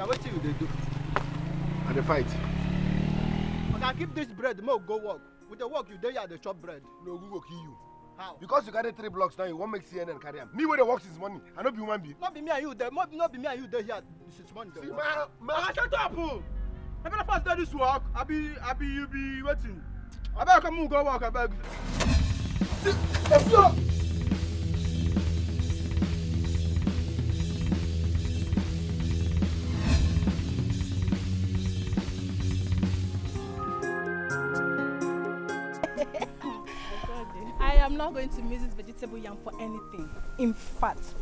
what you they do? And the fight. Okay, keep this bread, more go work. With the work you do, you the chop bread. No, we go kill you. How? Because you carry 3 blocks now, you won't make CNN carry them. Me where the works is money. I don't be human being. Not be me and you there. Not be me and you there here. This is money. See, shut up, oh. I better pass this work. I be you be waiting. I better come go work. I beg. I am not going to miss this vegetable yam for anything. In fact,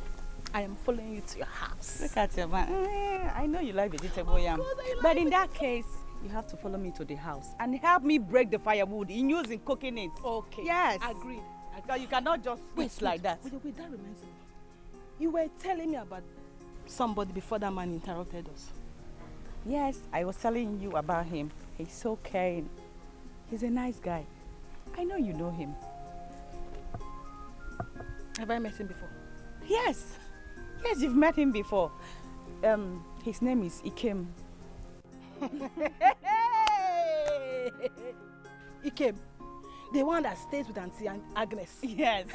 I am following you to your house. Look at your man. I know you like vegetable yam. But in that case, you have to follow me to the house and help me break the firewood in using cooking it. Okay. Yes. Agreed. Because you cannot just switch like that. Wait, that reminds me. You were telling me about somebody before that man interrupted us. Yes, I was telling you about him. He's so caring. He's a nice guy. I know you know him. Have I met him before? Yes. Yes, you've met him before. His name is Ikem. Ikem, the one that stays with Auntie Agnes. Yes.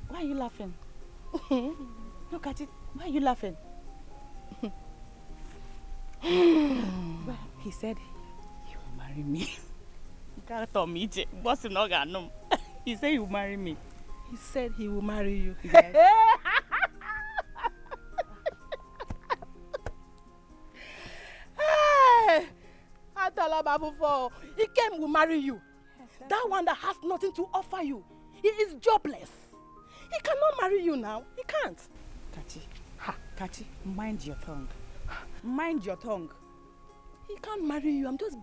Why are you laughing? Look at it. Why are you laughing? Well, he said he will marry me. He said he will marry me. He said he will marry you. Yes. I tell about before. Ikem will marry you. Yes, that one that has nothing to offer you. He is jobless. He cannot marry you now. He can't. Kachi, mind your tongue. Mind your tongue. He can't marry you. I'm just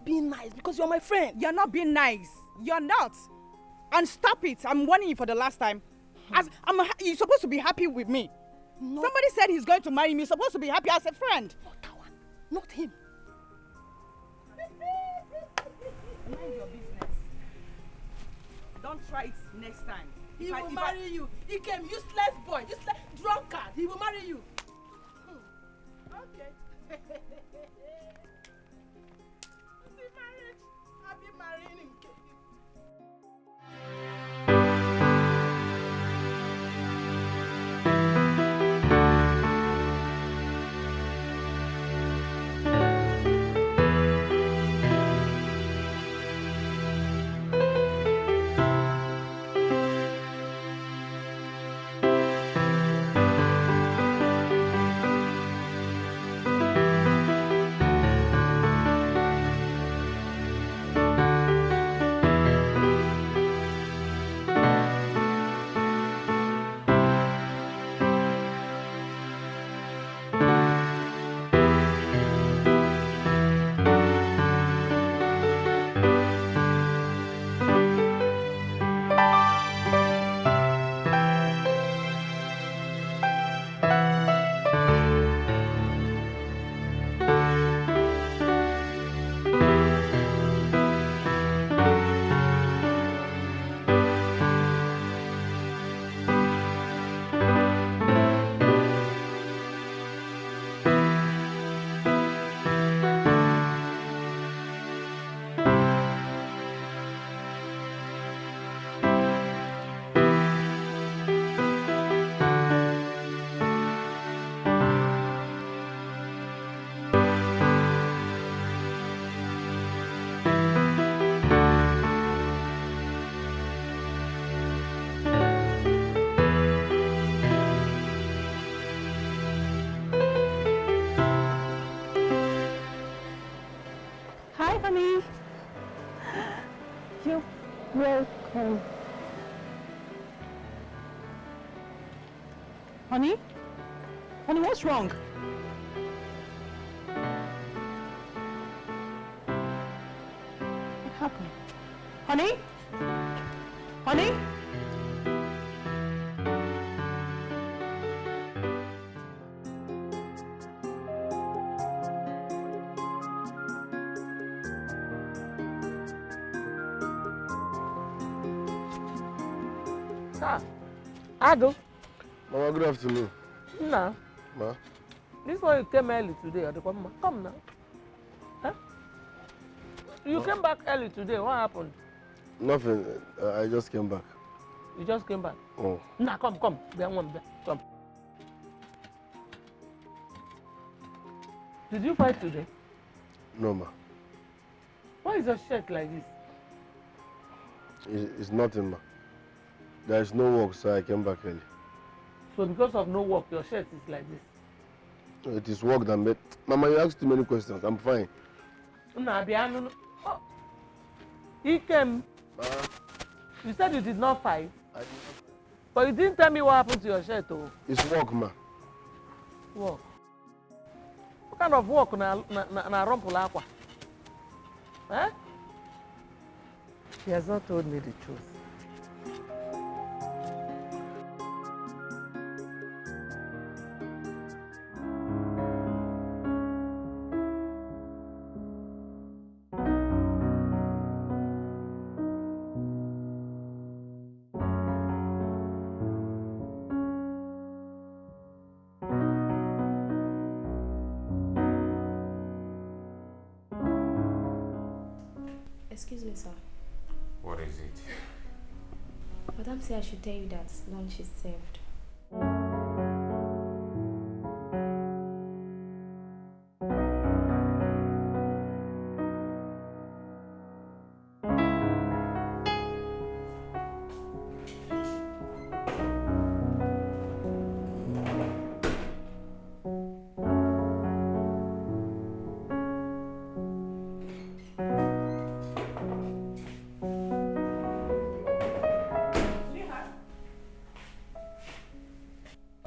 being nice because you're my friend. You're not being nice. You're not. And stop it. I'm warning you for the last time. You're supposed to be happy with me. No. Somebody said he's going to marry me. You're supposed to be happy as a friend. Not that one. Not him. Mind your business. Don't try it next time. He will marry you. He came useless boy, useless drunkard. He will marry you. Okay. The marriage. I'll be marrying him. Welcome. Honey? Honey, what's wrong? What happened? Honey? Honey? Ado, Mama, good afternoon. No. Ma? This one you came early today. Come now. Huh? You came back early today. What happened? Nothing. I just came back. You just came back? Oh. Nah, come. Come. Did you fight today? No, ma. Why is your shirt like this? It's nothing, ma. There is no work, so I came back early. So because of no work, your shirt is like this? It is work that made... Mama, you asked too many questions. I'm fine. Nah, no. Oh. He came. Ma? You said you did not fight. I did not. But you didn't tell me what happened to your shirt, though. It's work, ma. Work? What kind of work na rumpul aqua? Eh? He has not told me the truth. Excuse me, sir. What is it? Madam said I should tell you that lunch is served.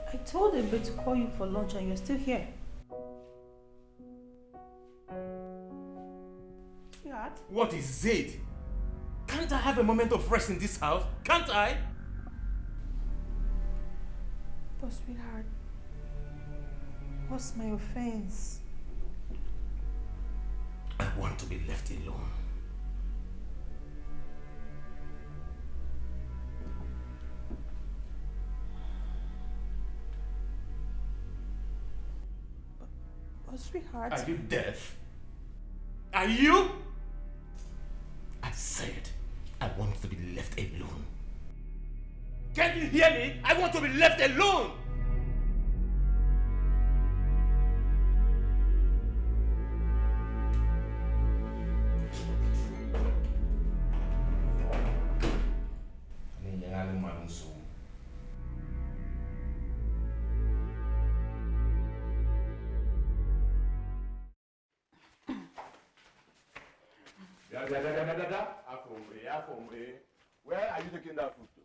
I told Ebe to call you for lunch and you're still here. Sweetheart? What is it? Can't I have a moment of rest in this house? Can't I? But sweetheart, what's my offense? I want to be left alone. But sweetheart... Are you deaf? Are you? I said I want to be left alone. Can you hear me? I want to be left alone! Where are you taking that food to?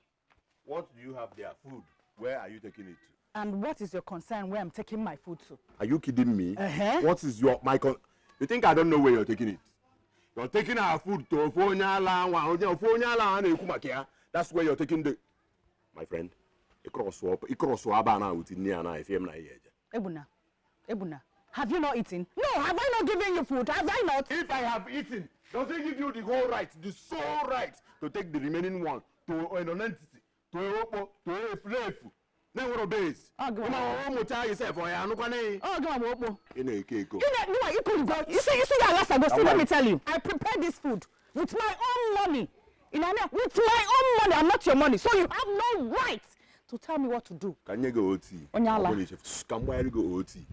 What do you have there? Food. Where are you taking it to? And what is your concern where I'm taking my food to? Are you kidding me? Uh-huh. What is you think I don't know where you're taking it? You're taking our food to that's where you're taking the... My friend, Ebuna, have you not eaten? No, have I not given you food? Have I not? If I have eaten, does it give you the whole right, the sole right, to take the remaining one to an entity, to a flave? Then what obeys? Oh, go on. Yourself, Oh, go on. In a cake. You see, last ago, see, let me tell you. I prepared this food with my own money. With my own money. I'm not your money. So you have no right to tell me what to do. Can you go OT? Onyala. Come where you go OT?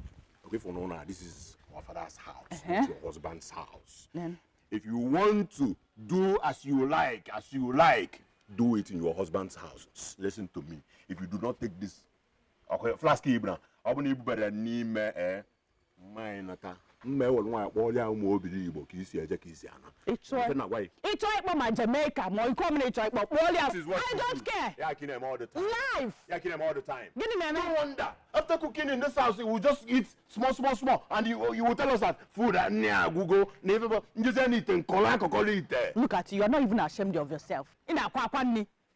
Okay, for now, this is our father's house. It's your husband's house. Then. If you want to do as you like, do it in your husband's house. Listen to me. If you do not take this, okay, flask Ibra, I will need better name mine. It's my Jamaica. I don't care. Yeah, I kill him all the time. Life. Yeah, I kill him all the time. No wonder. After cooking in this house, we will just eat small, and you will tell us that food Google never just anything. Look at you. You're not even ashamed of yourself.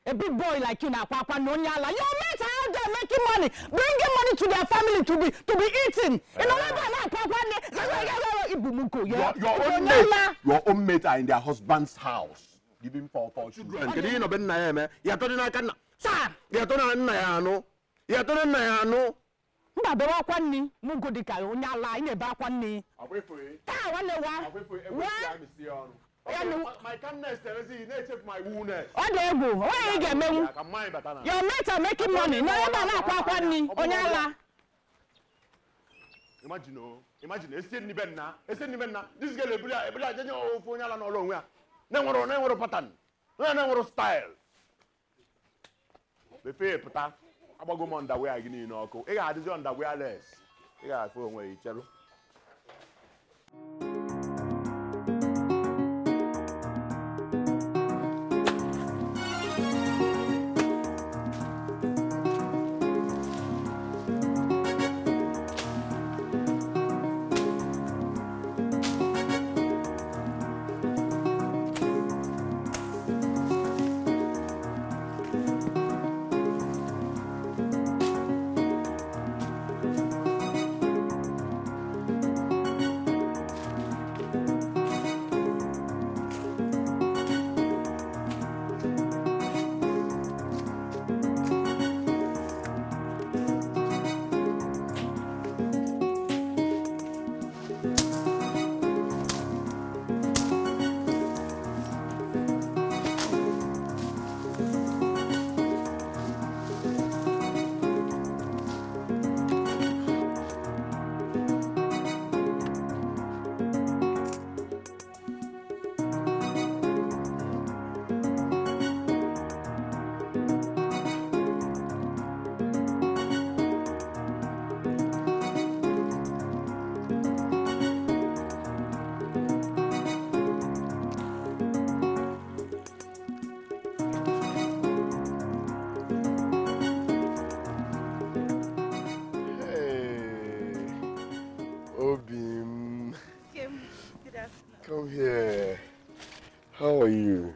A big boy like you now, Papa Nonyala. Your mates are out there making money, bringing money to their family to be eating. Your own mates are in their husband's house, giving for children. Sir, Ya to na ya no. Mba be wa kwanni mu go dika onye ala ina be akwanni. Abwefoye. Ta wa ne wa. Abwefoye e me see on. My kindness tells you need check my woundness. O de ego, why you get me? Your mates are making money. No ba na akwanni onye ala. Imagine, ese ni benna. This girl ebula jenye o fonya la no lo nwa. Na nworo pattern. Na nworo style. Be fe puta. Agbago mo underwear gini no ko. E ga adizi underwear less. E ga fo onwe ichelu. Come here. How are you?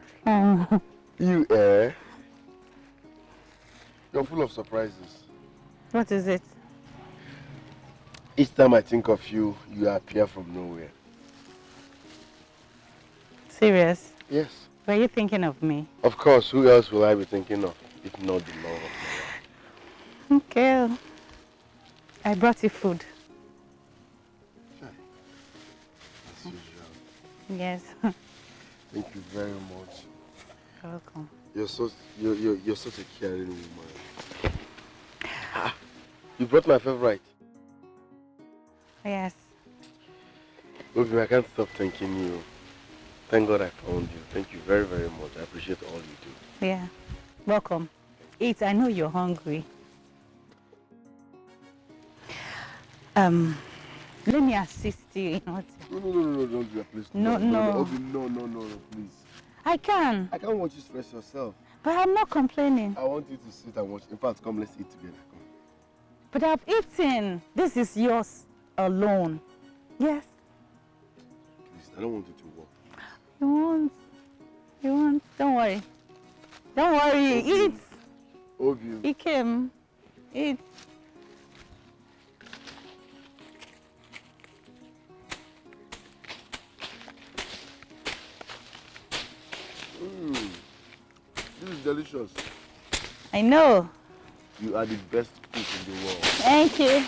You, You're full of surprises. What is it? Each time I think of you, you appear from nowhere. Serious? Yes. Were you thinking of me? Of course, who else will I be thinking of, if not the love of my life? Okay. I brought you food. As usual. Yes. Thank you very much. You're welcome. You're such a caring woman. You brought my favorite. Yes. Obi, I can't stop thanking you. Thank God I found you. Thank you very, very much. I appreciate all you do. Yeah. Welcome. Eat. I know you're hungry. Let me assist you in what. No, don't do that, please. No. Obi, no, please. I can. I can't watch you stress yourself. But I'm not complaining. I want you to sit and watch. In fact, come, let's eat together. Come. But I've eaten. This is yours alone. Yes. Please, I don't want you to walk. You won't. Don't worry. Don't worry. Obi. Eat. Obi. He came. Eat. This is delicious. I know. You are the best cook in the world. Thank you.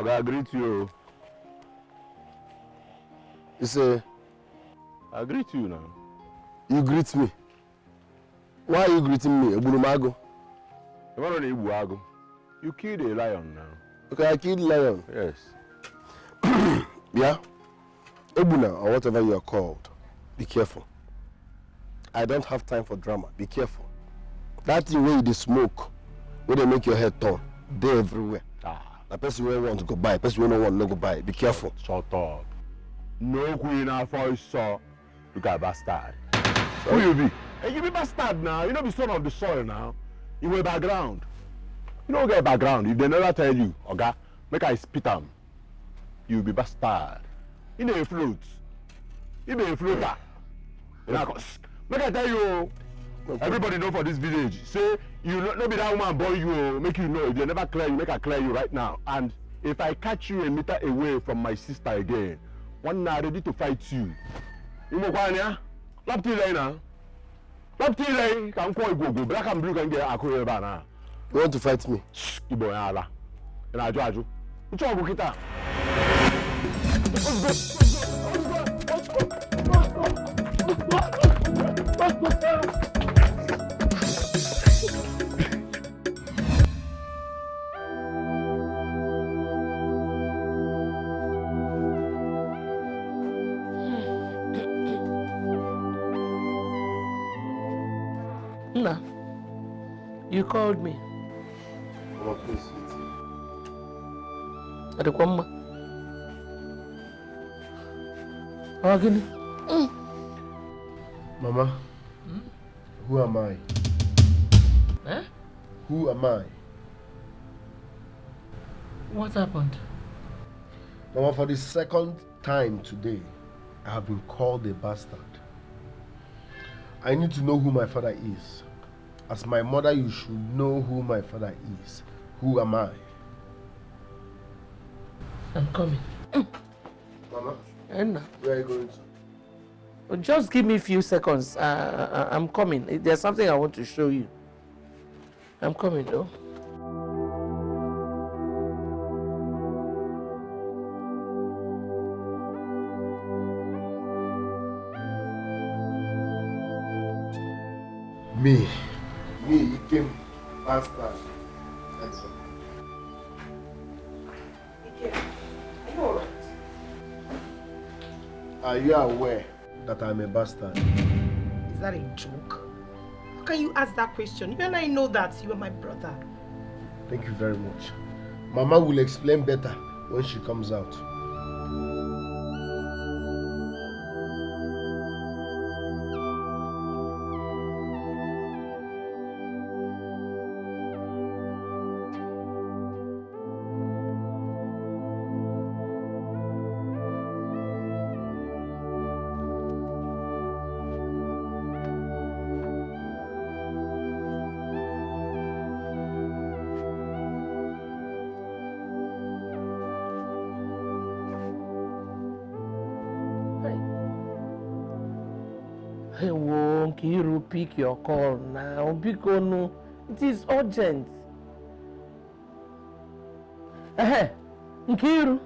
I greet you. You say, I greet you now. you greet me. Why are you greeting me? Ebulumago. You killed a lion now. Okay, I killed lion. Yes. Yeah? Ebuna, or whatever you are called. Be careful. I don't have time for drama. Be careful. That thing where you smoke, where they make your head turn, they're everywhere. A person who want to go buy, a person who don't want to go buy. Be careful. Shut up. No queen for saw. Look at bastard. Who you be? Hey, you be bastard now. You know be son of the soil now. You wear background. You don't get background. If they never tell you, okay, make I spit them. You be bastard. You know a float. You be a floater. Make I tell you, everybody know for this village. Say you no be that woman boy you make you know. If they never clear you, make I clear you right now. And if I catch you a meter away from my sister again, one night ready to fight you. You know what I Lap till now. Lap till can call go. Black and blue can get a career banner. You want to fight me? You boy ala. And I judge you. Which one go kita? Nah, you called me. Mama, please eat. Adekwama. Again. Mama, who am I? Eh? Who am I? What happened? Mama, for the second time today, I have been called a bastard. I need to know who my father is. As my mother, you should know who my father is. Who am I? I'm coming. Mama, Enna. where are you going to? Just give me a few seconds. I'm coming. There's something I want to show you. I'm coming though. Me, he came bastard. That's all. Are you alright? Are you aware that I'm a bastard? Is that a joke? How can you ask that question? You and I know that you are my brother. Thank you very much. Mama will explain better when she comes out. Hey, won't you pick your call now? Because no, it is urgent. Hey, Nkiru,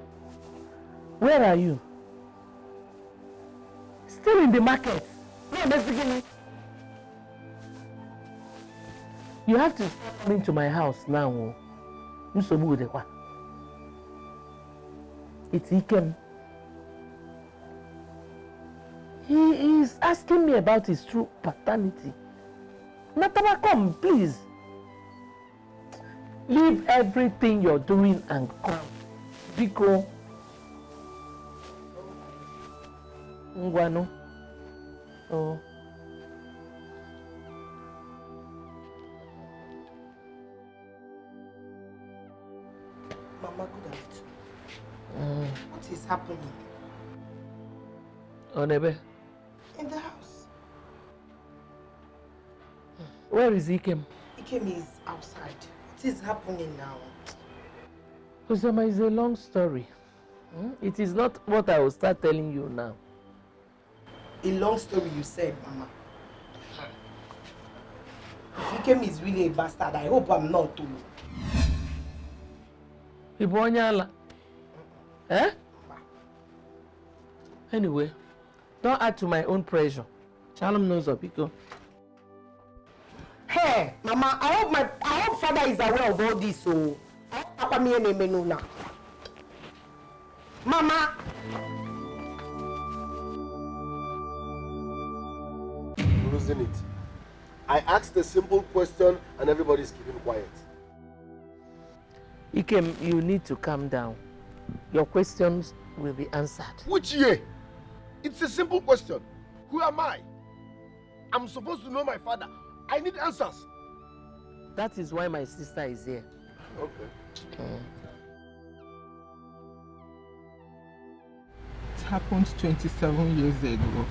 where are you? Still in the market. No, basically. You have to come into my house now. It's Ikem. He is asking me about his true paternity. Nataba, come, please. Leave everything you're doing and come. Biko. Ngwano. Oh. Mama, good afternoon. What is happening? Onebe. In the house. Where is Ikem? Ikem is outside. What is happening now? Kusama, is a long story. It is not what I will start telling you now. A long story you said, Mama. If Ikem is really a bastard, I hope I'm not too. Ibonyala. Eh? Anyway, don't add to my own pressure. Shalom knows of Biko. Hey, Mama, I hope father is aware of all this, so Papa me and me now. Mama. Losing it. I asked a simple question and everybody's keeping quiet. Ikem, you need to calm down. Your questions will be answered. Which year? It's a simple question. Who am I? I'm supposed to know my father. I need answers. That is why my sister is here. Okay. It happened 27 years ago.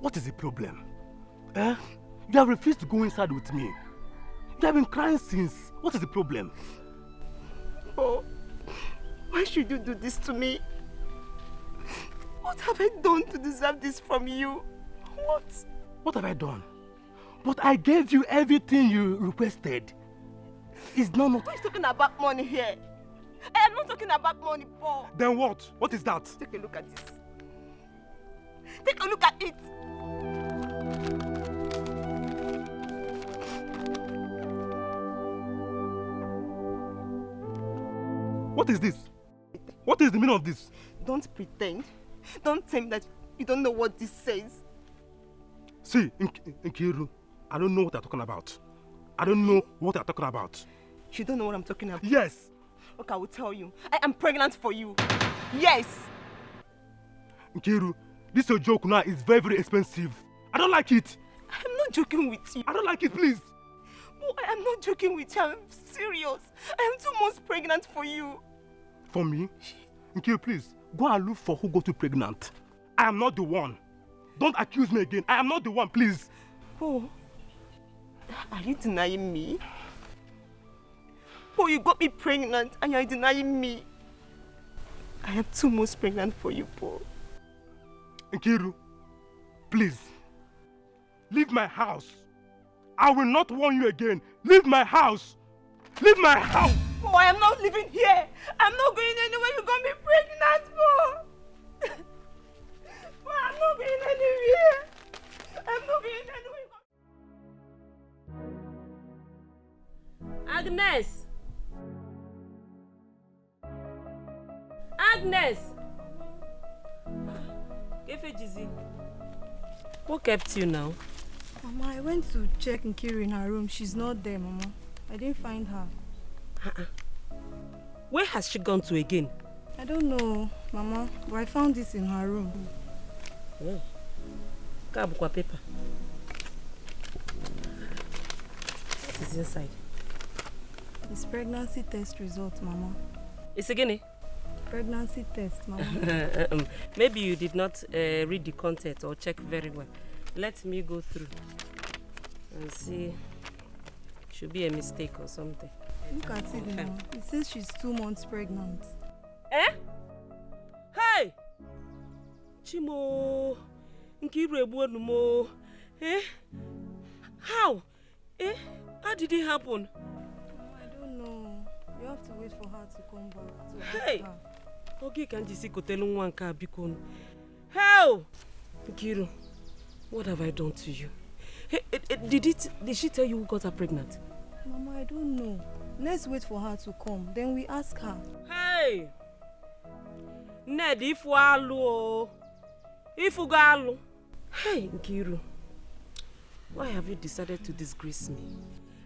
What is the problem? Eh? You have refused to go inside with me. You have been crying since. What is the problem? Oh, why should you do this to me? What have I done to deserve this from you? What? What have I done? But I gave you everything you requested. It's not Why are you talking about money here? I am not talking about money, Paul. Then what? What is that? Take a look at this. Take a look at it. What is this? What is the meaning of this? Don't pretend. Don't tell me that you don't know what this says. See, Nkiru, I don't know what you're talking about. I don't know what you're talking about. You don't know what I'm talking about? Yes. Okay, I will tell you. I am pregnant for you. Yes. Nkiru, this your joke now is very, very expensive. I don't like it. I'm not joking with you. I don't like it, please. Oh, I am not joking with you. I'm serious. I am 2 months pregnant for you. For me? Nkiru, please, go and look for who got you pregnant. I am not the one. Don't accuse me again. I am not the one, please. Oh, are you denying me? Oh, you got me pregnant and you're denying me. I am 2 months pregnant for you, Paul. Nkiru, please, leave my house. I will not warn you again. Leave my house. Leave my house. Oh, I am not living here. I'm not going anywhere. You got me pregnant, Paul. Oh, I'm not going anywhere. I'm not going anywhere. Agnes! Agnes! What kept you now? Mama, I went to check Nkiru in her room. She's not there, Mama. I didn't find her. Where has she gone to again? I don't know, Mama, but I found this in her room. Kabukwa paper. What is inside? It's pregnancy test result, Mama. It's again? Pregnancy test, Mama. Maybe you did not read the content or check very well. Let me go through and see. Should be a mistake or something. Look at it now. It says she's 2 months pregnant. Eh? Hey! Chimo! Nkiru ebuonumo. Eh? How? Eh? How did it happen? I don't know. You have to wait for her to come back. To Hey! ask her. Okay, can't you see Kotelu Nwanka Bikon? How? Nkiru, what have I done to you? Hey, did she tell you who got her pregnant? Mama, I don't know. Let's wait for her to come. Then we ask her. Hey! Ned, if you alu, if you alu. Hey, Nkiru, why have you decided to disgrace me?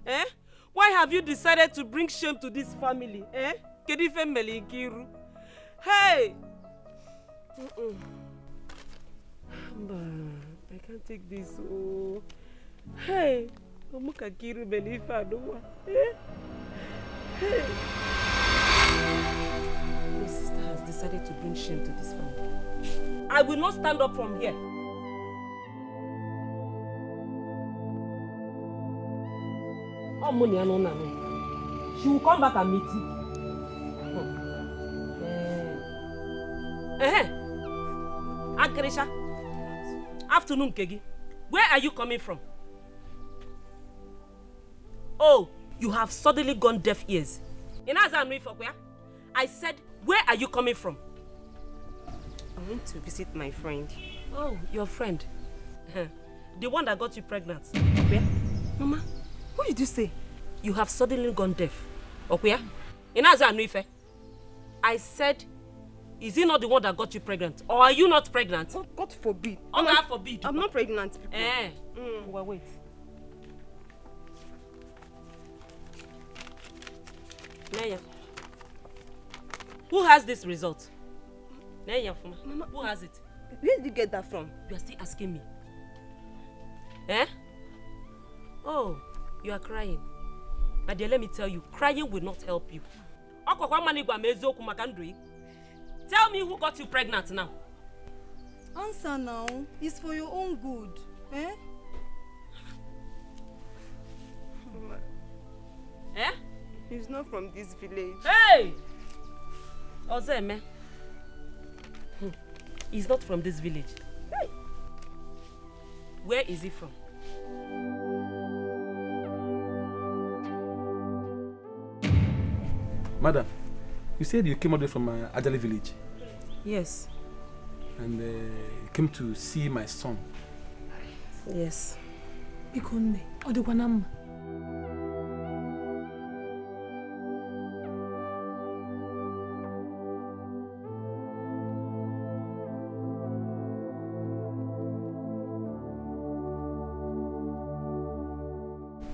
Eh? Why have you decided to bring shame to this family? Eh? Kedi family, Nkiru. Hey! I can't take this. Oh. Hey! Omuka Nkiru belifa doa. Eh? Hey! Your sister has decided to bring shame to this family. I will not stand up from here. money and no. She will come back and meet you. Ankarisha. Afternoon, Kegi. Where are you coming from? Oh, you have suddenly gone deaf ears. I said, where are you coming from? I went to visit my friend. Oh, your friend. The one that got you pregnant. Mama, what did you say? You have suddenly gone deaf. I said, is he not the one that got you pregnant? Or are you not pregnant? God forbid. Oh, God forbid. I'm not pregnant. Well, wait. Naya. Who has this result? Naya, Mama, who has it? Where did you get that from? You are still asking me. Oh, you are crying. Now dear, let me tell you, crying will not help you. Tell me who got you pregnant now. Answer now. It's for your own good. Mama. He's not from this village. Hey! Ozeme. He's not from this village. Hey! Where is he from? Madam, you said you came all the way from Ajali village. Yes. And you came to see my son. Yes. Ikonde, Odekwanam.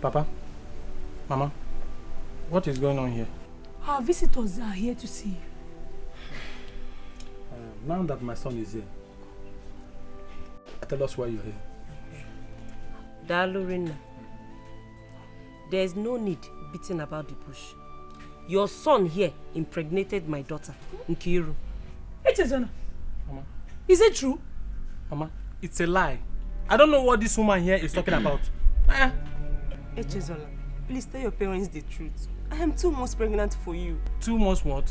Papa, Mama, what is going on here? Our visitors are here to see you. Now that my son is here, tell us why you're here. Dalurina, there is no need beating about the bush. Your son here impregnated my daughter, Nkiru. Echezona. Mama. Is it true? Mama, it's a lie. I don't know what this woman here is talking about. Echezola, please tell your parents the truth. I am 2 months pregnant for you. 2 months what?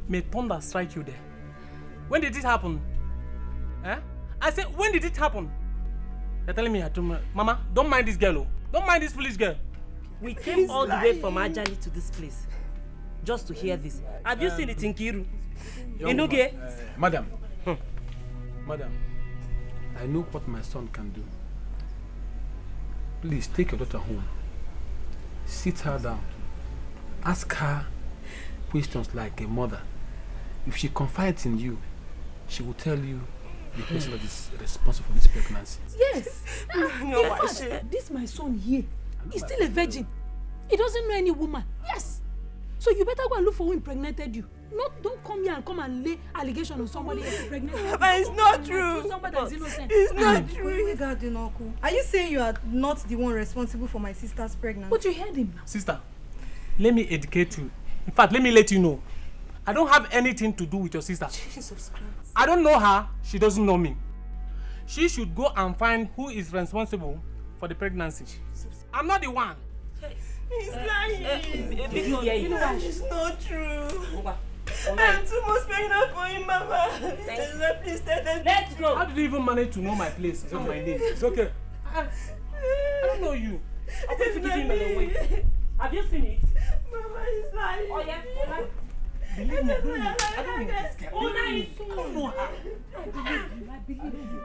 May thunder strike you there. When did it happen? I said, when did it happen? You're telling me, Mama, don't mind this girl. Don't mind this foolish girl. We came all the way from Ajali to this place just to hear this. Have you seen it in Kiru? Inuge? Madam. Madam, I know what my son can do. Please take your daughter home. Sit her down. Ask her questions like a mother. If she confides in you, she will tell you the person that is responsible for this pregnancy. Yes. In fact, this my son here. He's still a virgin. He doesn't know any woman. Yes. So you better go and look for who impregnated you. Don't come here and come and lay allegation on somebody else impregnated. But it's not true. Somebody that's innocent. It's not true. Regarding Uncle, are you saying you are not the one responsible for my sister's pregnancy? But you heard him now. Sister, let me educate you. In fact, let me let you know. I don't have anything to do with your sister. Jesus Christ. I don't know her. She doesn't know me. She should go and find who is responsible for the pregnancy. I'm not the one. He's lying. It's not true. I'm 2 months pregnant for him, Mama. Please tell them. Let's go. How did you even manage to know my place and my name? It's okay. I don't know you. I'm going to give him an away. Have you seen it? Mama is lying. Oh, yeah. Believe me, I don't know this girl. Oh, nice. I don't know her. I believe you.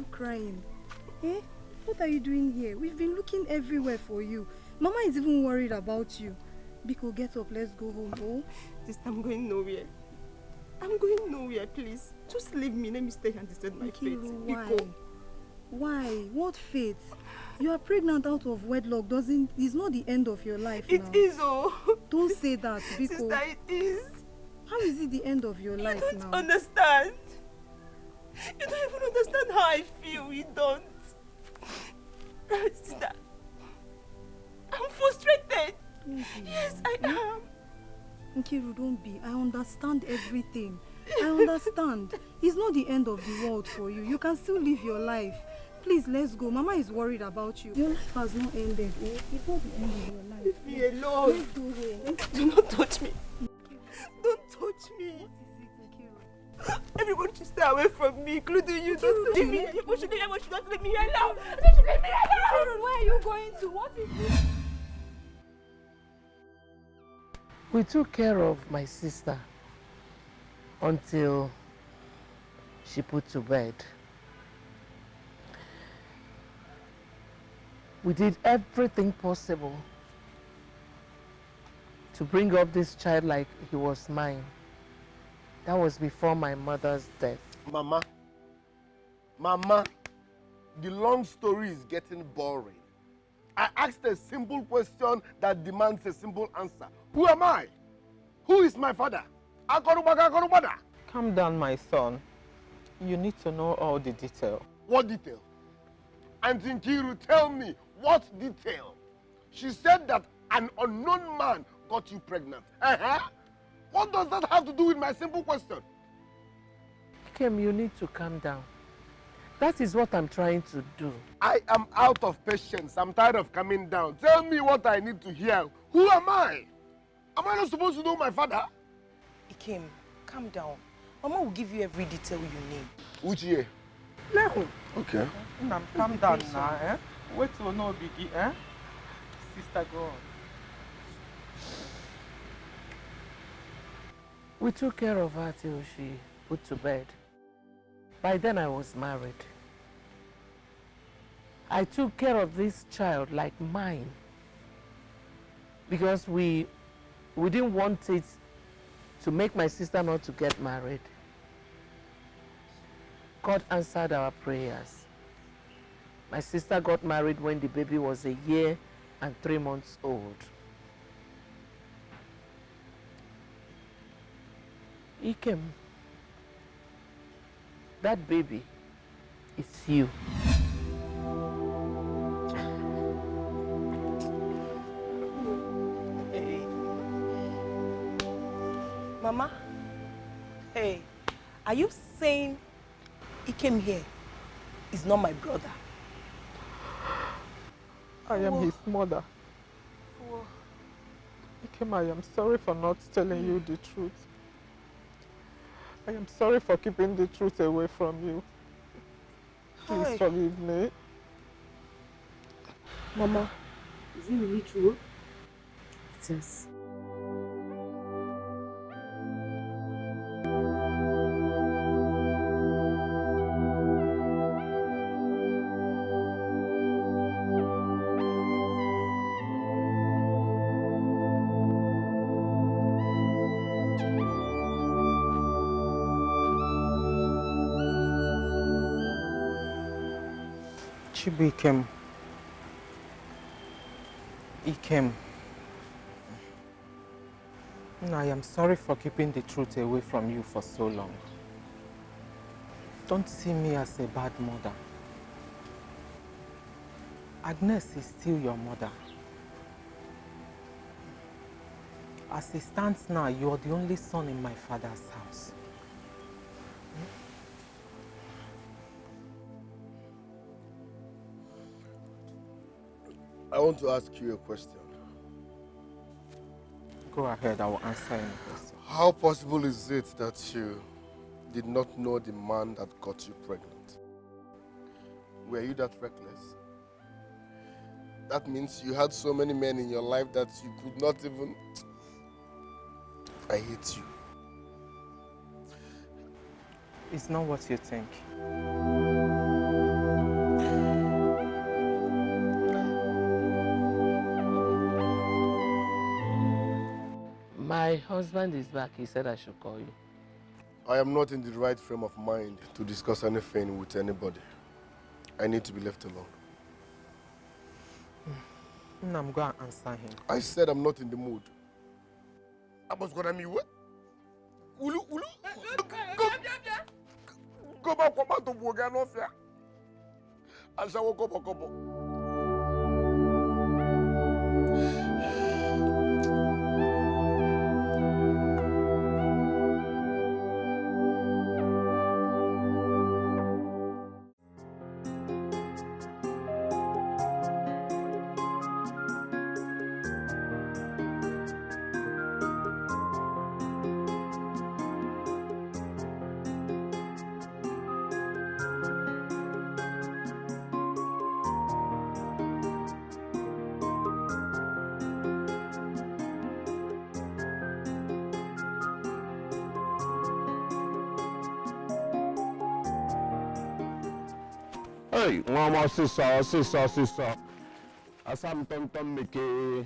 Crying. What are you doing here? We've been looking everywhere for you. Mama is even worried about you. Biko, get up, let's go home. Oh, I'm going nowhere. I'm going nowhere, please. Just leave me. Let me stay and decide my fate. Why? Why? What fate? You are pregnant out of wedlock is not the end of your life now. It is, oh. Don't say that, Biko. Sister, it is. How is it the end of your life now? You don't understand. You don't even understand how I feel. You don't. Sister, I'm frustrated. Yes, I am. Nkiru, don't be. I understand everything. I understand. It's not the end of the world for you. You can still live your life. Please, let's go. Mama is worried about you. Your life has not ended. Eh? It's not the end of your life. Leave me alone. Let's go home. Do not touch me. Don't touch me. Everyone should stay away from me, including you. Don't leave me. Everyone should not leave me alone. They should leave me alone. Where are you going to? What is this? We took care of my sister until she put to bed. We did everything possible to bring up this child like he was mine. That was before my mother's death. Mama, the long story is getting boring. I asked a simple question that demands a simple answer. Who am I? Who is my father? Calm down, my son. You need to know all the detail. What detail? And Nkiru, tell me, what detail? She said that an unknown man got you pregnant. What does that have to do with my simple question? Kim, you need to calm down. That is what I'm trying to do. I am out of patience. I'm tired of coming down. Tell me what I need to hear. Who am I? Am I not supposed to know my father? Ikem, calm down. Mama will give you every detail you need. Uchiye. No. Okay. Calm down now, eh? Wait till no biggie, eh? Sister, go on. We took care of her till she put to bed. By then I was married. I took care of this child like mine because we didn't want it to make my sister not to get married. God answered our prayers. My sister got married when the baby was 1 year and 3 months old. Ikem, that baby is you. Hey. Mama, hey, are you saying he came here is not my brother? I am his mother. Ikem, I am sorry for not telling you the truth. I am sorry for keeping the truth away from you. Please forgive me. Mama, is it really true? It is. Ikem. I am sorry for keeping the truth away from you for so long. Don't see me as a bad mother. Agnes is still your mother. As it stands now, you are the only son in my father's house. I want to ask you a question. Go ahead, I will answer any question. How possible is it that you did not know the man that got you pregnant? Were you that reckless? That means you had so many men in your life that you could not even... I hate you. It's not what you think. My husband is back. He said I should call you. I am not in the right frame of mind to discuss anything with anybody. I need to be left alone. No, I'm going to answer him. I said I'm not in the mood. I was gonna meet what? Ulu. Go back to Boganofia. I shall go back. Hey, mama, sister. Asam tonton meke.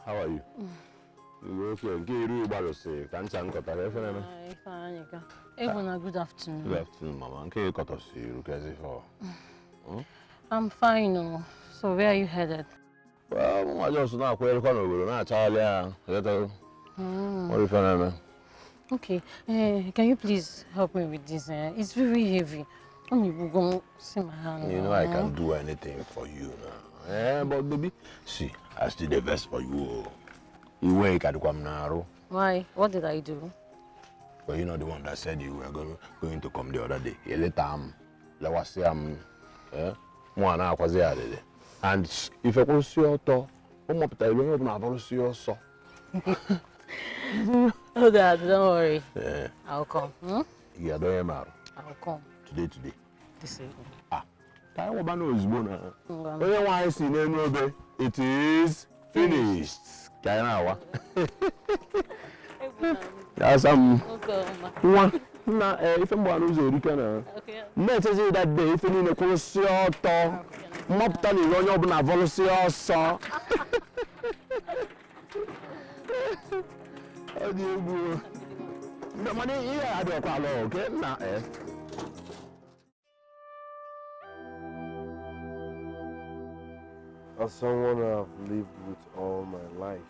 How are you? You okay? Get you about to say. Can't you got that? Fine. Everyone, good afternoon. Good afternoon, mama. Can you got to see you? I'm fine. No. So where are you headed? Well, I just now quite over. Not Charlie. What are you feeling? Okay. Can you please help me with this? It's very heavy. You go see my hand. You know I can do anything for you now. But baby, see, I still the best for you. You wake at come now. Why? What did I do? Well, you're not the one that said you were going to come the other day. You let them. Let us say one hour was there. And if I go see your door, I'm up there. You never see your son. Oh, Dad, don't worry. Yeah. I'll come. Yeah, don't matter. I'll come. Today. This evening. I want to know is bona. It is finished. Kainawa. That's one. Na if I'm one who's already kana. Let's say that day if you need a consorto, mop tani run up na volunteer so. Oh dear. The money here I don't call okay na As someone I've lived with all my life,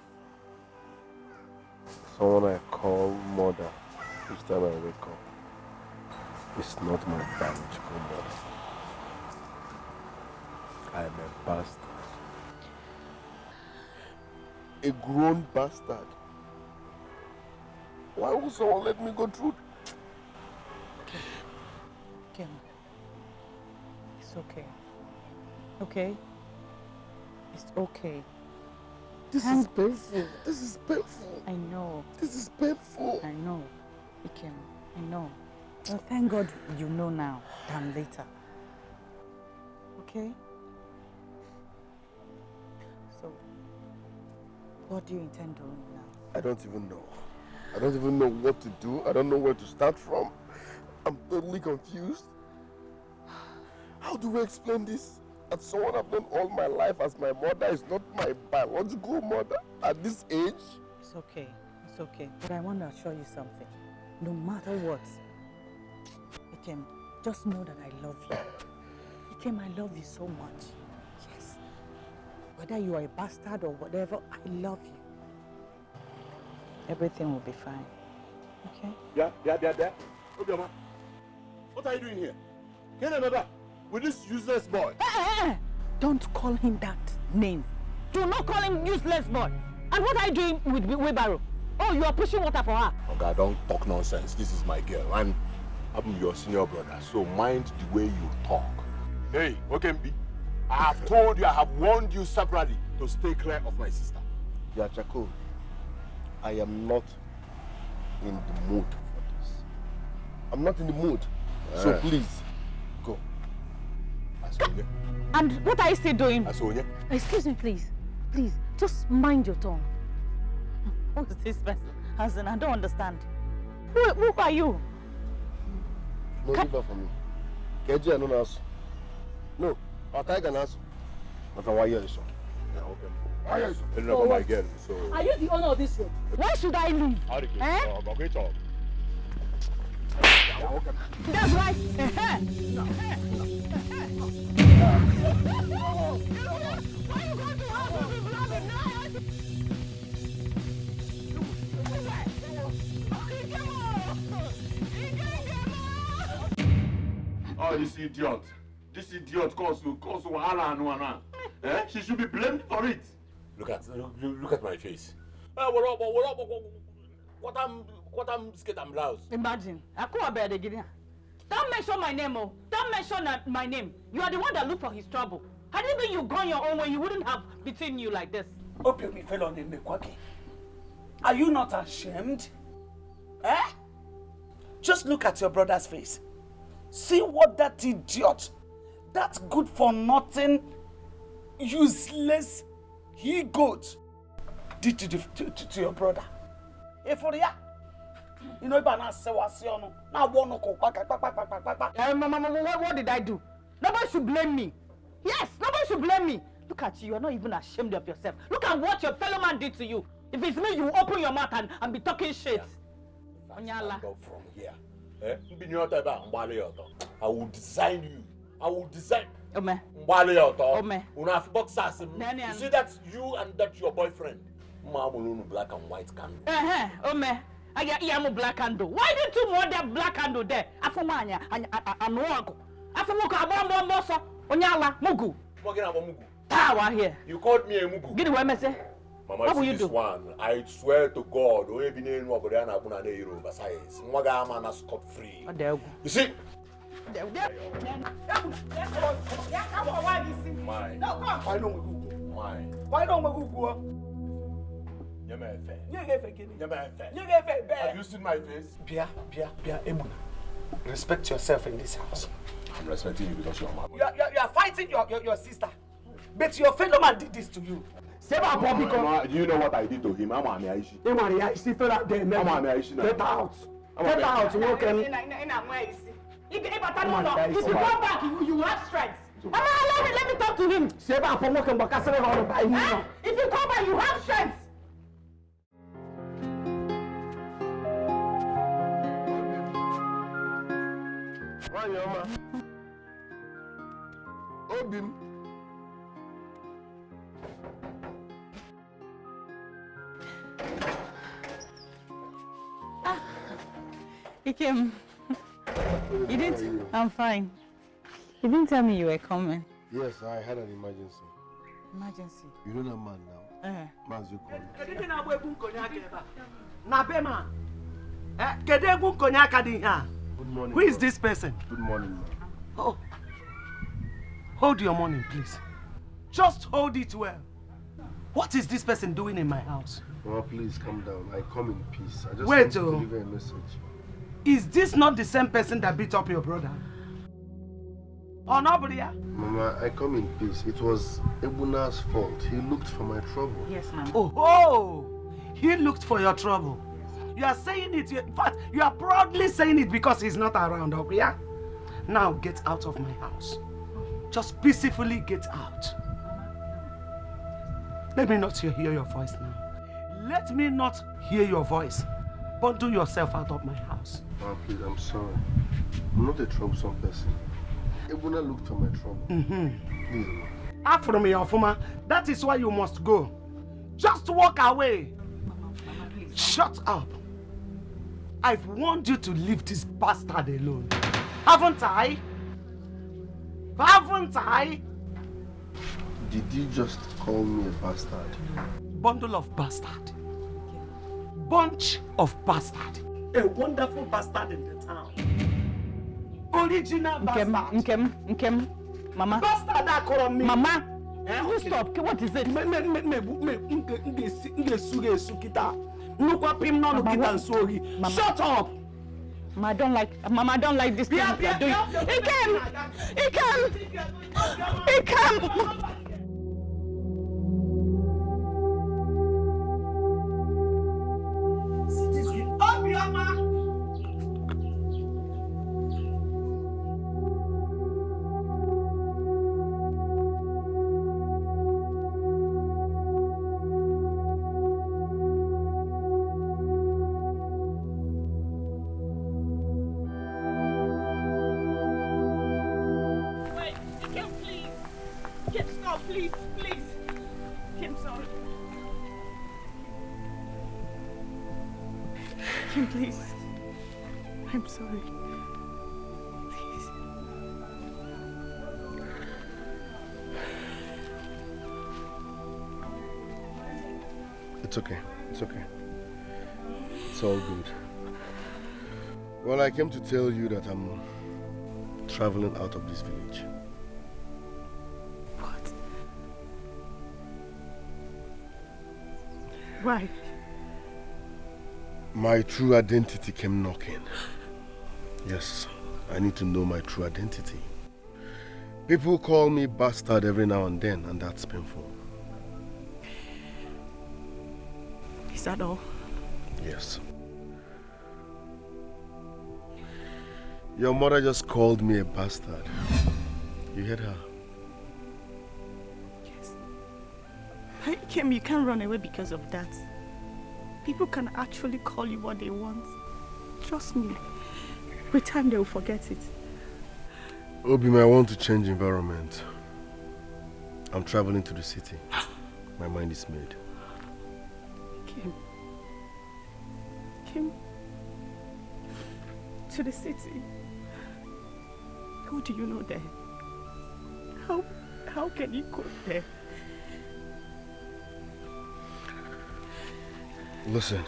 someone I call mother each time I wake up, it's not my biological mother. I am a bastard. A grown bastard. Why would someone let me go through? Kim, it's okay. Okay? It's okay. This is painful. This is painful. I know. This is painful. I know. Kim, I know. Well, thank God you know now than later. Okay? So, what do you intend doing now? I don't even know. I don't even know what to do. I don't know where to start from. I'm totally confused. How do we explain this? That someone I've known all my life as my mother is not my biological mother at this age? It's okay. It's okay. But I want to assure you something. No matter what, Ikem, just know that I love you. Ikem, I love you so much. Yes. Whether you are a bastard or whatever, I love you. Everything will be fine. Okay? Yeah. Obioma, what are you doing here? Get another with this useless boy. Don't call him that name. Do not call him useless boy. And what are you doing with wheelbarrow? Oh, you are pushing water for her. Okay, don't talk nonsense. This is my girl. I'm your senior brother, so mind the way you talk. Hey, Okembi, I have told you, I have warned you separately to stay clear of my sister. Yeah, Chaco, I am not in the mood for this. I'm not in the mood. So please, go. And what are you still doing? Asonia? Excuse me, please. Please, just mind your tongue. Who's this person? Hasan, I don't understand. Who are you? No, leave her for me. Keji, I don't ask. No, I'll take an answer. But why are you so? Yeah, okay. Why are you so? Not my girl, so. Are you the owner of this road? Why should I leave? Okay, talk. That's right. Why you going to house when people have been nice? Oh, this idiot. This idiot cause wahala and wana. Eh? She should be blamed for it. Look at my face. What I'm scared and blouse. Imagine. Don't mention my name, oh. Don't mention my name. You are the one that looked for his trouble. Had it been you gone your own way, you wouldn't have beaten you like this. Are you not ashamed? Eh? Just look at your brother's face. See what that idiot, that good for nothing, useless he-goat did to your brother. You know, what did I do? Nobody should blame me. Yes, nobody should blame me. Look at you, you're not even ashamed of yourself. Look at what your fellow man did to you. If it's me, you open your mouth and be talking shit. Onyala. From here. I will design you. I will design. Ome. Ome. You see that you and that your boyfriend. Black and white candle. Ome. I am a black candle. Why did you want that black candle there? Afumanya and Wako. Afumuka Moso. Onyala Mugu. Power here. You called me a Mugu. Get away, Mese. Mama, what will you do? One. I swear to God, scot free. You see? Mine. Why don't we go? Have you seen my face? Bia, Ebuna. Respect yourself in this house. I'm respecting you because you're my mother. You are fighting your sister. But your fellow man did this to you. Do you know what I did to him? I'm a Aishi. Get out. Get out. If you come back, you have strength. Let me talk to him. If you come back, you have strength. Obim. Ikem, you didn't. I'm fine. You didn't tell me you were coming. Yes, I had an emergency. Emergency? You know that man now? Wazico. Good morning. Who is this person? Good morning, man. Oh. Hold your money, please. Just hold it well. What is this person doing in my house? Mama, please calm down. I come in peace. I just want to deliver a message. Is this not the same person that beat up your brother? Oh, no, Bria? Mama, I come in peace. It was Ebuna's fault. He looked for my trouble. Yes, ma'am. Oh, he looked for your trouble. You are saying it, in fact, you are proudly saying it because he's not around, Bria. Now get out of my house. Just peacefully get out. Let me not hear your voice now. Let me not hear your voice. Bundle yourself out of my house. Mama, please, I'm sorry. I'm not a troublesome person. Ebuna looked for my trouble. Please, Mama. After me, Ofuma, that is why you must go. Just walk away. Mama, please. Shut up. I've warned you to leave this bastard alone. Haven't I? Haven't I? Did you just call me a bastard? Bundle of bastard. Bunch of bastard. A wonderful bastard in the town. Original bastard. Nkem. Mama. Bastard that call me. Mama. You stop. What is it? Shut up. Mama, I don't like this thing you're doing. Ikem. please, please. I'm sorry. Kim, please. I'm sorry. Please. It's okay. It's okay. It's all good. Well, I came to tell you that I'm traveling out of this village. What? Why? My true identity came knocking. Yes, I need to know my true identity. People call me bastard every now and then, and that's painful. Is that all? Yes. Your mother just called me a bastard. You heard her? Yes. Hey, Kim, you can't run away because of that. People can actually call you what they want. Trust me. With time, they will forget it. Obim, I want to change environment. I'm traveling to the city. My mind is made. Kim. Kim. To the city. Who do you know there? How can you go there? Listen,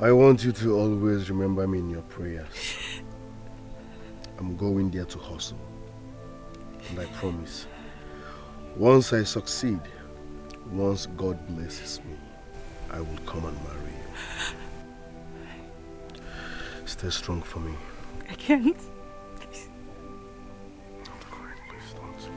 I want you to always remember me in your prayers. I'm going there to hustle. And I promise, once I succeed, once God blesses me, I will come and marry you. Stay strong for me. I can't. Please. Don't cry, please don't.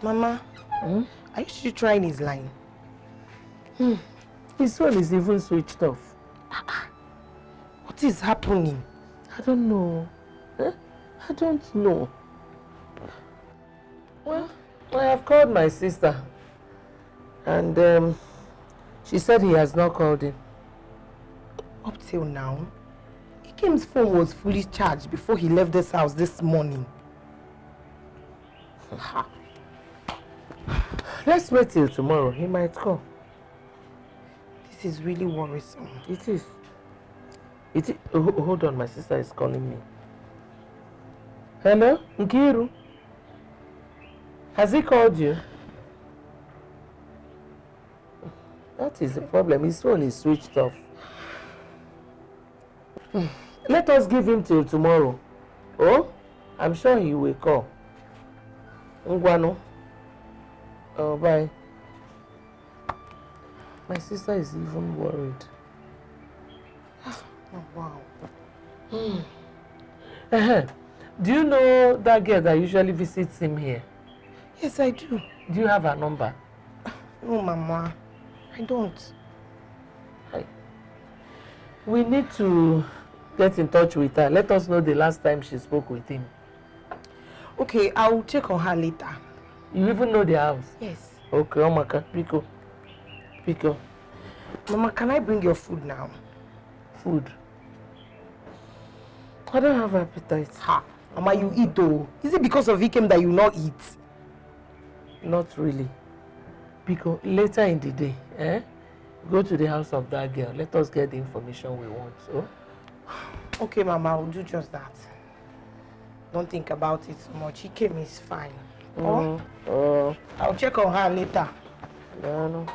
Mama, are you still trying his line? His phone is even switched off. What is happening? I don't know. I don't know. Well, I have called my sister. And she said he has not called him. Up till now, Ikem's phone was fully charged before he left this house this morning. Let's wait till tomorrow. He might call. This is really worrisome. It is. Hold on, my sister is calling me. Hello, Nkiru? Has he called you? That is the problem. His phone is switched off. Let us give him till tomorrow. Oh, I'm sure he will call. Ngwano. Oh, bye. My sister is even worried. Oh, wow. Do you know that girl that usually visits him here? Yes, I do. Do you have her number? No, Mama. I don't. We need to get in touch with her. Let us know the last time she spoke with him. Okay, I will check on her later. You even know the house? Yes. Okay, Omaka, Pico. Mama, can I bring your food now? Food? I don't have appetite. Ha! Mama, you eat though. Is it because of Ikem that you not eat? Not really. Because later in the day, go to the house of that girl. Let us get the information we want. So? Okay, Mama, I'll do just that. Don't think about it so much. Ikem is fine. I'll check on her later. No.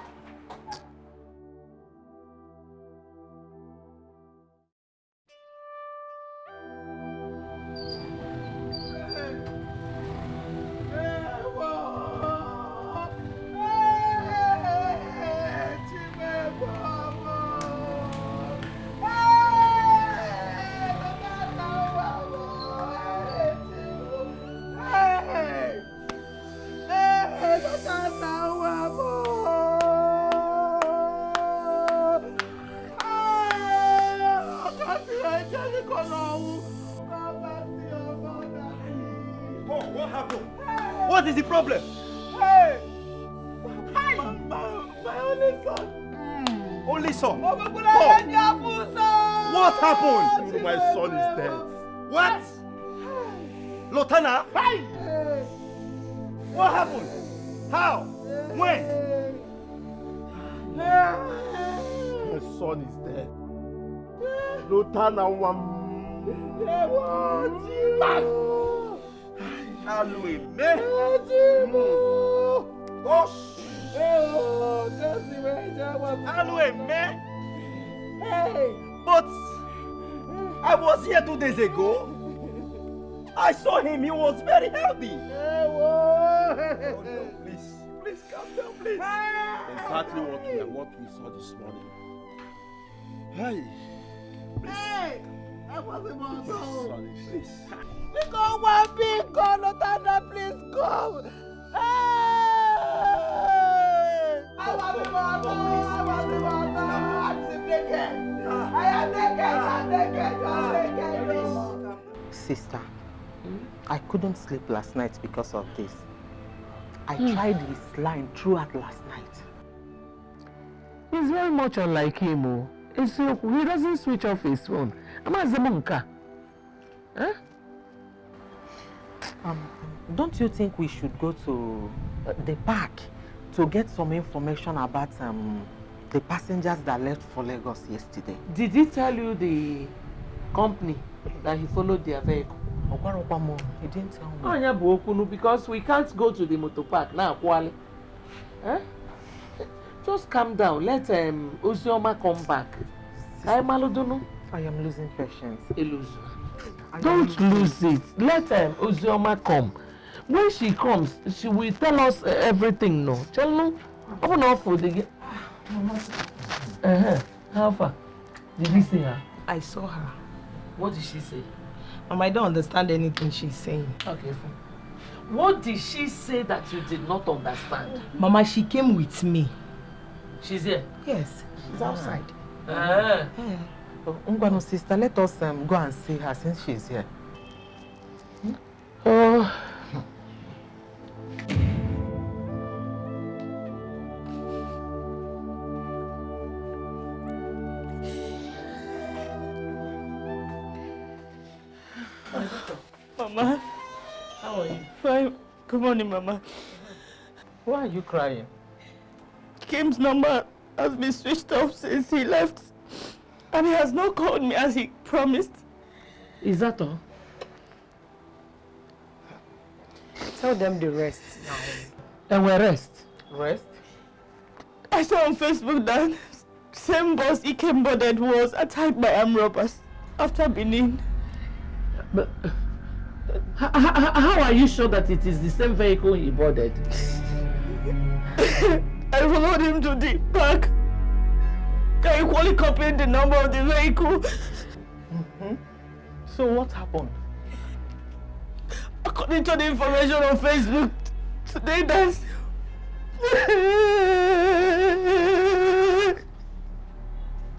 What is the problem? Hey! My only son. Only son. What happened? My son is dead. What? Lotana? What happened? How? When? My son is dead. Lotana one. But I was here 2 days ago. I saw him. He was very healthy. Oh, no, please calm down, please. Exactly what we saw this morning. Hey, Hey! I wasn't my son. please. Because one big God, Lotana, please come. Hey! I was the mother. I'm naked. I am naked. Sister, I couldn't sleep last night because of this. I tried his line throughout last night. He's very much unlike him. Oh. He doesn't switch off his phone. Huh? Don't you think we should go to the park to get some information about the passengers that left for Lagos yesterday? Did he tell you the company that he followed their vehicle? He didn't tell me. Oh, yeah, because we can't go to the motor park now, Kwale. Huh? Just calm down. Let Uzioma come back. I am losing patience. Don't lose it. Let Uzioma come. When she comes, she will tell us everything. No, tell no. Open up for the. How far? Did you see her? I saw her. What did she say? I don't understand anything she's saying. Okay, fine. What did she say that you did not understand? Mama, she came with me. She's here? Yes, she's outside. Ungwano sister, let us go and see her since she's here. Oh. Mama. How are you? Fine. Good morning, Mama. Why are you crying? Kim's number has been switched off since he left. And he has not called me as he promised. Is that all? Tell them the rest now. And we rest? Rest? I saw on Facebook that same bus he came boarded was attacked by armed robbers after Benin. But how are you sure that it is the same vehicle he boarded? I followed him to the park. I equally copied the number of the vehicle. So what happened? According to the information on Facebook, today that's...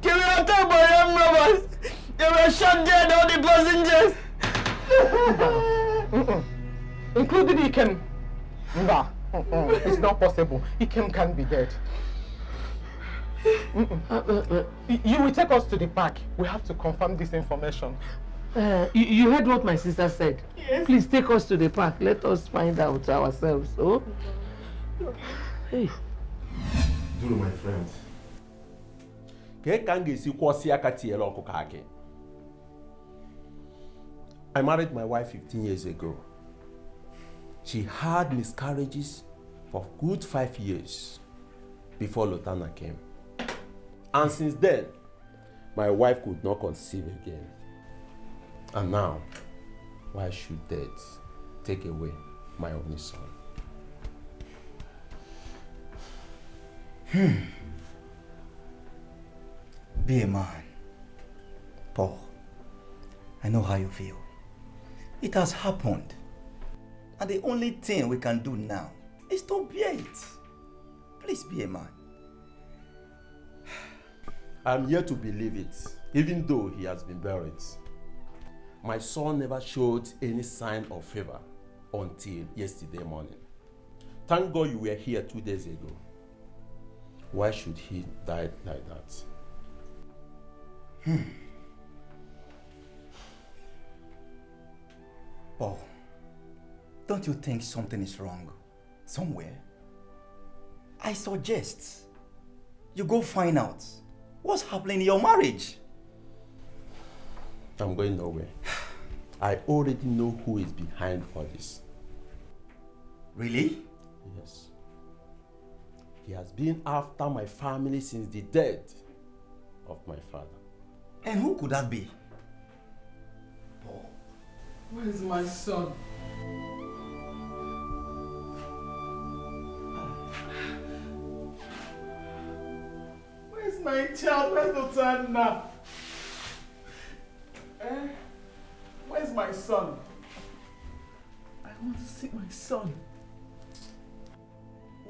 They were attacked by armed robbers. They were shot dead, all the passengers. Including Ikem. Nah, it's not possible. Ikem can't be dead. You will take us to the park. We have to confirm this information. You heard what my sister said. Yes. Please take us to the park. Let us find out ourselves. Oh? Hey. Duru, my friend. I married my wife 15 years ago. She had miscarriages for good 5 years before Lotana came. And since then, my wife could not conceive again. And now, why should death take away my only son? Be a man. Paul, I know how you feel. It has happened. And the only thing we can do now is to bear it. Please be a man. I'm here to believe it, even though he has been buried. My son never showed any sign of fever until yesterday morning. Thank God you were here 2 days ago. Why should he die like that? Paul, don't you think something is wrong somewhere? I suggest you go find out what's happening in your marriage. I'm going nowhere. I already know who is behind all this. Really? Yes. He has been after my family since the death of my father. And who could that be? Paul, where is my son? Where's my child? Where's Lutana? Where's my son? I want to see my son.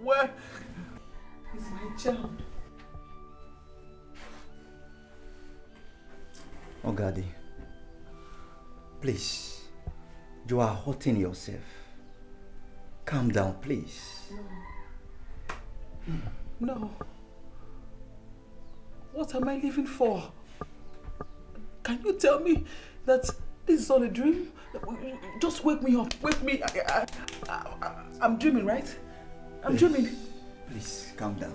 Where is my child? Oh, Daddy, please, you are hurting yourself. Calm down, please. No. What am I living for? Can you tell me that this is all a dream? Just wake me up. Wake me. I'm dreaming, right? I'm dreaming. Please, calm down.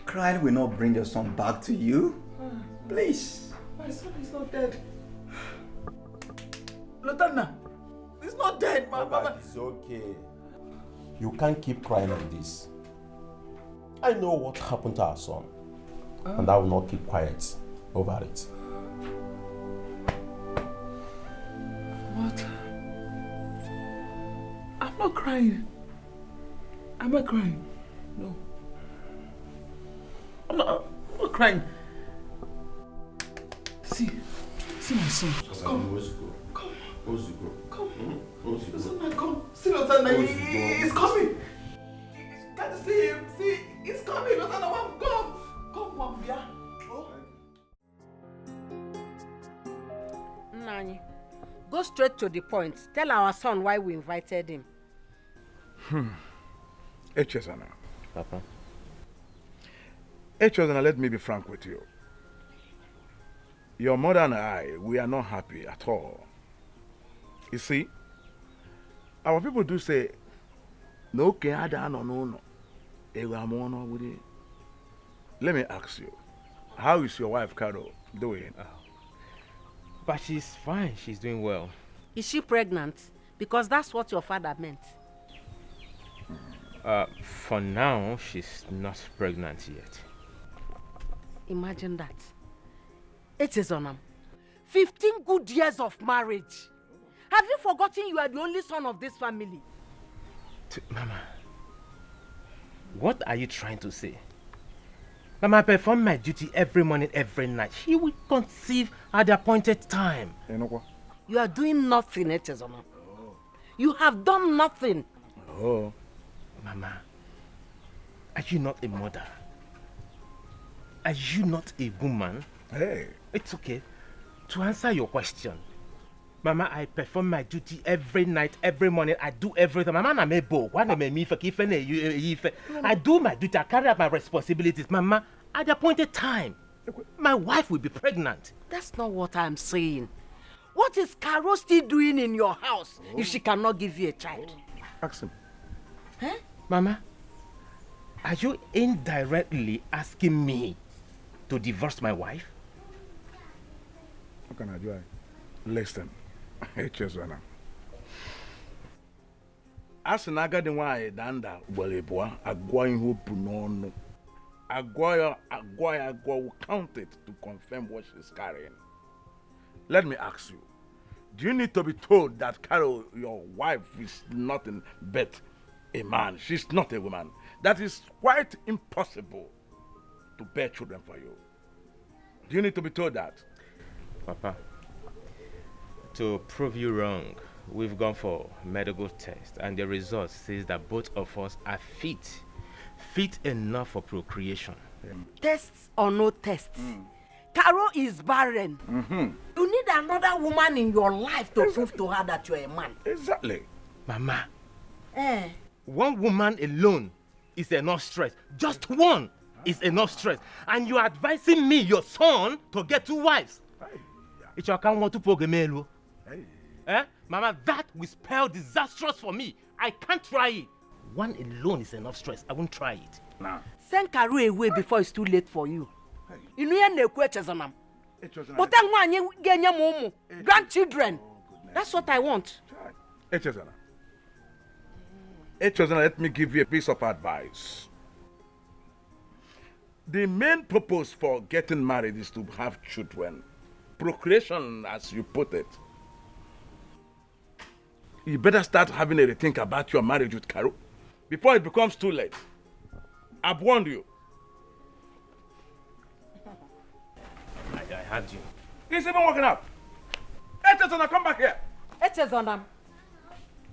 Crying will not bring your son back to you. Please. My son is not dead. Lutana, he's not dead, Mama. It's okay. You can't keep crying like this. I know what happened to our son. And I will not keep quiet over it. What? I'm not crying. Am I crying? No. I'm not crying. See my son. Come. Wazico. Come. Wazico. Come. Wazico. Lutana, come. See Lutana, he's coming. Can't you see him? See, he's coming. Lutana, come. Come, Wambia. Nani, go straight to the point. Tell our son why we invited him. Echezana. Papa. Echezana, let me be frank with you. Your mother and I, we are not happy at all. You see, our people do say, no, no. Let me ask you, how is your wife, Carol, doing? But she's fine. She's doing well. Is she pregnant? Because that's what your father meant. For now, she's not pregnant yet. Imagine that. It is on 15 good years of marriage. Have you forgotten you are the only son of this family? Mama, what are you trying to say? Mama, I perform my duty every morning, every night. He will conceive at the appointed time. You are doing nothing, Etezona. You have done nothing. Oh. Mama, are you not a mother? Are you not a woman? Hey. It's okay. To answer your question, Mama, I perform my duty every night, every morning. I do everything. Mama, I'm a boy. I do my duty. I carry out my responsibilities. Mama, at the appointed time, my wife will be pregnant. That's not what I'm saying. What is Carol still doing in your house if she cannot give you a child? Ask him. Huh? Mama, are you indirectly asking me to divorce my wife? How can I do it? Listen. Echezana. Asị na agadi nwaanyị danda ugboro abụọ agwa ihe o bu n'ọnụ. Agwa will count it to confirm what she's carrying. Let me ask you, do you need to be told that Carol, your wife, is nothing but a man? She's not a woman. That is quite impossible to bear children for you. Do you need to be told that? Papa, to prove you wrong, we've gone for medical test and the result says that both of us are fit enough for procreation. Tests or no tests, Carol is barren. You need another woman in your life to prove to her that you're a man. Exactly. Mama, One woman alone is enough stress. Just one is enough stress. And you are advising me, your son, to get 2 wives. It's your account want to pogemelo. Eh? Mama, that will spell disastrous for me. I can't try it. One alone is enough stress. I won't try it. Nah. Send Karu away before it's too late for you. You know you're not Echezonam. But then when you get your mom, grandchildren. That's what I want. Echezona, let me give you a piece of advice. The main purpose for getting married is to have children. Procreation, as you put it. You better start having a rethink about your marriage with Karu before it becomes too late. I've warned you. I had you. He's even walking out. Echezona, come back here. Echezonam.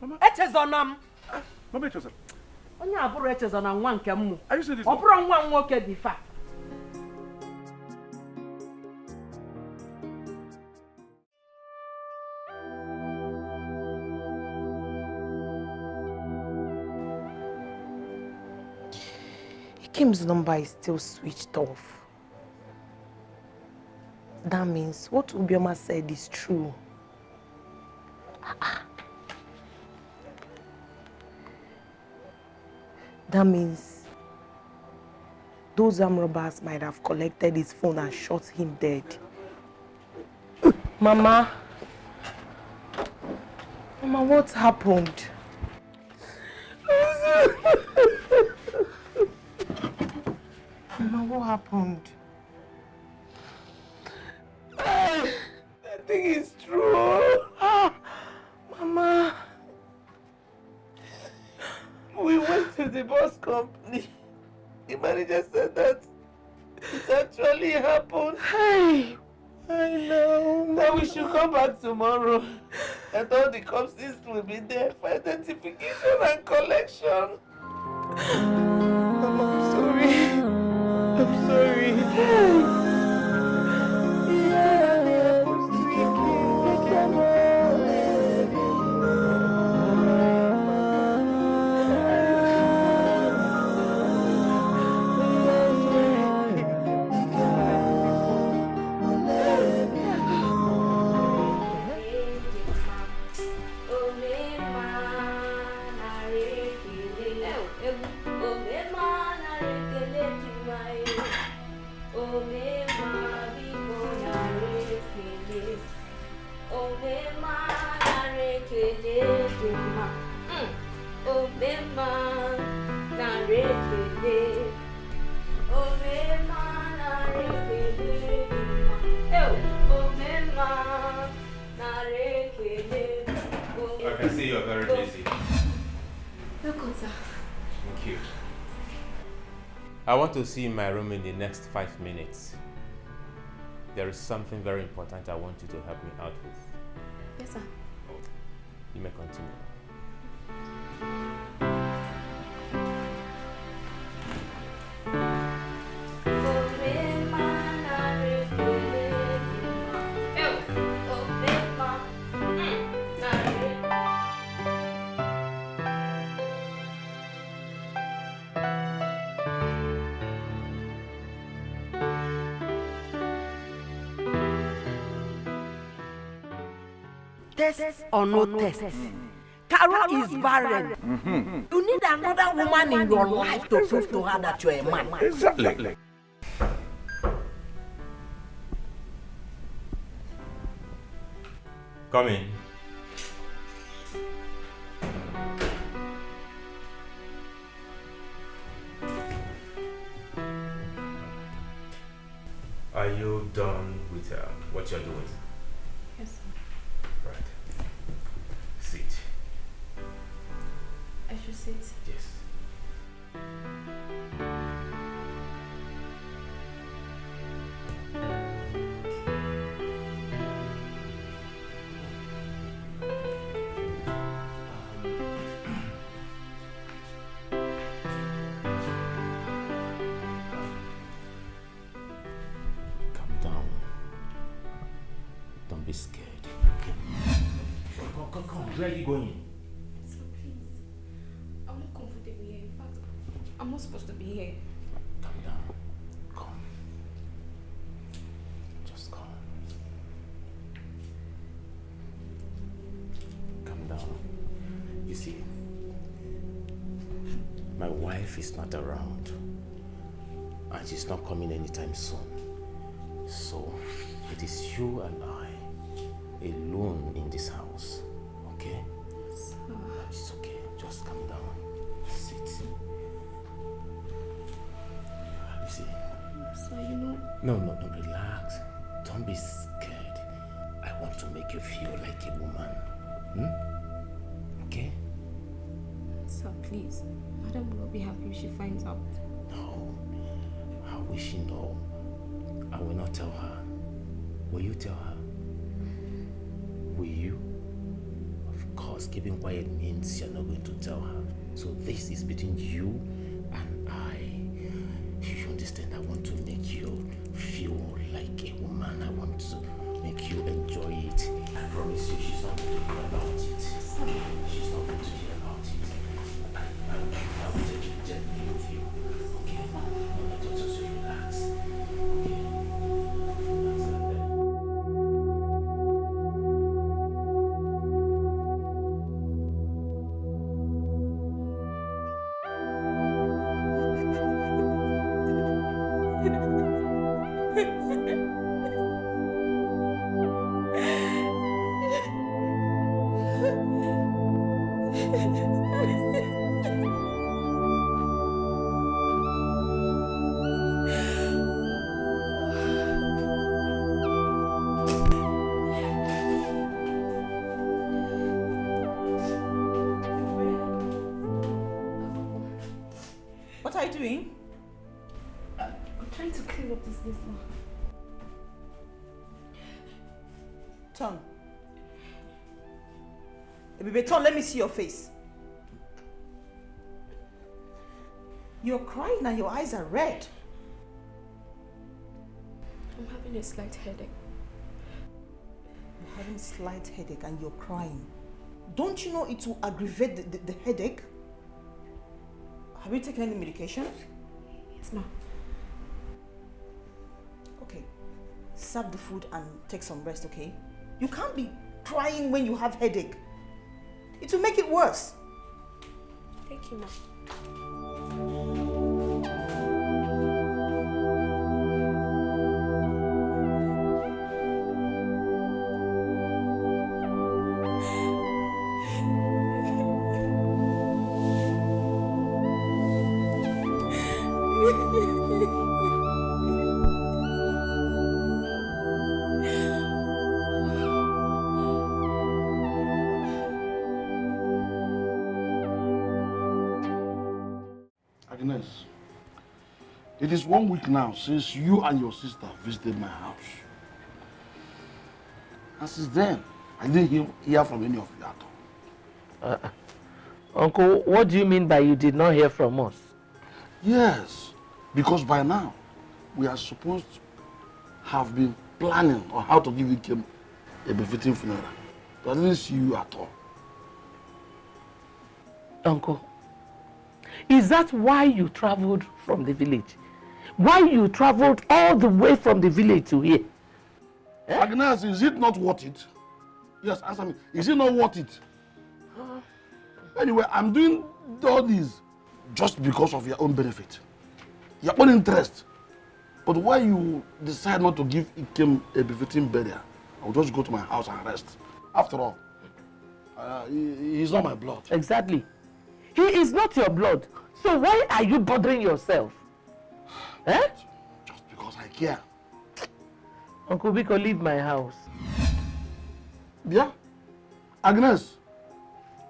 Echezonam. Mama Echezona. Onye abụrụ Echezona nwa nke mmụ. Are you saying this? Ọ bụrụ nwa nwoke dị fa. Kim's number is still switched off. That means what Ubioma said is true. That means those armed robbers might have collected his phone and shot him dead. Mama, what happened? Mama, what happened? That thing is true. Mama. We went to the bus company. The manager said that it actually happened. Hey, I know. That we should come back tomorrow. And all the cops will be there for identification and collection. Mama, I'm sorry. I'm sorry. I can see you're very busy. Welcome, sir. Thank you. I want to see my room in the next 5 minutes. There is something very important I want you to help me out with. Yes, sir. You may continue. Test or no test. Carol is barren. You need another woman in your life to prove to her that you're a man. Exactly. Come in. Are you done with what you're doing? Yes, sir. Right. Sit. I should sit. Yes. Calm down. Don't be scared. Okay. Come. Where are you going? Sir, please. I want to confront supposed to be here. Calm down. Calm. Just calm. Calm down. You see, my wife is not around. And she's not coming anytime soon. So, it is you and I alone in this house. Okay? It's okay. Just calm down. Sit. You see? So you know... No, relax. Don't be scared. I want to make you feel like a woman. Okay? Sir, please. Madam will not be happy if she finds out. No. How will she know? I will not tell her. Will you tell her? Will you? Of course, keeping quiet means you're not going to tell her. So this is between you and I. You understand? I want to make you feel like a woman. I want to make you enjoy it. I promise you, she's not going to hear about it. She's not going to hear about it. I will take it gently with you. Okay? No, just relax. Okay? What are you doing? I'm trying to clean up this mess now. Turn. Baby, turn, let me see your face. You're crying and your eyes are red. I'm having a slight headache. You're having a slight headache and you're crying. Don't you know it will aggravate the headache? Have you taken any medication? Yes, ma'am. Okay. Serve the food and take some rest, okay? You can't be crying when you have headache. It will make it worse. Thank you, ma'am. Agnes, it is 1 week now since you and your sister visited my house. And since then, I didn't hear from any of you at all. Uncle, what do you mean by you did not hear from us? Yes, because by now, we are supposed to have been planning on how to give Ikem a befitting funeral. But I didn't see you at all. Uncle, is that why you traveled from the village? Why you traveled all the way from the village to here? Agnes, is it not worth it? Yes, answer me. Is it not worth it? Anyway, I'm doing all this just because of your own benefit, your own interest. But why you decide not to give Ikem a befitting burial, I'll just go to my house and rest. After all, he's not my blood. Exactly. He is not your blood. So why are you bothering yourself? Just because I care. Uncle Biko, leave my house. Yeah? Agnes,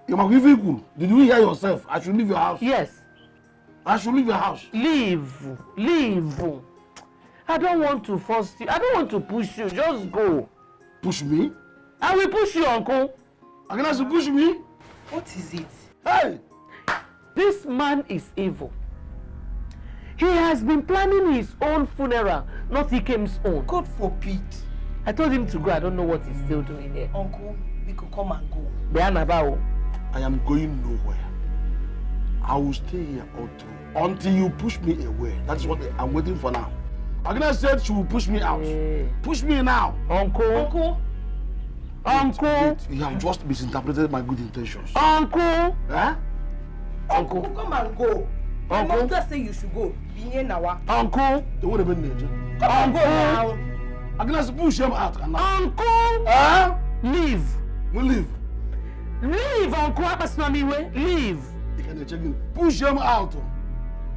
you must be equal. Did you hear yourself? I should leave your house. Yes. I should leave your house. Leave. Leave. I don't want to force you. I don't want to push you. Just go. Push me? I will push you, Uncle. Agnes, you push me? What is it? Hey! This man is evil. He has been planning his own funeral, not Ikem's own. God forbid. I told him to go. I don't know what he's still doing here. Uncle, we could come and go. I am going nowhere. I will stay here until until you push me away. That's what I'm waiting for now. Agnes said she will push me out. Push me now. Uncle. You have just misinterpreted my good intentions. Uncle. Eh? Uncle, come and go. My mom just say you should go. Uncle. The one even named. Come and go now. Agnes, push him out. Uncle. Leave. We leave. Leave, Uncle. Leave. Push him out.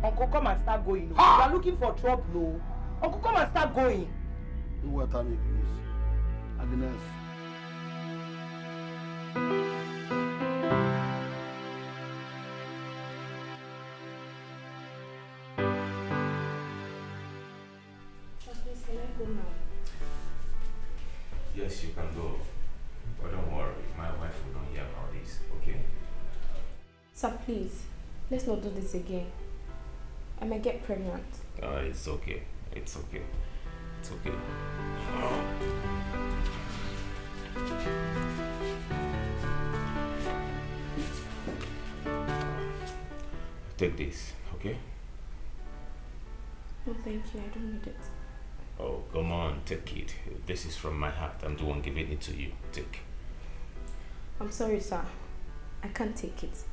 Uncle, come and start going. You are looking for trouble. Uncle, come and start going. Do what I mean, please. Agnes. Yes, you can go. But don't worry, my wife will not hear about this, okay? Sir, please, let's not do this again. I may get pregnant. It's okay. It's okay. It's okay. Take this, okay? No, thank you. I don't need it. Oh, come on, take it. This is from my heart. I'm the one giving it to you. Take. I'm sorry, sir. I can't take it.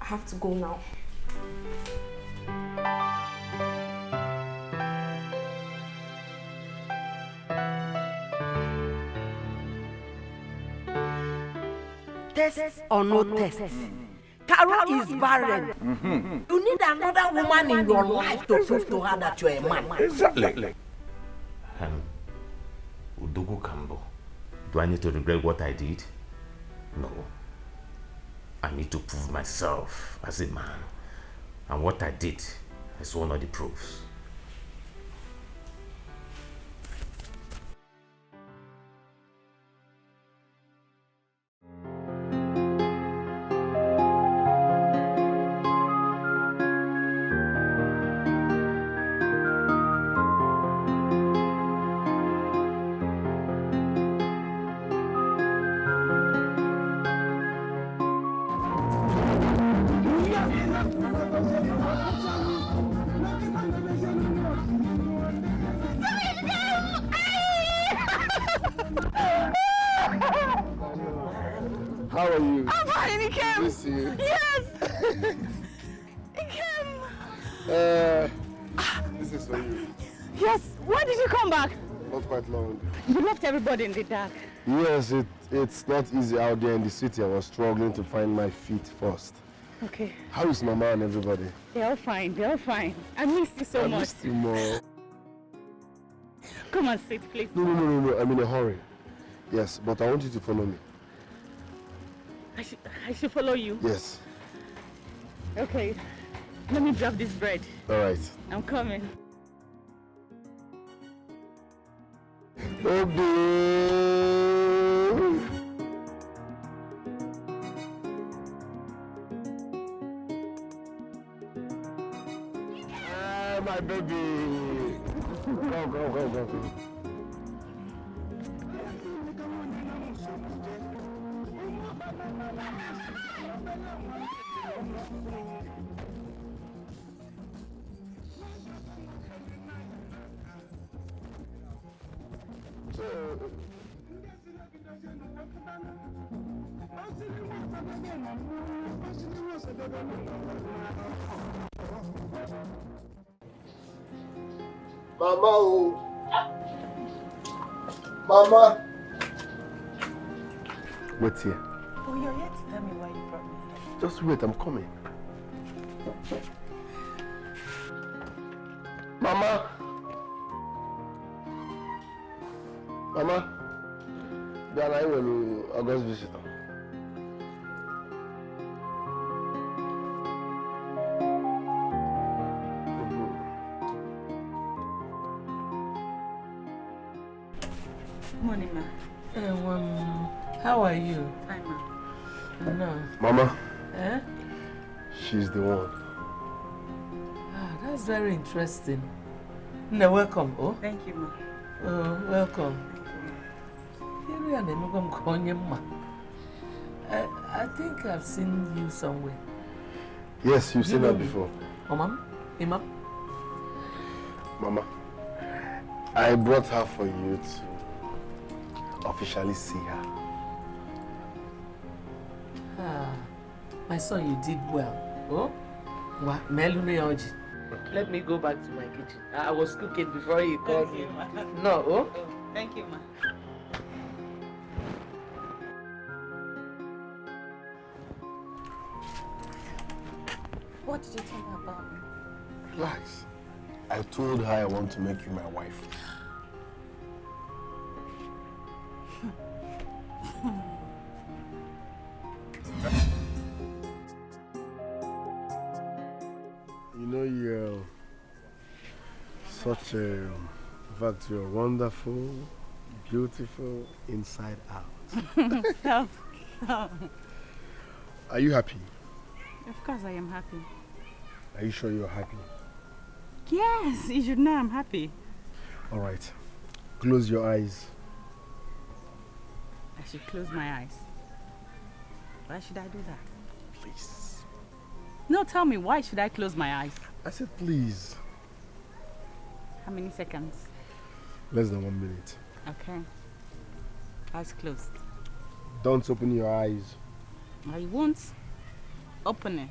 I have to go now. Test or no test. Carol is barren. You need another woman in your life to prove to her that you're a man. Exactly. Udugu Kambo. Do I need to regret what I did? No. I need to prove myself as a man. And what I did is one of the proofs. How are you? I'm fine, Ikem. Good to see you. Yes. Ikem. This is for you. Yes. Why did you come back? Not quite long. You left everybody in the dark. Yes, it's not easy out there in the city. I was struggling to find my feet first. Okay. How is Mama and everybody? They're all fine. They're all fine. I missed you so much. I missed you more. Come and sit, please. No. I'm in a hurry. Yes, but I want you to follow me. I should follow you? Yes. Okay. Let me drop this bread. All right. I'm coming. My baby. Go. Mama, oh. Mama. Wait here. Oh, you're here to tell me why you brought me here. Just wait, I'm coming. Mama. Then I will August visitor. Morning, ma. How are you? Hi, ma. No. Mama. Eh? She's the one. Ah, that's very interesting. No, welcome. Oh. Thank you, ma. Oh, welcome. I think I've seen you somewhere. Yes, you've seen know her me? before. Oh, Mom? Emma? Mama, I brought her for you to officially see her. My son, you did well. Oh? What? Meluneoji. Let me go back to my kitchen. I was cooking before you called me. No, oh? Thank you, ma. What did you tell her about me? Relax. I told her I want to make you my wife. You know, you're such a... In fact, you're wonderful, beautiful, inside out. Stop. Are you happy? Of course I am happy. Are you sure you're happy? Yes, you should know I'm happy. All right. Close your eyes. I should close my eyes. Why should I do that? Please. No, tell me, why should I close my eyes? I said please. How many seconds? Less than 1 minute. Okay. Eyes closed. Don't open your eyes. I won't open it.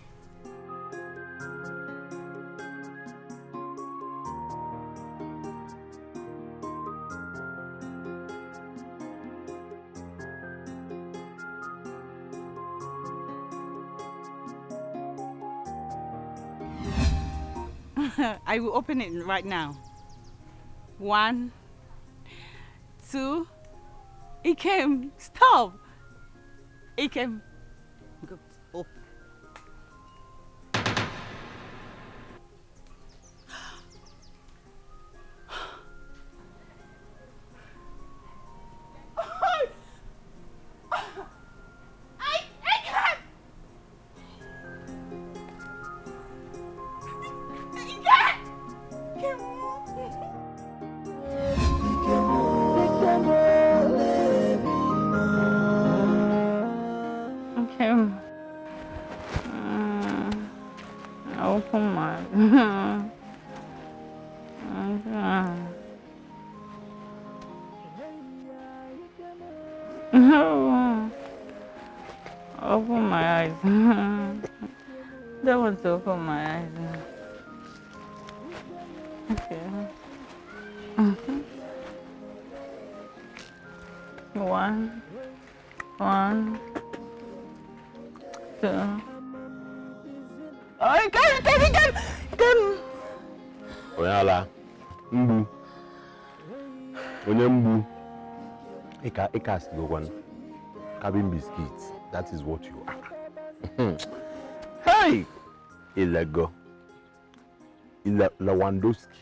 I will open it right now. 1, 2, it came. Stop. It came. Good. Up. Open my eyes. That was to open my eyes. Okay. 1, 2. Oh, it came. Oyala. Mbu. Onye mbu. Eka still one. Cabin biscuits. That is what you are. Hey! Illego. Lewandowski.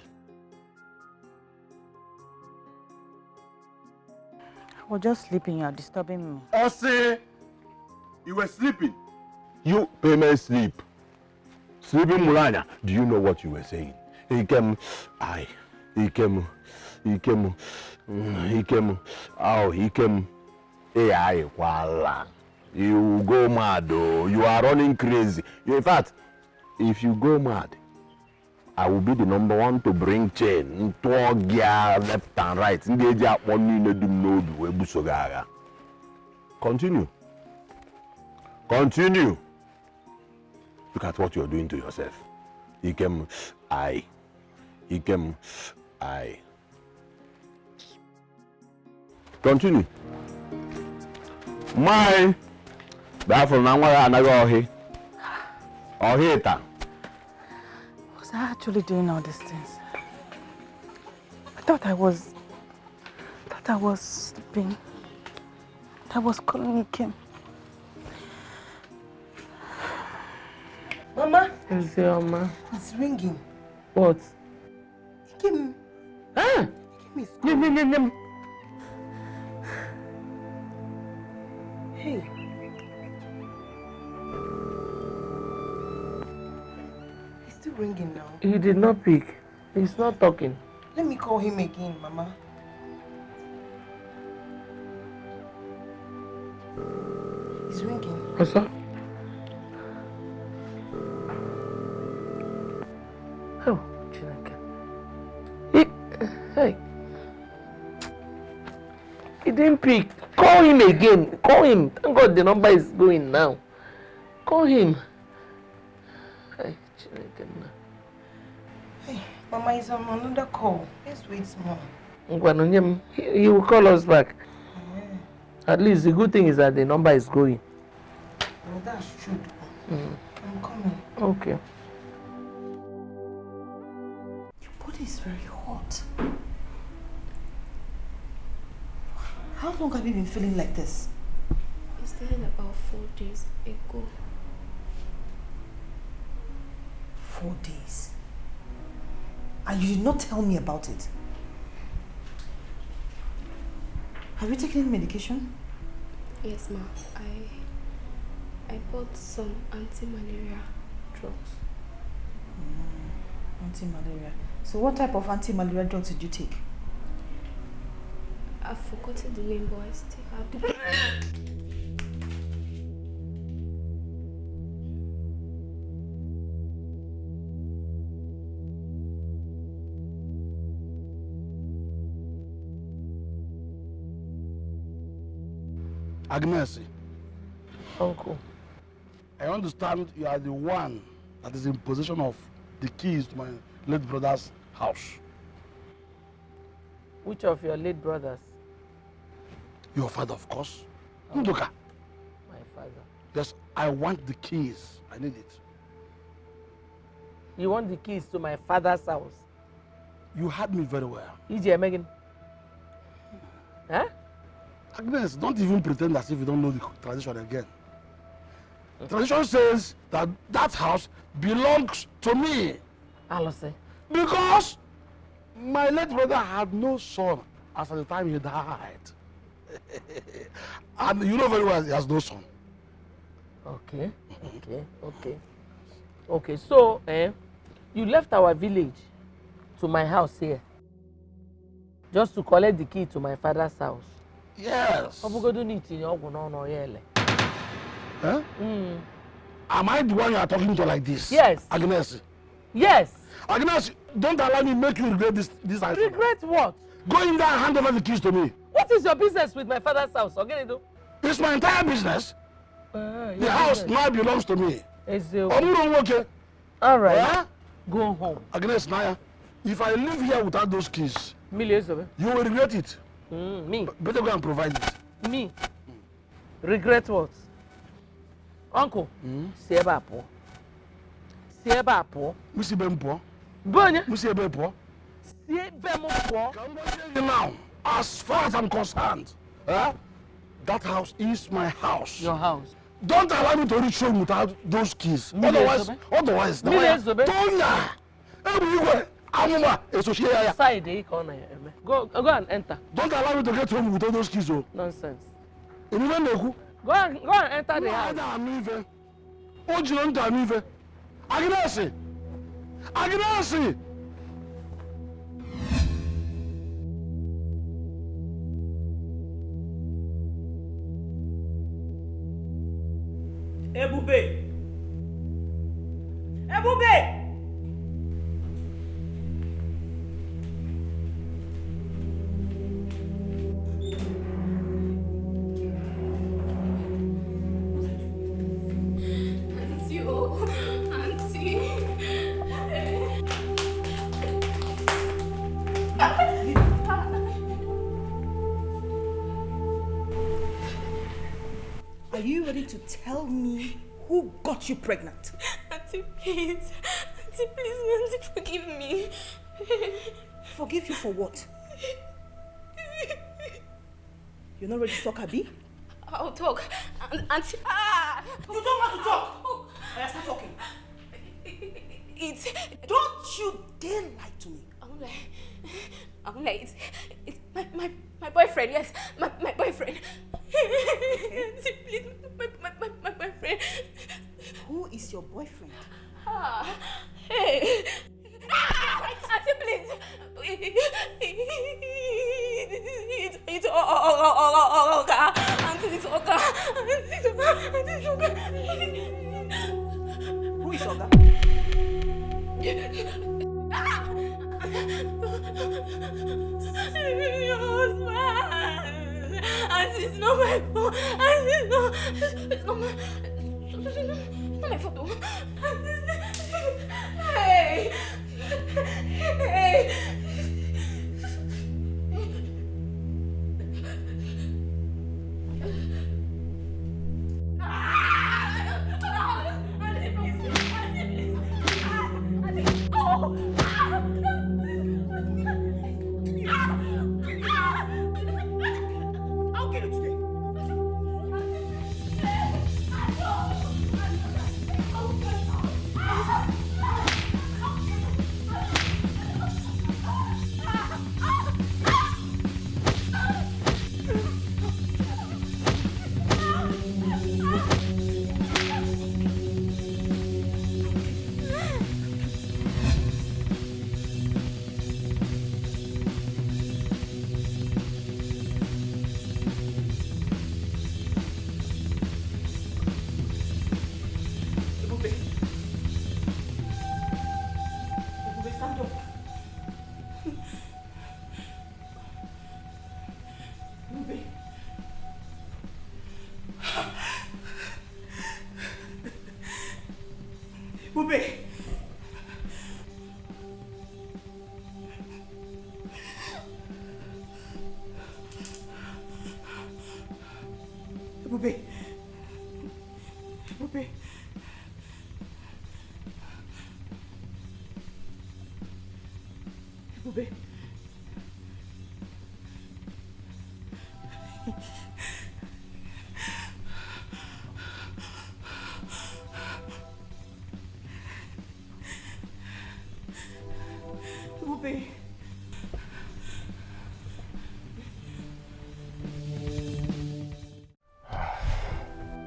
I was just sleeping. You are disturbing me. Ose! You were sleeping. You payment sleep. Sleeping Mulanya. Do you know what you were saying? He came. AI, voila. You go mad, oh. You are running crazy. In fact, if you go mad, I will be the number one to bring chain, gear left and right. Continue. Continue. Look at what you're doing to yourself. I. Continue. My. Therefore, now I anaghị ọhịa. Was I actually doing all these things? I thought I was sleeping. I was calling Kim. Mama. Is your ma? It's ringing. What? Kim. Ah! Kim is Hey. He's still ringing now. He did not pick. He's not talking. Let me call him again, Mama. He's ringing. What's that? Hey. He didn't pick. Call him again. Call him. Thank God the number is going now. Call him. Hey, Mama is on another call. Let's wait small. He will call us back. At least the good thing is that the number is going. Well, that's true. I'm coming. Okay. Your body is very hot. How long have you been feeling like this? It started about 4 days ago. 4 days? And you did not tell me about it? Have you taken any medication? Yes, ma. I bought some anti-malaria drugs. Anti-malaria. So what type of anti-malaria drugs did you take? I've forgotten the name, but I still have the... Agnes. Uncle. I understand you are the one that is in possession of the keys to my late brother's house. Which of your late brothers? Your father, of course. Nduka. My father. Yes, I want the keys. I need it. You want the keys to my father's house? You heard me very well. EJ Megan. Huh? Agnes, don't even pretend as if you don't know the tradition again. Tradition says that that house belongs to me. Alose. Because my late brother had no son as at the time he died. And you know very well he has no son. Okay, okay. So, you left our village to my house here just to collect the key to my father's house. Yes. Huh? Am I the one you are talking to like this? Yes. Agnes. Yes. Agnes, don't allow me make you regret this item. Regret what? Go in there and hand over the keys to me. What is your business with my father's house? It's my entire business. The house now belongs to me. All right. Go home. Agnes, Naya, if I live here without those keys, you will regret it. Me? Better go and provide it. Me? Regret what? Uncle, see about poor. See about poor. Missy Bempo. Bonya. Missy Bempo. See Bempo. Now, as far as I'm concerned, that house is my house. Your house. Don't allow me to reach home without those keys. Otherwise, Tonya, Side, go and enter. Don't allow me to get home without those keys. Oh. Nonsense. Go and enter the house. Agnes. Ebube! Ebube! Are you ready to tell me who got you pregnant? Auntie, please. Auntie, please, Auntie, forgive me. Forgive you for what? You're not ready to talk, Abi? I'll talk. Auntie, You don't want to talk! I start talking. Don't you dare lie to me. I won't lie. It's my boyfriend, yes. My boyfriend. Auntie, please, my boyfriend. Who is your boyfriend? Hey. Auntie, please. It's Oga. Auntie, it's Oga. Auntie, it's Oga. Who is Oga? It's not my fault. It's not my fault. Hey! Hey!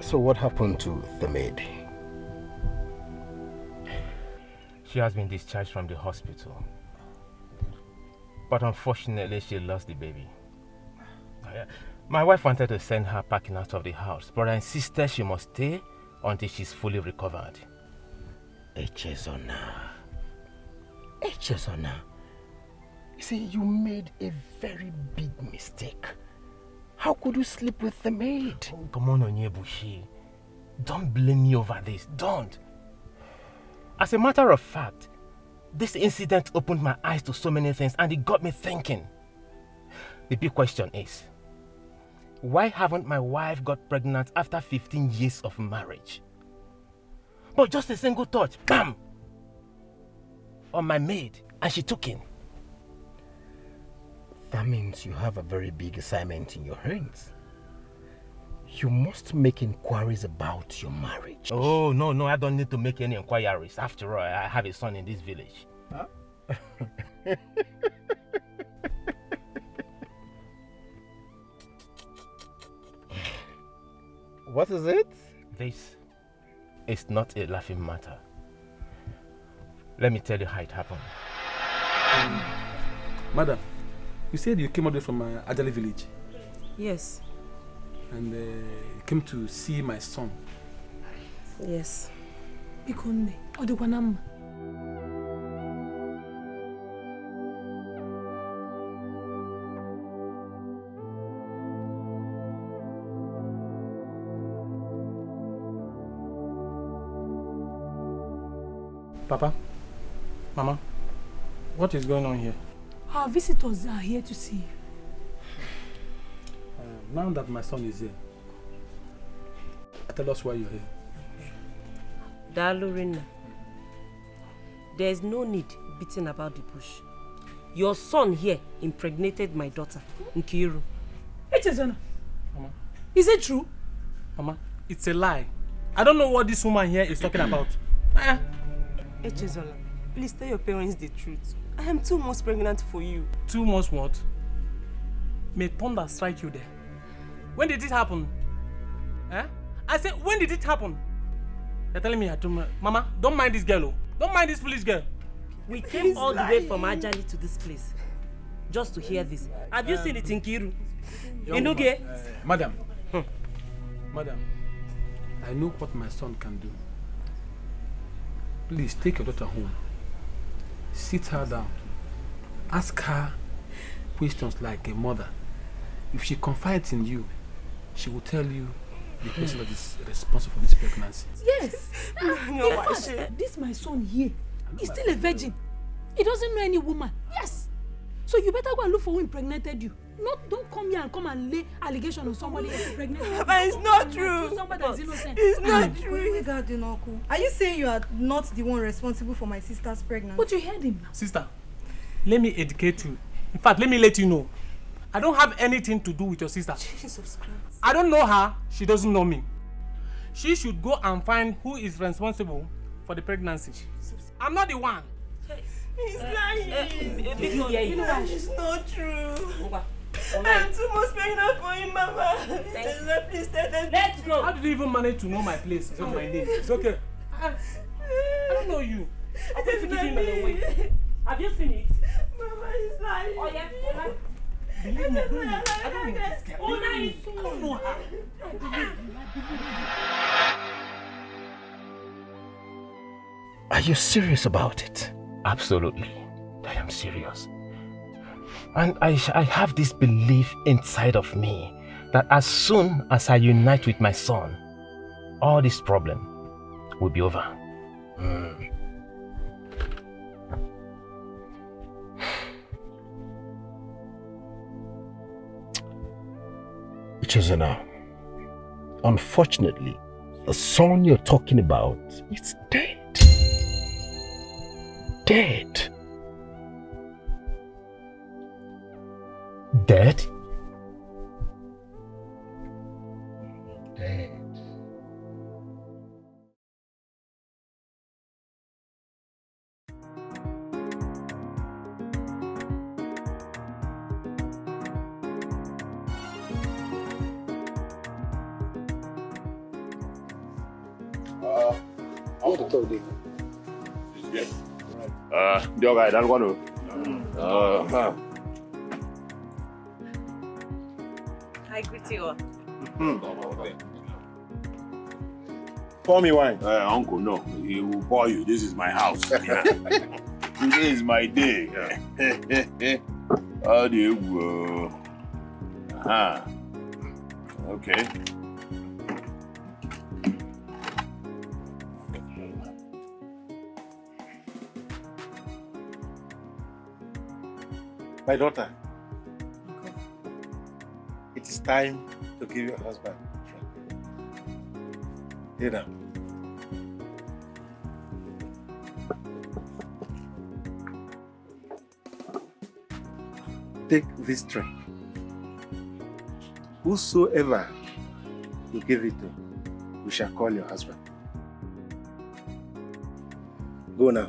So what happened to the maid? She has been discharged from the hospital. But unfortunately, she lost the baby. My wife wanted to send her packing out of the house, but I insisted she must stay until she's fully recovered. Echezona. You see, you made a very big mistake. How could you sleep with the maid? Oh, come on, Onyebushi. Don't blame me over this. Don't. As a matter of fact, this incident opened my eyes to so many things and it got me thinking. The big question is, why haven't my wife got pregnant after 15 years of marriage? But just a single touch, bam! On my maid, and she took in. That means you have a very big assignment in your hands. You must make inquiries about your marriage. Oh, no, I don't need to make any inquiries. After all, I have a son in this village. Huh? What is it? This is not a laughing matter. Let me tell you how it happened. Madam, you said you came all the way from Ajali village. Yes. And you came to see my son. Yes. Bikonde, Odekwanam. Papa, Mama, what is going on here? Our visitors are here to see you. Now that my son is here, tell us why you're here. Dalurina, there is no need beating about the bush. Your son here impregnated my daughter, Nkiru. Echezona. Mama. Is it true? Mama, it's a lie. I don't know what this woman here is talking about. Echezola, please tell your parents the truth. I am 2 months pregnant for you. 2 months what? May thunder strike you there. When did it happen? I said, when did it happen? You're telling me, Mama, don't mind this girl. Don't mind this foolish girl. We came all the way from Ajali to this place just to hear this. Have you seen it in Kiru? Inuge? Madam, Madam, I know what my son can do. Please take your daughter home. Sit her down. Ask her questions like a mother. If she confides in you, she will tell you the person that is responsible for this pregnancy. Yes. In fact, this my son here. He's still a virgin. He doesn't know any woman. Yes. So you better go and look for who impregnated you. Don't come here and come and lay allegation on somebody else impregnated. But it's not true. Somebody that's innocent. It's not true. Regarding uncle, are you saying you are not the one responsible for my sister's pregnancy? But you heard him now. Sister, let me educate you. In fact, let me let you know. I don't have anything to do with your sister. Jesus Christ. I don't know her. She doesn't know me. She should go and find who is responsible for the pregnancy. I'm not the one. He's lying. It's not true. I'm too much pregnant for him, Mama. Please tell them. Let's go. How did you even manage to know my place and my name? It's okay. I don't know you. I'll be forgiving you away. Have you seen it? Mama is lying. Oh, yeah. Believe me, I don't know this girl. I don't know her. Are you serious about it? Absolutely. I am serious. And I have this belief inside of me that as soon as I unite with my son, all this problem will be over. Chizana, unfortunately, the son you're talking about is dead. Dead. Dead? Dead. I want to talk to you. The guy, that's one. I greet you all. Pour me wine. Uncle, no. He will pour you. This is my house. Yeah. Today is my day. How do you go? Okay. My daughter, it is time to give your husband dinner. Take this drink. Whosoever you give it to, we shall call your husband. Go now.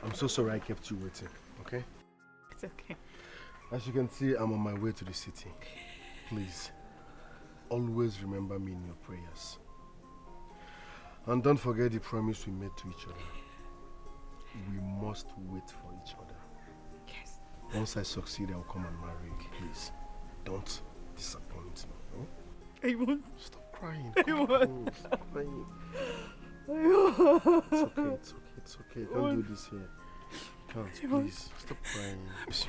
I'm so sorry I kept you waiting, okay? It's okay. As you can see, I'm on my way to the city. Please, always remember me in your prayers. And don't forget the promise we made to each other. We must wait for each other. Yes. Once I succeed, I'll come and marry you. Please, don't disappoint me. No? I won't. Stop crying. I won't. Stop crying. I won't. It's okay. Don't do this here. Can't, please. Stop crying.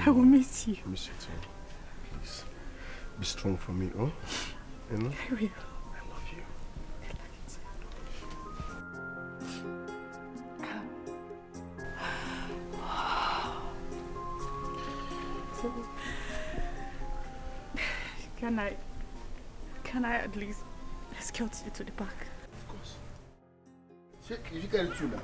I will miss you. I miss you too. Please. Be strong for me, oh? You know? I will. I love you. Can I at least escort you to the park? Of course. You can it too now.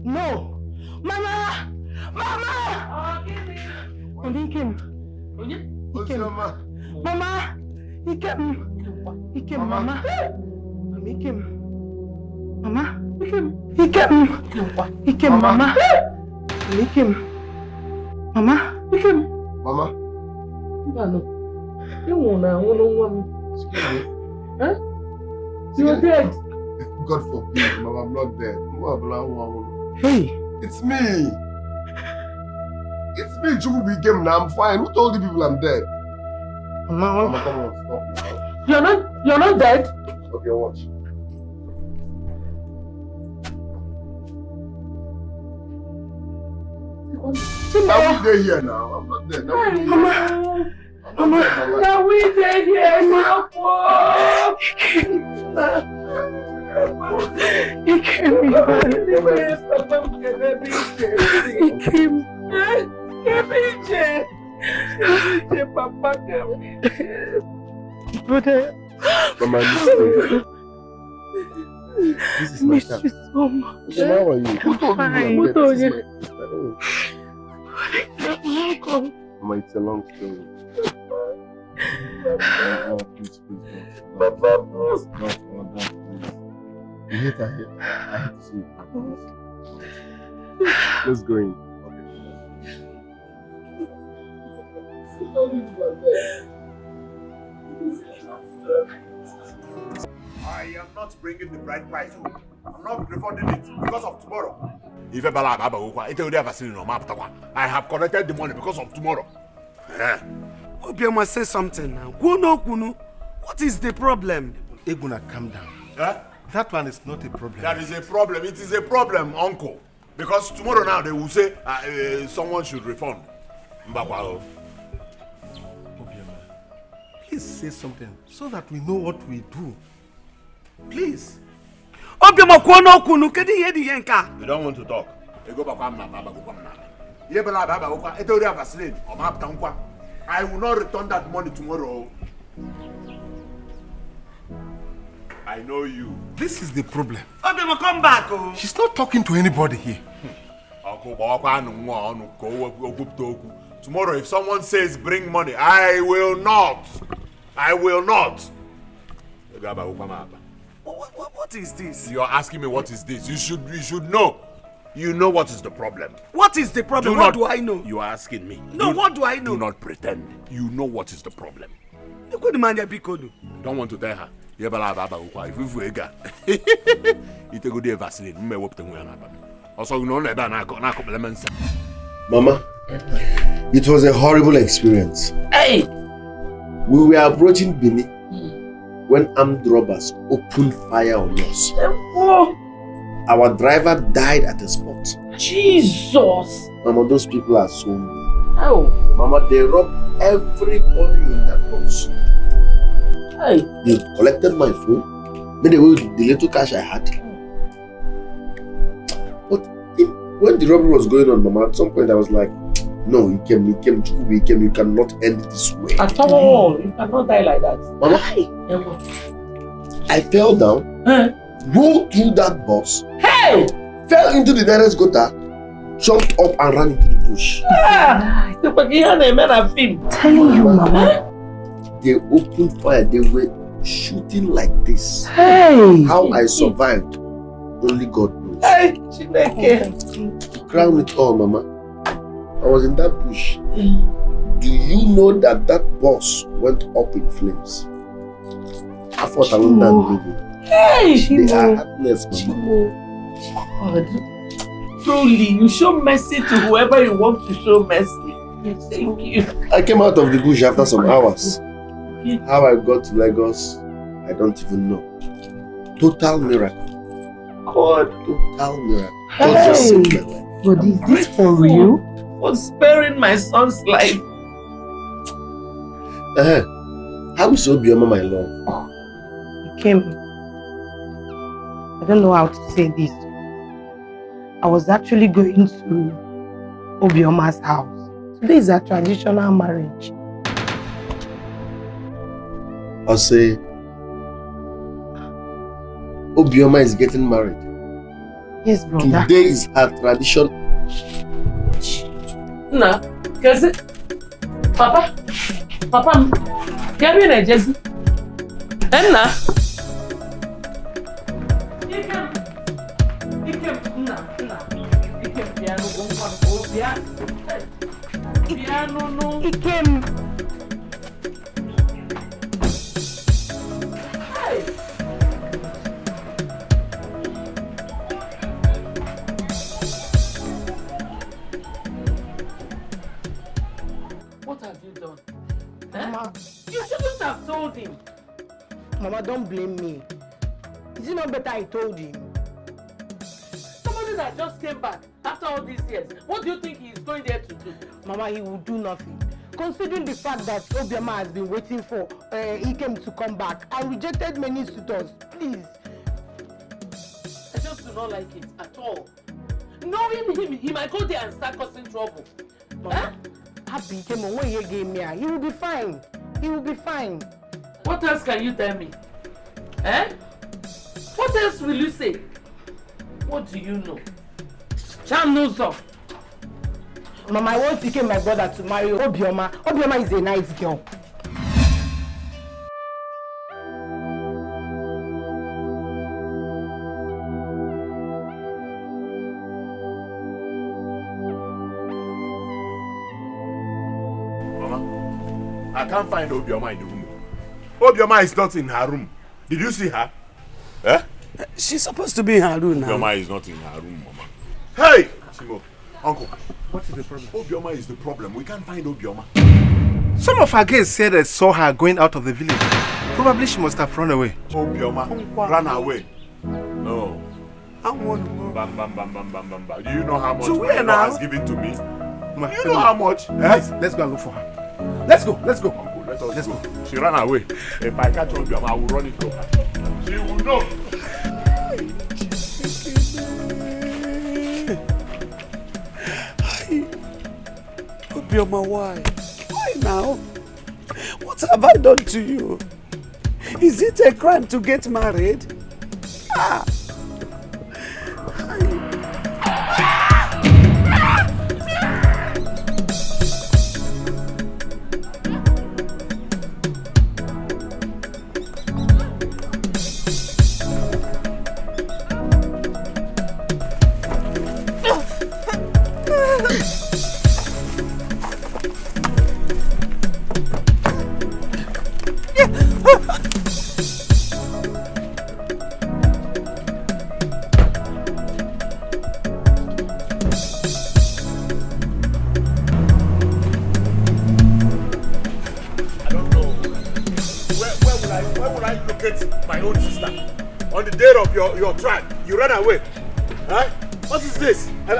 No! Mama! Mama! He came. Mama! He came. He came, Mama. He came. Mama? He came. He came. He came, Mama. He came. Mama? He came. Mama? Huh? You're dead. God forbid, Mama, I'm not dead. Hey! It's me! It's me, Chubu became now. I'm fine. Who told the people I'm dead? Mama, come on, stop You're now. not dead? Okay, watch. I'm dead here now. I'm not dead. Mama, now we dead here, Mama. He came. Papa came. Brother. Mama, this is my car. You so much. How are you? Who told you I'm dead? Mama, it's a long story. Please. Papa, please. I hate to see you. Let's go in. I am not bringing the bride price home. I'm not refunding it because of tomorrow. I have collected the money because of tomorrow. Obioma must say something now. Kunu. What is the problem? Eguna, calm down. That one is not a problem. That is a problem. It is a problem, uncle. Because tomorrow now they will say someone should refund. Obioma, please say something so that we know what we do. Please. Obioma kunu kedi yedi yenka. You don't want to talk. I will not return that money tomorrow. I know you. This is the problem. Obioma, come back. She's not talking to anybody here. Tomorrow, if someone says bring money, I will not. I will not. What is this? You're asking me what is this? You should know. You know what is the problem. What is the problem? What do I know? You are asking me. No, what do I know? Do not pretend. You know what is the problem. You don't want to tell her. If you go Vaseline, Mama, it was a horrible experience. Hey! We were approaching Bini when armed robbers opened fire on us. Our driver died at the spot. Jesus! Mama, those people are so mean. How? Mama, they robbed everybody in that house. Hey. They collected my phone, made away with the little cash I had. But when the robbery was going on, Mama, at some point I was like, no, you cannot end it this way. At all, you cannot die like that. Mama, I fell down, rolled through that bus, fell into the nearest gutter, jumped up and ran into the bush. Telling you, Mama. They opened fire, they were shooting like this. Hey! How I survived, only God knows. Hey, to crown it all, Mama, I was in that bush Do you know that boss went up in flames? I thought I wouldn't have Hey, They are heartless, Mama. God, truly, you show mercy to whoever you want to show mercy. Yes, thank you. I came out of the bush after some hours. How I got to Lagos, I don't even know. Total miracle. God. Total miracle. God just saved my life. But is this for real? For sparing my son's life. How is Obioma, my love? He came. I don't know how to say this. I was actually going to Obioma's house. Today is a traditional marriage. I'll say Obioma is getting married. Yes, brother. Today is her tradition. Nah, cause it, Papa, get me a Jesse. Nah. Piano, no. He came. What have you done? Mama, you shouldn't have told him. Mama, don't blame me. Is it not better I told him? Somebody that just came back after all these years, what do you think he is going there to do? Mama, he will do nothing. Considering the fact that Obioma has been waiting for Ikem to come back and rejected many suitors, please. I just do not like it at all. Knowing him, he might go there and start causing trouble. Mama, Happy Ikem, when he gave me, he will be fine. He will be fine. What else can you tell me? What else will you say? What do you know? Cham knows of. Mama, I want Ikem, my brother, to marry Obioma. Obioma is a nice girl. Mama, I can't find Obioma in the room. Obioma is not in her room. Did you see her? She's supposed to be in her room now. Obioma is not in her room, Mama. Hey! Chimo, Uncle. What is the problem? Obioma is the problem. We can't find Obioma. Some of her guests said they saw her going out of the village. Probably she must have run away. Obioma ran away. No. I want to go. Bam, bam, bam, bam, bam, bam, bam. Do you know how much To my where in-law now? has given to me? You know how much? Let's go and look for her. Let's go. Let's go. Uncle, let's go. She ran away. If I catch Obioma, I will run it to her. She will know. Obioma, why? Why now? What have I done to you? Is it a crime to get married? Ah! Your track, you ran away. Huh? What is this? I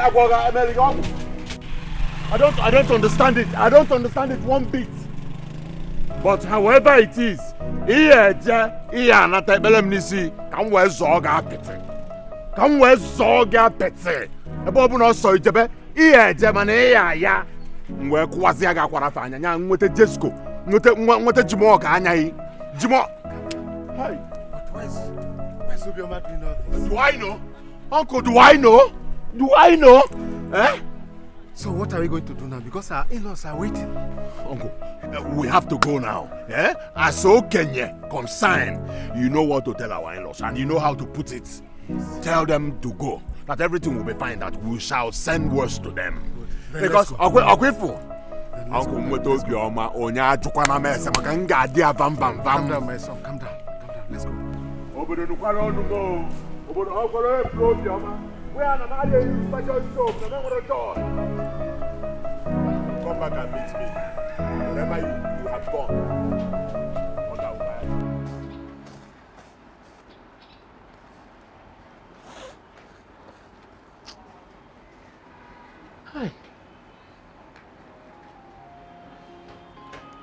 don't understand it. I don't understand it one bit. But however it is, Obioma doing all this? Do I know? Uncle, do I know? Do I know? Eh? So what are we going to do now? Because our in-laws are waiting. Uncle, we have to go now. Eh? As Kenya concerned, you know what to tell our in-laws and you know how to put it. Tell them to go. That everything will be fine. That we shall send words to them. Because Uncle Moto Bioma, Onya Jukwana Mesa, Makanga, dear Vam Vam Vam. Calm down, my son. Calm down. Let's go. Over the Nukwano to go. Over the Uncle Bioma. We are not able special soap, the number of doors. Come back and meet me. Wherever you have gone. Hi.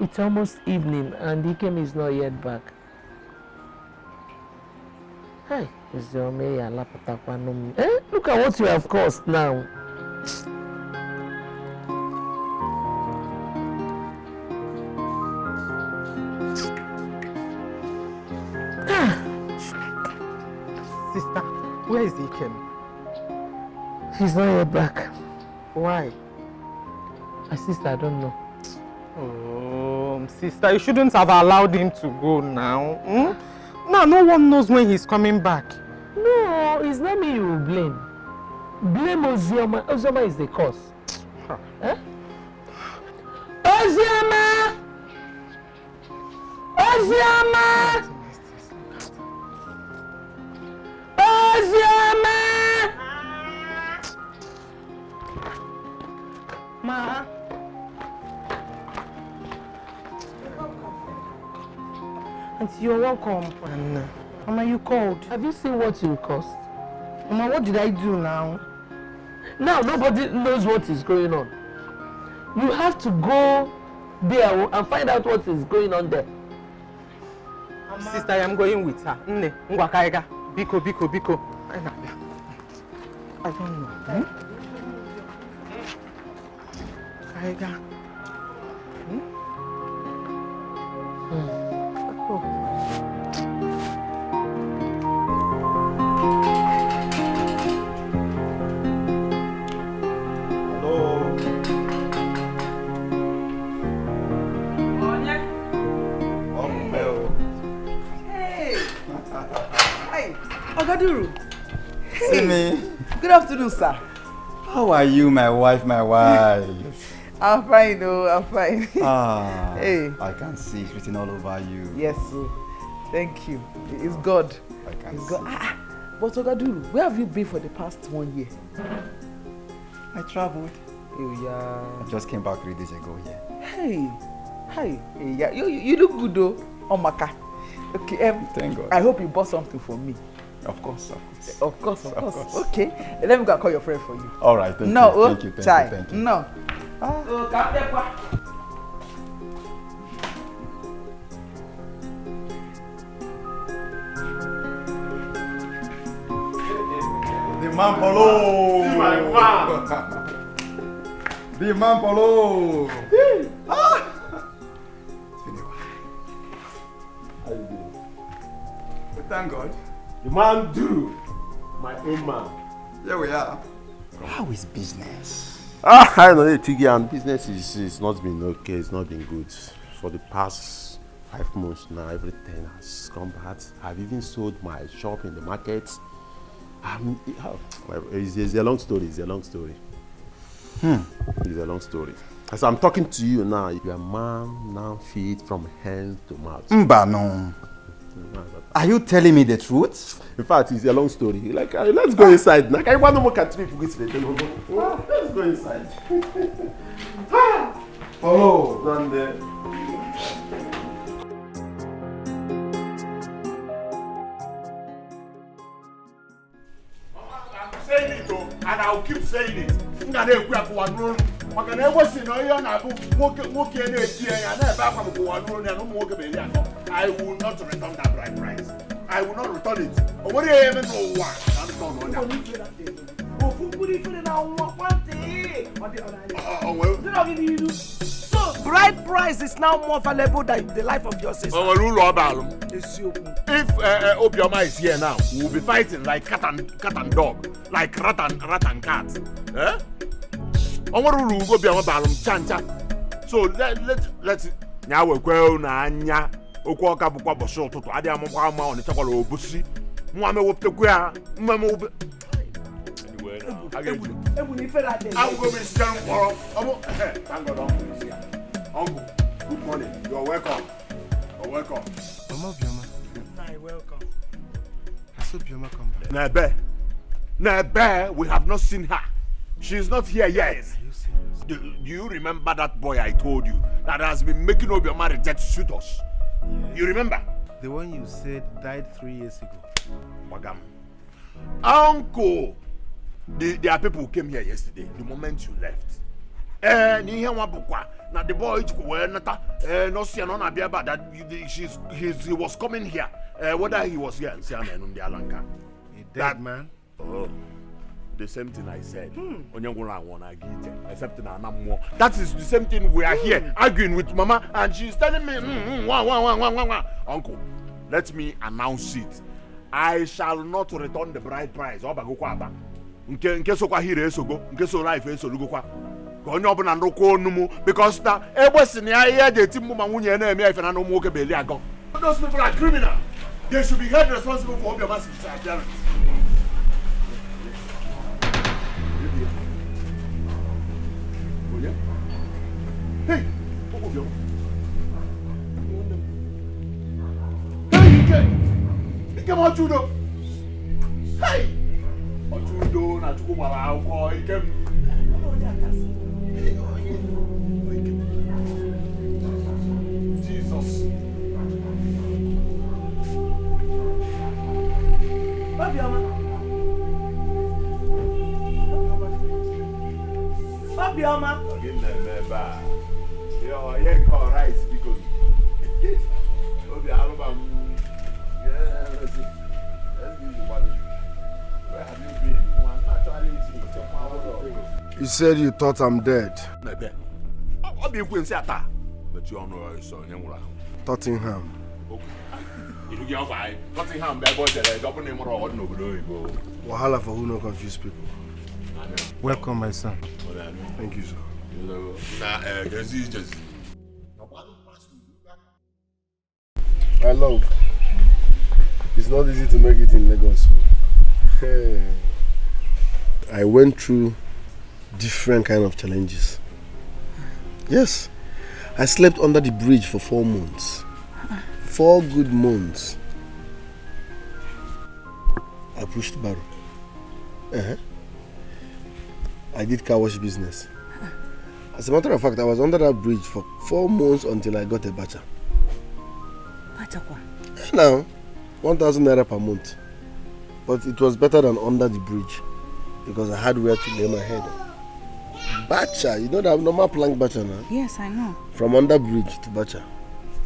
It's almost evening and Ikem is not yet back. Hi, look at what you have caused now. Sister, where is Ikem? He's not yet back. Why? My sister, I don't know. Oh, sister, you shouldn't have allowed him to go now. Now, no one knows when he's coming back. No, it's not me you will blame. Blame Ozioma. Ozioma is the cause. Eh? Ozioma! Ozioma! Ozioma! Ma. Auntie, you're welcome. Mama, you called. Have you seen what you caused? Mama, what did I do now? Now nobody knows what is going on. You have to go there and find out what is going on there. Sister, I am going with her. Nne, Ngwakaiga. Biko, biko, biko. I don't know. Kaiga. Ogaduru. Hey. Good afternoon, sir. How are you, my wife, my wife? I'm fine, I'm fine. Hey. I can see it's written all over you. Yes, sir. Thank you. It's God. I can it's see. God. But Ogaduru, where have you been for the past 1 year? I traveled. Oh, yeah. I just came back 3 days ago, yeah. Hey. Yeah. You look good, though. Omaka. Okay, thank God. I hope you bought something for me. Of course. Of course. Okay, let me go call your friend for you. All right, thank you. Thank you. No. The man Polo. See my man. The man Polo. It's been a while. How you doing? Thank God. The man do. My own man. Here we are. How is business? I know Tigi, and business is not been okay. It's not been good for the past 5 months now. Everything has come back. I've even sold my shop in the market. It's a long story. It's a long story. As I'm talking to you now, you are man now feed from hand to mouth. No. Are you telling me the truth? In fact, it's a long story. Like, let's go inside. Like, I want to look at you. Let's go inside. Oh, down there. I'm saying it, and I'll keep saying it. I will not return that bride price. I will not return it. What do you even know why? So, bride price is now more valuable than the life of your sister. If Obioma is here now, we will be fighting like cat and dog, like rat and cat. Eh? So let's now we go na Okwaka bukwa boso ụtụtụ adị amụkwa ama ọ na-echekwala obusi nwa me wopụtakwa ya mma me wobe anyway go be stand for. Thank God, Uncle is here. Uncle, good morning. You're welcome. You're welcome. Mama Bioma. Hi, welcome. I saw Bioma come back. Nebe, we have not seen her. She's not here yet. Do you remember that boy I told you that has been making Obioma reject suitors? Yes. You remember? The one you said died 3 years ago. Wagam. Uncle, there are people who came here yesterday, the moment you left. Now the boy that he was coming here. Whether he was here in Alanka. A dead man? Oh. The same thing I said. Except that is the same thing we are here arguing with Mama, and she's telling me, Uncle, let me announce it. I shall not return the bride price. Because those people are criminal. They should be held responsible for their massive disappearance. Hey, come on, Judo. Hey, Judo, not to go. He came. Jesus. Babiama. Yo, yeah, call rice because You said you thought I'm dead. What do you say? But you don't know it's on Tottenham. Tottenham, bad boys, they're dropping him or no blue. Wahala for who no confuse people. Welcome, my son. Thank you, sir. I love. It's not easy to make it in Lagos. Hey. I went through different kind of challenges. Yes. I slept under the bridge for 4 months. 4 good months. I pushed barrow. I did car wash business. As a matter of fact, I was under that bridge for 4 months until I got a bacha. Bacha kwa? Now, 1,000 naira per month. But it was better than under the bridge because I had where to lay my head. Bacha, you know that normal plank bacha now? Yes, I know. From under bridge to bacha.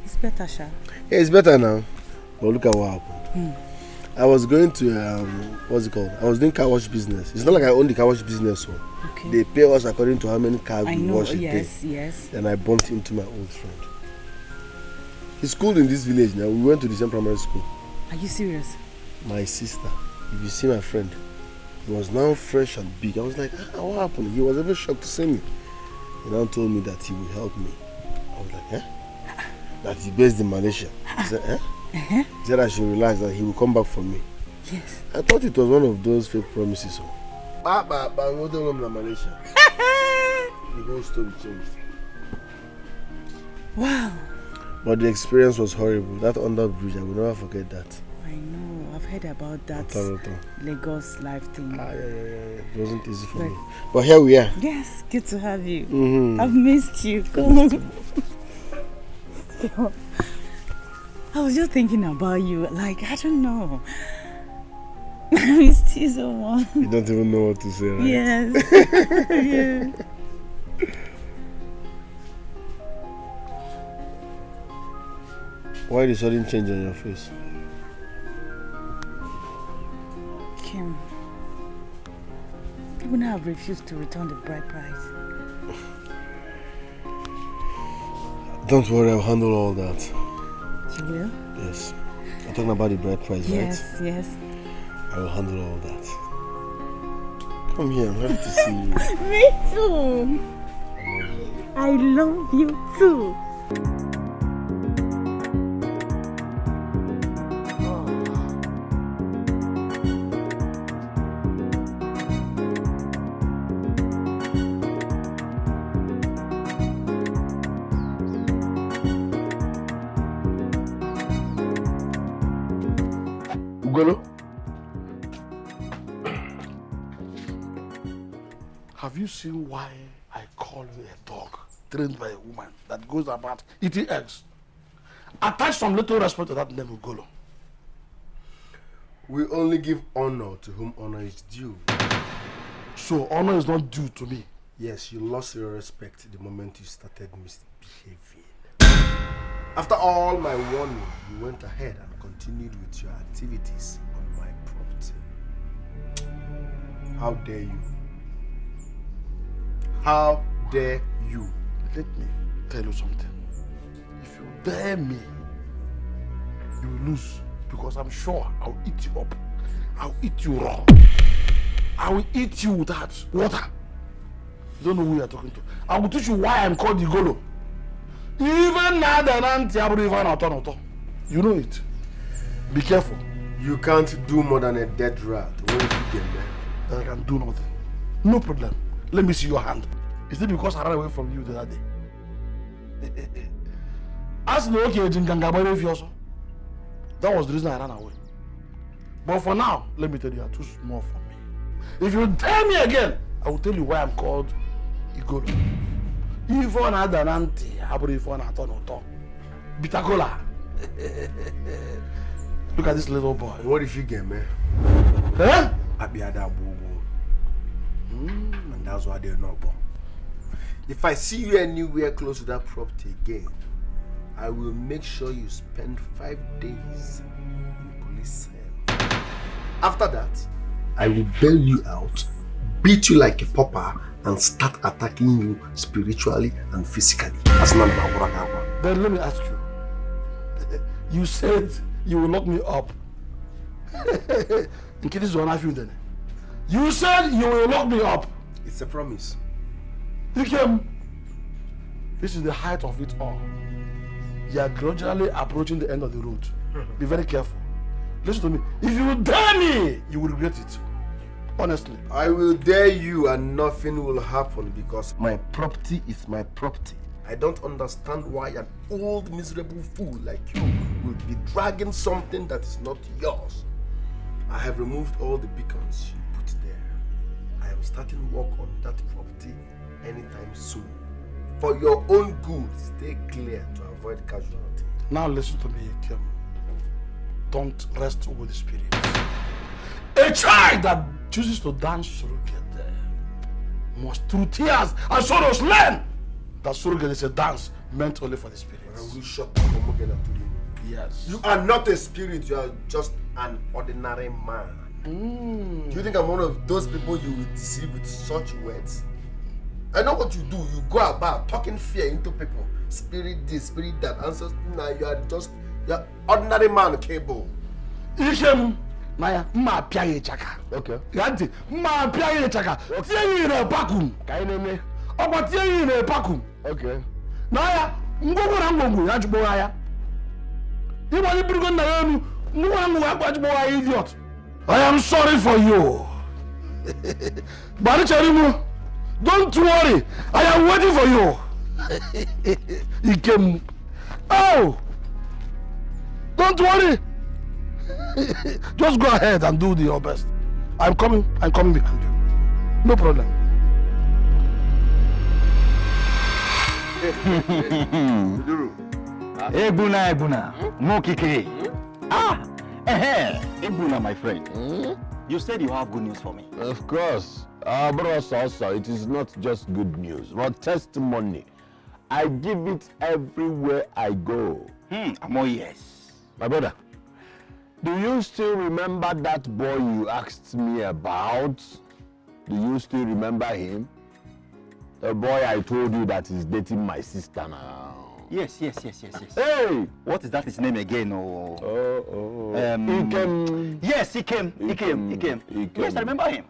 It's better, Sha. Yeah, it's better now. But look at what happened. I was going to, what's it called? I was doing car wash business. It's not like I own the car wash business. So okay. They pay us according to how many cars we wash a day. Yes, yes. Then I bumped into my old friend. He schooled in this village now. We went to the same primary school. Are you serious? My sister. If you see my friend, he was now fresh and big. I was like, what happened? He was even shocked to see me. He now told me that he would help me. I was like, that he based in Malaysia. He said, He said I should relax, that he will come back for me. Yes. I thought it was one of those fake promises. Malaysia. The whole story changed. Wow. But the experience was horrible. That under bridge, I will never forget that. I know. I've heard about that Lagos life thing. Yeah. It wasn't easy for me. But here we are. Yes, good to have you. Mm-hmm. I've missed you. Come on. I was just thinking about you. Like, I don't know. I missed you so much. You don't even know what to say, right? Yes. Yes. Why the sudden change on your face? Kim, you wouldn't have refused to return the bride price. Don't worry, I'll handle all that. You will? Yes. I'm talking about the bride price, yes, right? Yes, yes. I will handle all that. Come here, I'm happy to see you. Me too. I love you too. Ugolo? Have you seen why I call you a dog trained by a woman that goes about eating eggs? Attach some little respect to that name, Ugolo. We only give honor to whom honor is due. So honor is not due to me? Yes, you lost your respect the moment you started misbehaving. After all my warning, you went ahead and continued with your activities on my property. How dare you? How dare you? Let me tell you something. If you dare me, you will lose, because I'm sure I'll eat you up. I'll eat you raw. I will eat you without water. You don't know who you're talking to. I will teach you why I'm called Igolo. Even now, you know it. Be careful. You can't do more than a dead rat. What if you get man? I can do nothing. No problem. Let me see your hand. Is it because I ran away from you the other day? Ask me, okay, that was the reason I ran away. But for now, let me tell you, you are too small for me. If you tell me again, I will tell you why I'm called Igolo. Even Adananti, Aburifon Atonoto, Bitakola. Look at this little boy. What if you get me? Huh? Abiada Bobo. And that's why they're not born. If I see you anywhere close to that property again, I will make sure you spend 5 days in police cell. After that, I will bail you out, beat you like a pauper, and start attacking you spiritually and physically. That's not my work. Then let me ask you. You said you will lock me up. In case this one I feel then. You said you will lock me up. It's a promise. Ikem, this is the height of it all. You are gradually approaching the end of the road. Be very careful. Listen to me. If you dare me, you will regret it. Honestly. I will dare you and nothing will happen because my property is my property. I don't understand why an old miserable fool like you will be dragging something that is not yours. I have removed all the beacons you put there. I am starting work on that property anytime soon. For your own good, stay clear to avoid casualty. Now listen to me, Kim. Don't rest over the spirit. A child that chooses to dance surrogate must through tears and sorrows learn that surrogate is a dance meant only for the spirits. I will shut up. Yes. You are not a spirit, you are just an ordinary man. Do you think I'm one of those people you will deceive with such words? I know what you do. You go about talking fear into people. Spirit this, spirit that. Answers. Now you are ordinary man, Cable. Ishem, Naya, ma piaye chaka. Okay. Yanti, ma piaye chaka. Tiye ine pakum. Kaineme. Oba tiye ine pakum. Okay. Naya, ngogo na ngogo ya jubo ya. Iwa ni brigon na yenu. Ngogo na ngogo ya jubo ya idiot. I am sorry for you. Bari charimu. Don't worry, I am waiting for you. He came. Oh, don't worry. Just go ahead and do your best. I'm coming behind you. No problem. Ebuna, Mokike. Ebuna, my friend. You said you have good news for me. Of course. Bros also, it is not just good news, but testimony. I give it everywhere I go. Yes. My brother, do you still remember that boy you asked me about? Do you still remember him? The boy I told you that is dating my sister now. Yes. Hey! What is that his name again? He came. Yes, he came. Yes, I remember him.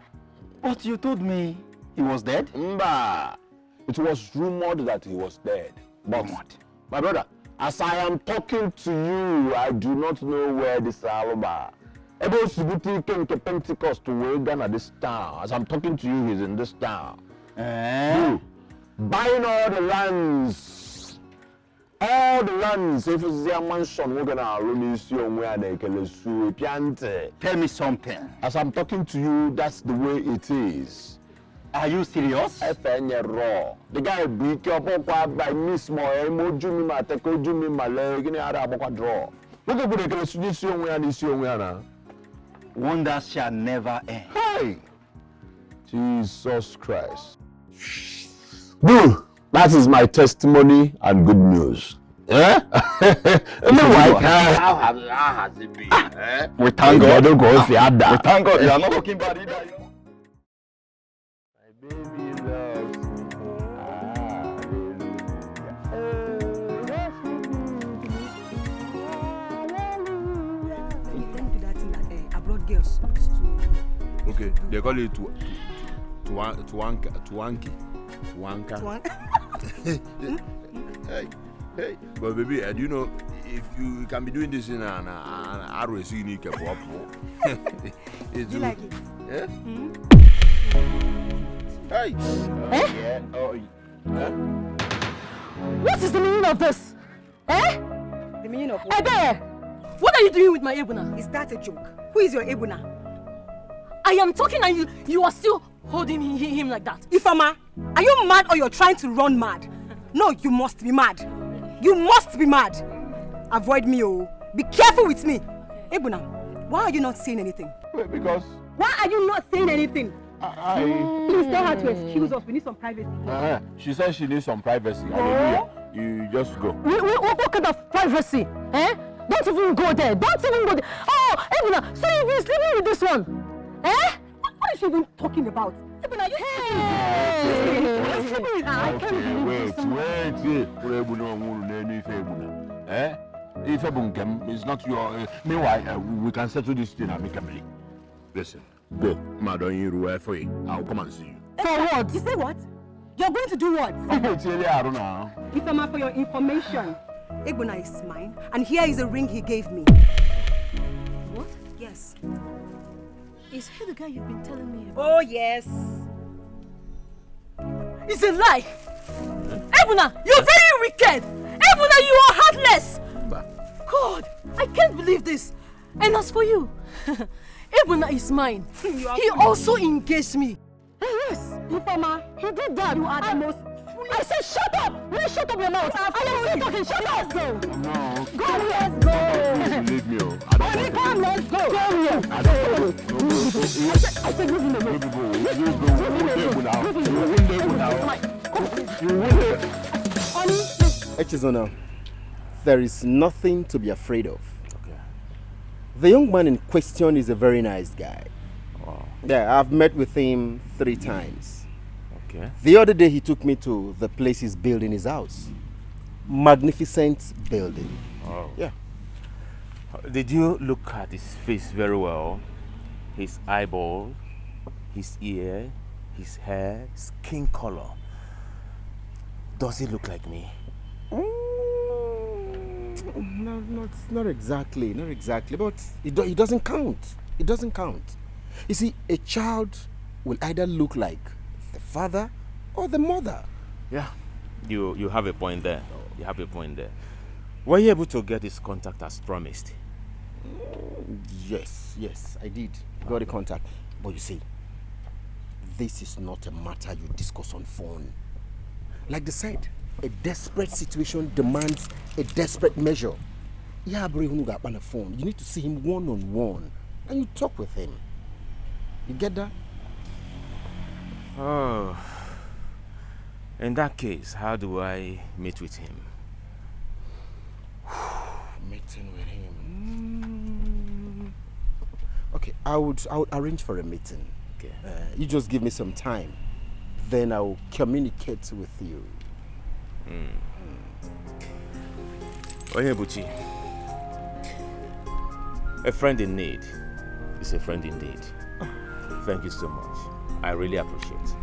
But you told me he was dead? Mba. It was rumored that he was dead. But my brother, as I am talking to you, I do not know where this Alba. Ebo Subuti came to Pentecost to Wagan at this town. As I'm talking to you, he's in this town. Buying all the lands all the lands, if it's their mansion, we're gonna release you where they can sue piante. Tell me something. As I'm talking to you, that's the way it is. Are you serious? Raw. The guy beat up by Miss Moy, Mojumi Mateko, Jumi Malay, any other book draw. Look at the constitution where this young Wonders shall never end. Hey! Jesus Christ. Dude, that is my testimony and good news. Eh? How has it been? We thank God. We thank God. You are not looking bad either. My baby loves me. Girls. Okay, they call it Twanka. Hey, but baby, do you know if you can be doing this in an ROC unique pop? You like it? Yeah? Mm-hmm. Hey! Eh? Yeah. What is the meaning of this? Eh? The meaning of what? Deir! What are you doing with my Ebuna? Is that a joke? Who is your Ebuna? I am talking and you are still holding him like that. Ifama, are you mad or you're trying to run mad? No, you must be mad. You must be mad. Avoid me, oh. Be careful with me. Ebuna, why are you not saying anything? Wait, because... Why are you not saying anything? Please tell her to excuse us. We need some privacy. She said she needs some privacy. Hallelujah. You just go. What kind of privacy? Eh? Don't even go there. Don't even go there. Oh, Ebuna, so you've been sleeping with this one? Eh? What is she even talking about? Ebuna, you Wait. Eh? It's not your... meanwhile, we can settle this thing amicably. Listen, go. I'll come and see you. For what? You say what? You're going to do what? Ifama, for your information, Ebuna is mine, and here is a ring he gave me. What? Yes. Is he the guy you've been telling me about? Oh, yes. It's a lie! Ebuna, you're very wicked! Ebuna, you are heartless! God, I can't believe this. And as for you, Ebuna is mine. He also engaged me. Yes, Ifama, he did that. You are the most... I said shut up! You shut up your mouth! I am still talking, shut up! Go! No. Go, let's go! Leave me, Come, let's go! I said leave him alone. Echizona, there is nothing to be afraid of. Okay. The young man in question is a very nice guy. Wow. Yeah, I've met with him 3 times. Okay. The other day he took me to the place he's building his house. Magnificent building. Oh. Yeah. Did you look at his face very well? His eyeball, his ear, his hair, skin color. Does he look like me? No, not exactly, but it doesn't count. It doesn't count. You see, a child will either look like the father or the mother. Yeah, you have a point there. You have a point there. Were you able to get his contact as promised? Yes, I did. Got the contact. But you see, this is not a matter you discuss on phone. Like they said, a desperate situation demands a desperate measure. Yeah, but you got on the phone. You need to see him one-on-one, and you talk with him. You get that? Oh. In that case, how do I meet with him? Meeting with him. Okay, I would arrange for a meeting. Okay. You just give me some time, then I will communicate with you. Onyebuchi, a friend in need is a friend indeed. Thank you so much. I really appreciate it.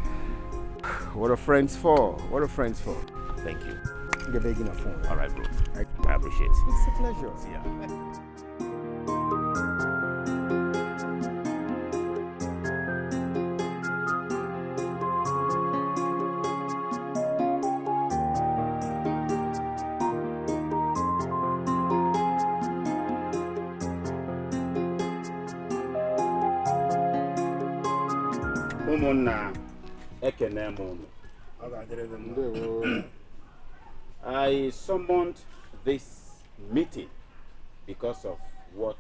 What are friends for? Thank you. You're begging a phone. All right, bro. I appreciate it. It's a pleasure. Yeah. Umuna Ekenemo. I summoned this meeting because of what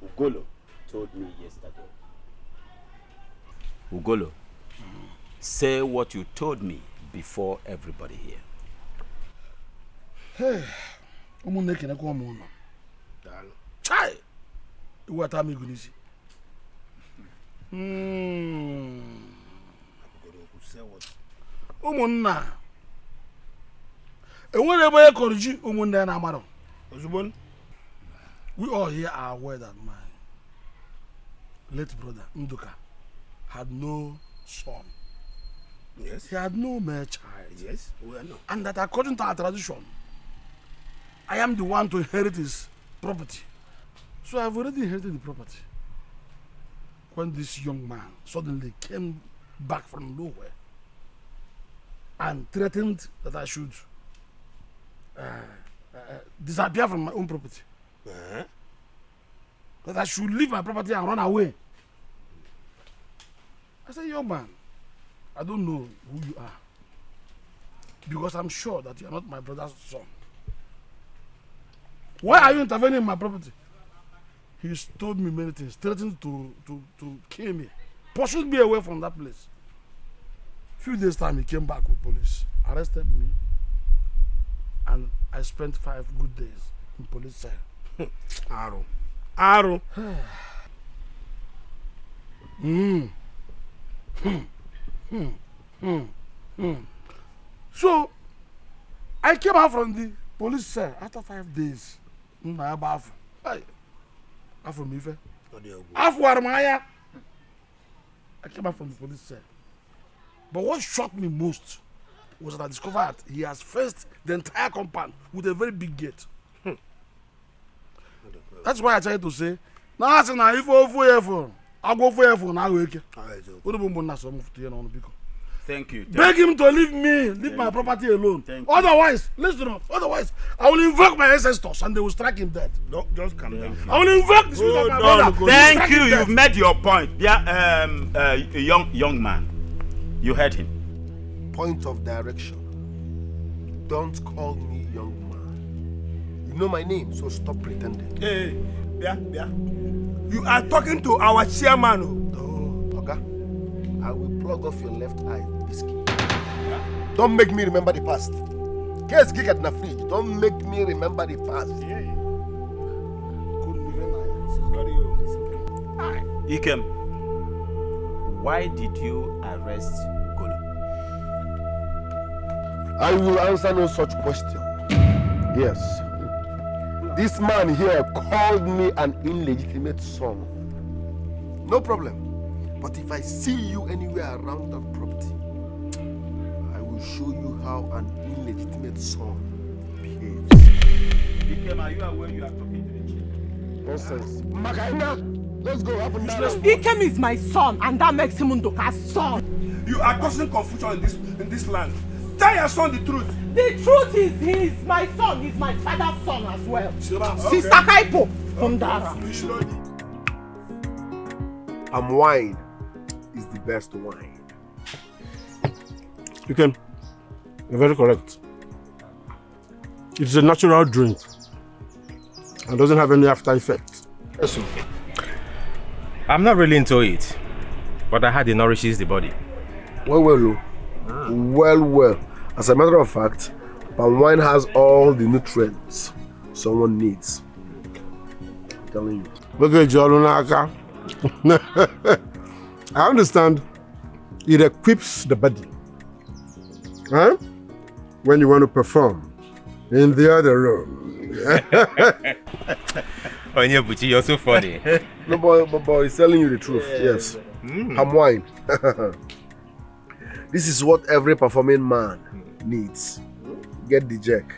Ugolo told me yesterday. Ugolo, say what you told me before everybody here. Hey, umuneke na kwa muno. Chai. Uwata mi gunisi. Umunna. Enwere ebe e koriji umunna na amaro. Ozubon. We all here are aware that my late brother Nduka had no son. Yes. He had no male child. Yes, we know. And that according to our tradition, I am the one to inherit his property. So I've already inherited the property. When this young man suddenly came back from nowhere and threatened that I should disappear from my own property. That I should leave my property and run away. I said, young man, I don't know who you are, because I'm sure that you are not my brother's son. Why are you intervening in my property? He told me many things, threatened to kill me, pursued me away from that place. Few days time he came back with police, arrested me, and I spent 5 good days in police cell. Arrow. So I came out from the police cell after 5 days. I came out from the police cell. But what shocked me most was that I discovered that he has fenced the entire compound with a very big gate. That's why I tried to say, now if I'll go for your now. Thank you. Beg him to leave my property alone. Otherwise, listen up. Otherwise, I will invoke my ancestors and they will strike him dead. No, just calm down. I will invoke the spirit of my brother. Thank you. You've made your point. Yeah, young man. You heard him. Point of direction. Don't call me young man. You know my name, so stop pretending. Hey, yeah. You are talking to our chairman. Okay. I will plug off your left eye, Bisky. Yeah? Don't make me remember the past. Case gig at the fridge. Don't make me remember the past. Ikem, why did you arrest Golo? I will answer no such question. Yes. This man here called me an illegitimate son. No problem. But if I see you anywhere around that property, I will show you how an illegitimate son behaves. Ikem, are you aware you are talking to the chief? Nonsense. Makaina, let's go up and down. Ikem is my son, and that makes him Ndoka's son. You are causing confusion in this land. Tell your son the truth. The truth is, he's my son. He's my father's son as well. Okay. Sister Kaipo from Dara. Wine is the best wine. You're very correct. It's a natural drink and doesn't have any after effect. Yes, sir. I'm not really into it, but I heard it nourishes the body. Well. As a matter of fact, palm wine has all the nutrients someone needs. I'm telling you. Look at Jolunaka. I understand it equips the body. Huh? When you want to perform in the other room. Onye Buchi, you're so funny. No, boy, he's telling you the truth. Yes. Palm wine. This is what every performing man needs. Get the jack.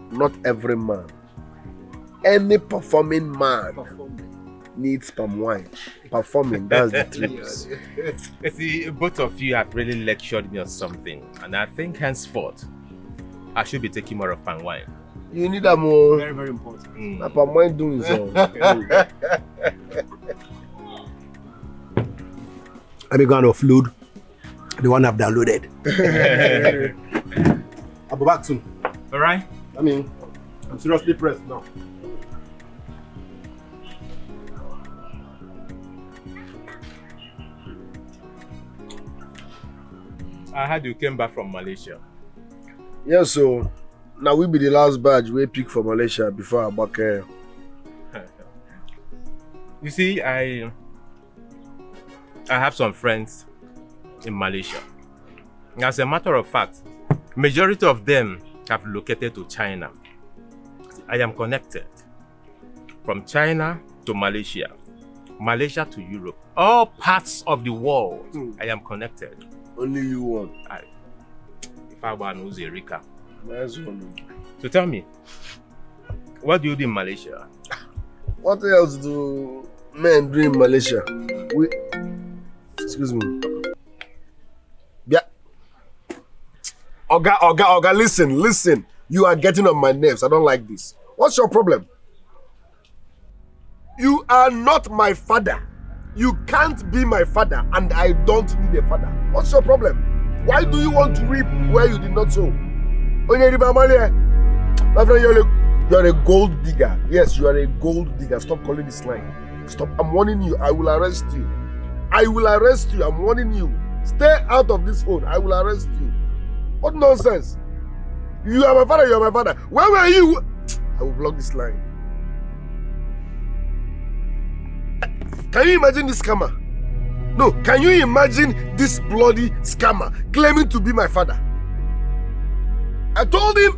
Not every man. Any performing man needs palm wine. Performing, that's the trips. See, both of you have really lectured me on something, and I think henceforth I should be taking more of palm wine. You need a more. Very, very important. Palm wine doing so. Let me go and offload the one I've downloaded. I'll be back soon. All right. I mean, I'm seriously pressed now. I heard you came back from Malaysia. Yes, so now we be the last batch we pick for Malaysia before I back here. You see, I have some friends in Malaysia. As a matter of fact, majority of them have relocated to China. I am connected from China to Malaysia, Malaysia to Europe, all parts of the world. I am connected. Only you want. If I were knows Erika. Nice one. So tell me, what do you do in Malaysia? What else do men do in Malaysia? Excuse me. Yeah. Oga, listen. You are getting on my nerves. I don't like this. What's your problem? You are not my father. You can't be my father, and I don't need a father. What's your problem? Why do you want to reap where you did not sow? My friend, you're a gold digger. Yes, you are a gold digger. Stop calling this line. Stop. I'm warning you. I will arrest you. I'm warning you. Stay out of this phone. I will arrest you. What nonsense? You are my father. Where were you? I will block this line. Can you imagine this scammer? No, can you imagine this bloody scammer claiming to be my father? I told him,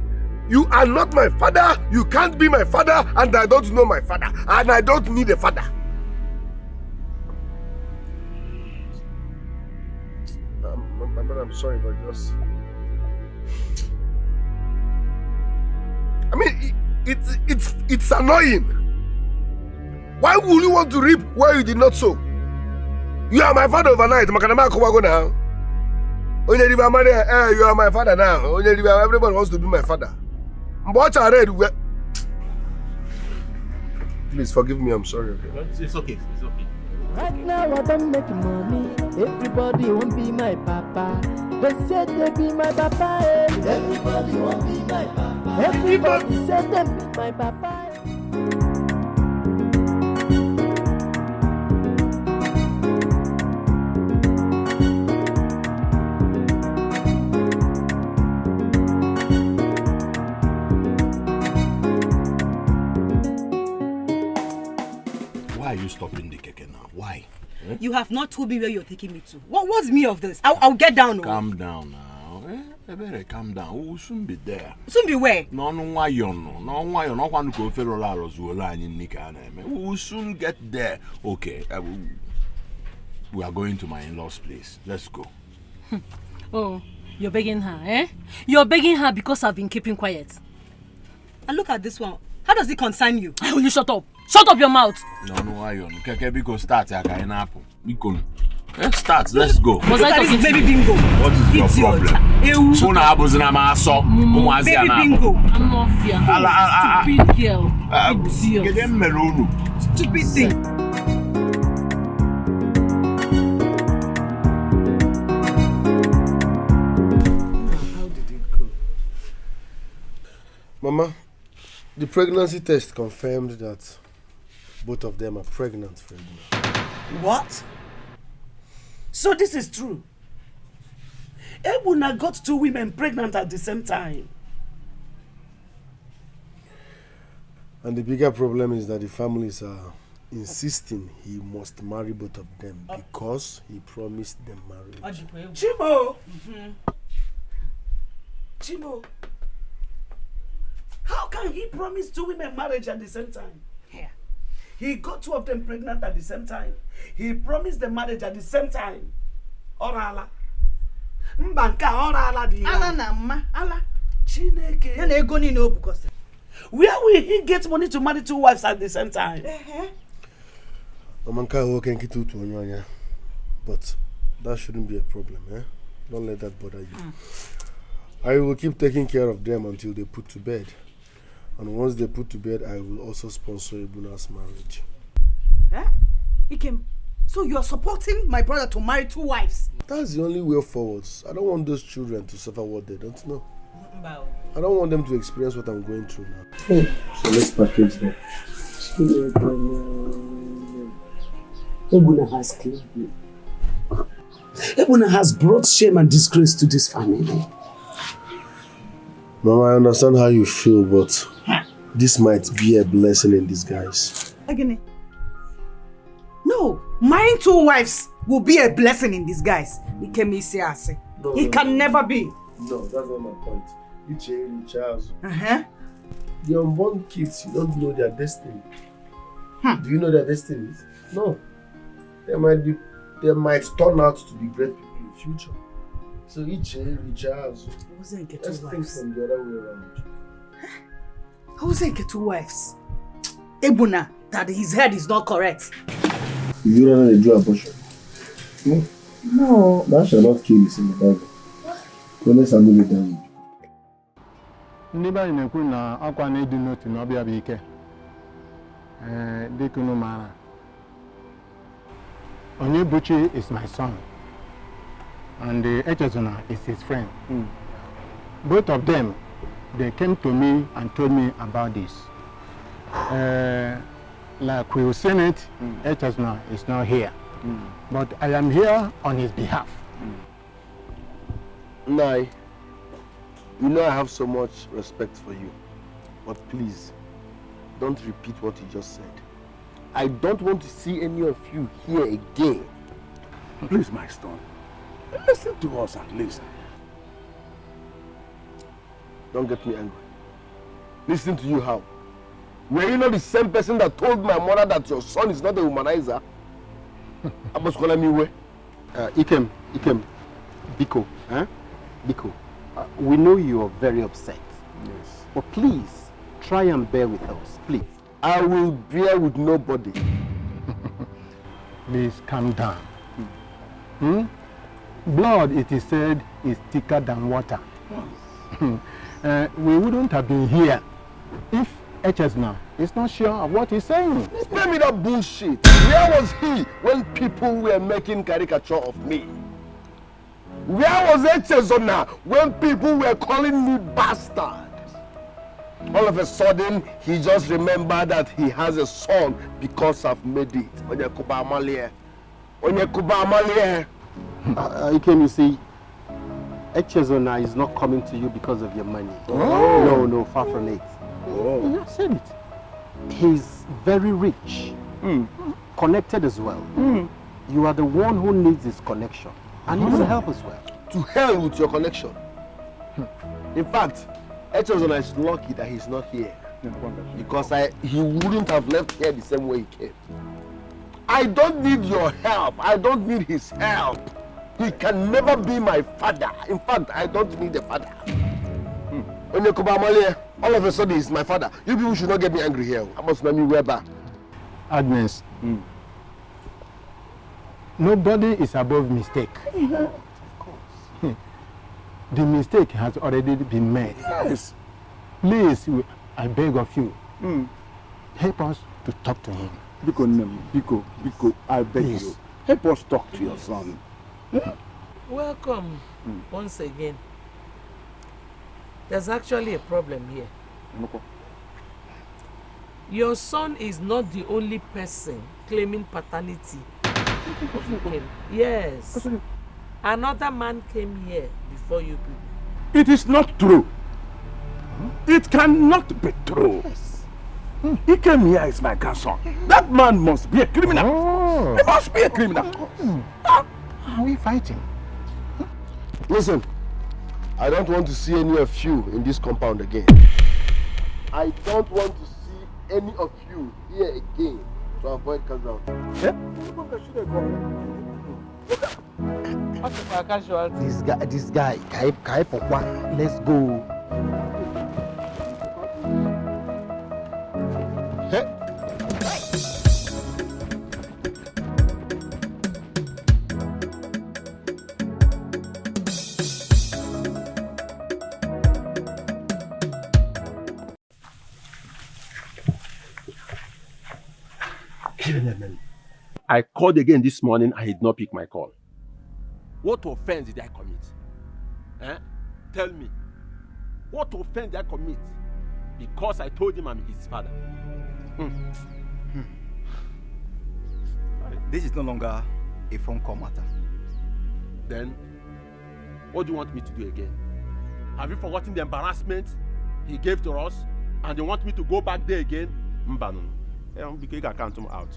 you are not my father, you can't be my father, and I don't know my father, and I don't need a father. I'm sorry, but just... I mean, it's annoying. Why would you want to reap where you did not sow? You are my father overnight. You are my father now. Everybody wants to be my father. Please forgive me. I'm sorry. Okay? It's okay. Right now I don't make money. Everybody won't be my papa. They said they be my papa. Everybody won't be my papa. Everybody said they be my papa. Why are you stopping the keke now? Why? You have not told me where you're taking me to. What's me of this? I'll get down. Calm down now. I better calm down. We'll soon be there. Soon be where? No, why you no? No, why you no? One go federal We'll soon get there. Okay. We are going to my in-laws' place. Let's go. Oh, you're begging her, eh? You're begging her because I've been keeping quiet. And look at this one. How does it concern you? Will you shut up? Shut up your mouth. No, why you no? Keke because start ya ka apple. Biko. Let's start. Let's go. Was I talking baby bingo? What is your problem? Sona abuzina ma so. Baby bingo. I'm not fear. Stupid girl. Idiot. Get melonu. Stupid thing. How did it go? Mama, the pregnancy test confirmed that both of them are pregnant for Ebuna. What? So this is true? Ebuna got 2 women pregnant at the same time. And the bigger problem is that the families are insisting he must marry both of them because he promised them marriage. Chimo! Chimo! How can he promise 2 women marriage at the same time? Yeah. He got 2 of them pregnant at the same time. He promised them marriage at the same time. Orala. Mbanka orala di. Ala na mma. Ala. Chineke. Yana ego ni no bukose. Where will he get money to marry 2 wives at the same time? Mamanka can get to Onyonya. But that shouldn't be a problem, eh? Don't let that bother you. I will keep taking care of them until they put to bed. And once they put to bed, I will also sponsor Ebuna's marriage. Eh? Ikem, So you are supporting my brother to marry 2 wives? That's the only way forward. I don't want those children to suffer what they don't know. I don't want them to experience what I'm going through now. So let's package them. Ebuna has killed me. Ebuna has brought shame and disgrace to this family. Mama, I understand how you feel, but this might be a blessing in disguise. Again. No, marrying 2 wives will be a blessing in disguise. It can never be. No, that's not my point. You Charles. Uh-huh. The unborn kids, you don't know their destiny. Do you know their destinies? No. They might turn out to be great people in the future. So Charles. Let's think from the other way around. I wasn't get 2 wives. Ebuna, that his head is not correct. You don't know they do abortion? No. No. That shall not kill is in the Bible. Let's move it down. Niba inekwu na akwa na edu note na obia bụ ike. Dịka unu mara. Onyebuchi is my son. And Echezona is his friend. Both of them, they came to me and told me about this. Like we will seen it, Echezona is not here. But I am here on his behalf. Nai, you know I have so much respect for you. But please, don't repeat what you just said. I don't want to see any of you here again. Please, my son. Listen to us at least. Don't get me angry. Listen to you how? Were you not the same person that told my mother that your son is not a womanizer? I was calling me way. Ikem, Biko, Biko, we know you are very upset. Yes. But please, try and bear with us, please. I will bear with nobody. Please calm down. Blood, it is said, is thicker than water. We wouldn't have been here if Echezona is not sure of what he's saying. Spare me that bullshit. Where was he when people were making caricature of me? Where was Echezona when people were calling me bastard? All of a sudden, he just remembered that he has a son because I've made it. Ikem, you see, Echezona is not coming to you because of your money. Oh. No, far from it. Oh. He has said it. He's very rich, connected as well. You are the one who needs this connection, and he will help as well. To hell with your connection. In fact, Echezona is lucky that he's not here, because he wouldn't have left here the same way he came. I don't need your help. I don't need his help. He can never be my father. In fact, I don't need a father. All of a sudden, he's my father. You people should not get me angry here. I must know me Weber. Agnes, nobody is above mistake. Of course. The mistake has already been made. Yes. Please, I beg of you, help us to talk to him. Biko, I beg you. Help us talk to your son. Welcome once again. There's actually a problem here. Your son is not the only person claiming paternity. Yes. Another man came here before you people. It is not true. It cannot be true. Yes. He came here as my grandson. That man must be a criminal. Oh. He must be a criminal. Are we fighting? Listen, I don't want to see any of you in this compound again. I don't want to see any of you here again to avoid casualty. This guy, Kai Pokwa, let's go. Hey. I called again this morning and he did not pick my call. What offense did I commit? Eh? Tell me. What offense did I commit? Because I told him I'm his father. This is no longer a phone call matter. Then, what do you want me to do again? Have you forgotten the embarrassment he gave to us? And you want me to go back there again? Mbano. Because I can't come out.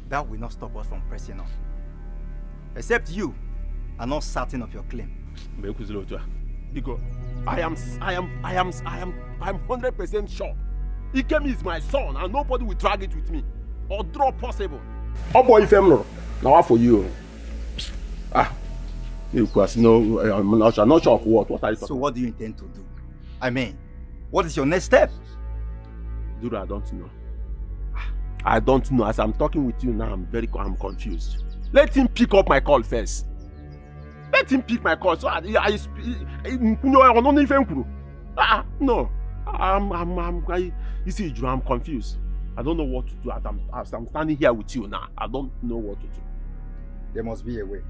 That will not stop us from pressing on. Except you are not certain of your claim. Because I am 100% sure. Ikem is my son and nobody will drag it with me. Or draw possible. Oh boy, if I'm not. Now for you. You no, I'm not sure of what. What are you talking? So what do you intend to do? I mean, what is your next step? Dude, I don't know. I don't know. As I'm talking with you now, I'm confused. Let him pick up my call first. Let him pick my call. So no. You see, Drew, I'm confused. I don't know what to do as I'm standing here with you now. I don't know what to do. There must be a way.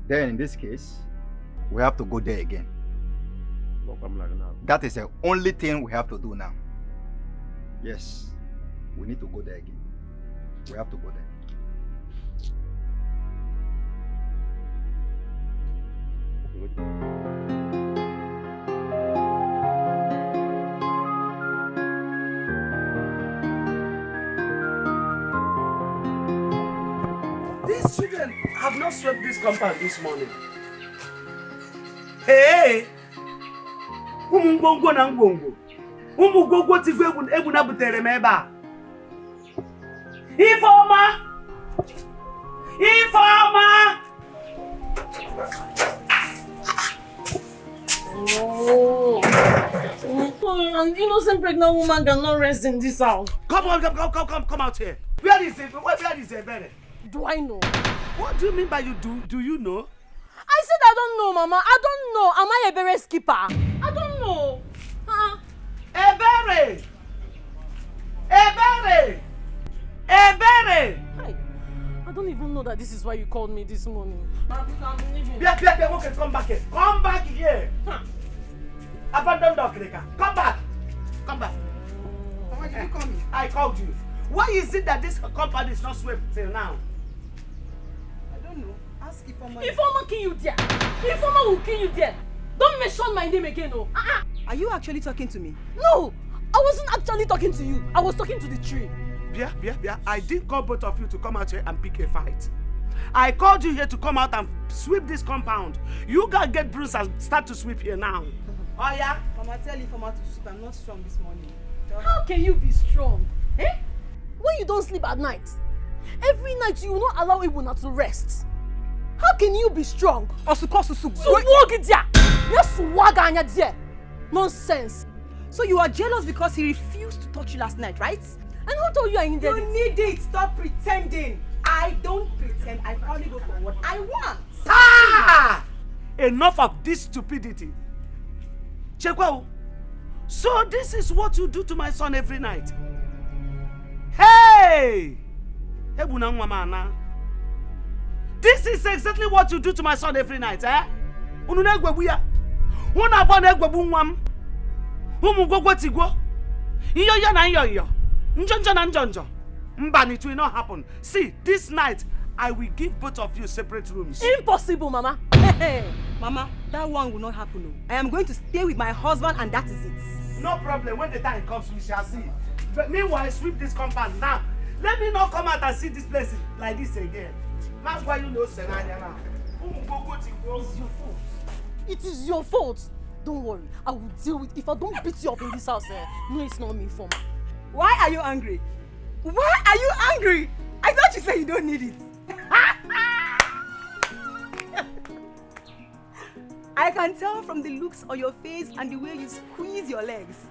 Then in this case, we have to go there again. That is the only thing we have to do now. Yes, we need to go there again. We have to go there. These children have not swept this compound this morning. Hey! Umungongo na ngongo. Umugongo tigwe ebuna butere meba. Ifoma! Ifoma! Oh. An innocent pregnant woman cannot rest in this house. Come out here. Where is it? Where is it, Bere? Do I know? What do you mean by you do? Do you know? I said I don't know, Mama. I don't know. Am I a Bere skipper? I don't know. Ebere! Ebere! Ebere! Hi. I don't even know that this is why you called me this morning. I'm leaving. Okay, come back here. Come back here. Abandon the clicker. Come back. Come back. Why did you call me? I called you. Why is it that this compound is not swept till now? I don't know. Ask Ifoma. Ifoma kill you there. Ifoma will kill you there. Don't mention my name again, oh. Are you actually talking to me? No, I wasn't actually talking to you. I was talking to the tree. Bia. I didn't call both of you to come out here and pick a fight. I called you here to come out and sweep this compound. You guys get bruised and start to sweep here now. Oh yeah? Mama, tell Ifoma to sweep. I'm not strong this morning. How can you be strong? Eh? When you don't sleep at night, every night you will not allow Ibuna to rest. How can you be strong? Nonsense. So you are jealous because he refused to touch you last night, right? And who told you I needed it? You need it. Stop pretending. I don't pretend. I only go for what I want. Enough of this stupidity. Chekwa, so this is what you do to my son every night. Hey! This is exactly what you do to my son every night, eh? It will not happen. See, this night I will give both of you separate rooms. Impossible, Mama. Mama, that one will not happen. No. I am going to stay with my husband and that is it. No problem. When the time comes, we shall see. But meanwhile, sweep this compound now. Let me not come out and see this place like this again. That's why you know Senanya now. It's your fault. It is your fault. Don't worry. I will deal with it. If I don't beat you up in this house, no, it's not me, Foma. Why are you angry? Why are you angry? I thought you said you don't need it. I can tell from the looks on your face and the way you squeeze your legs.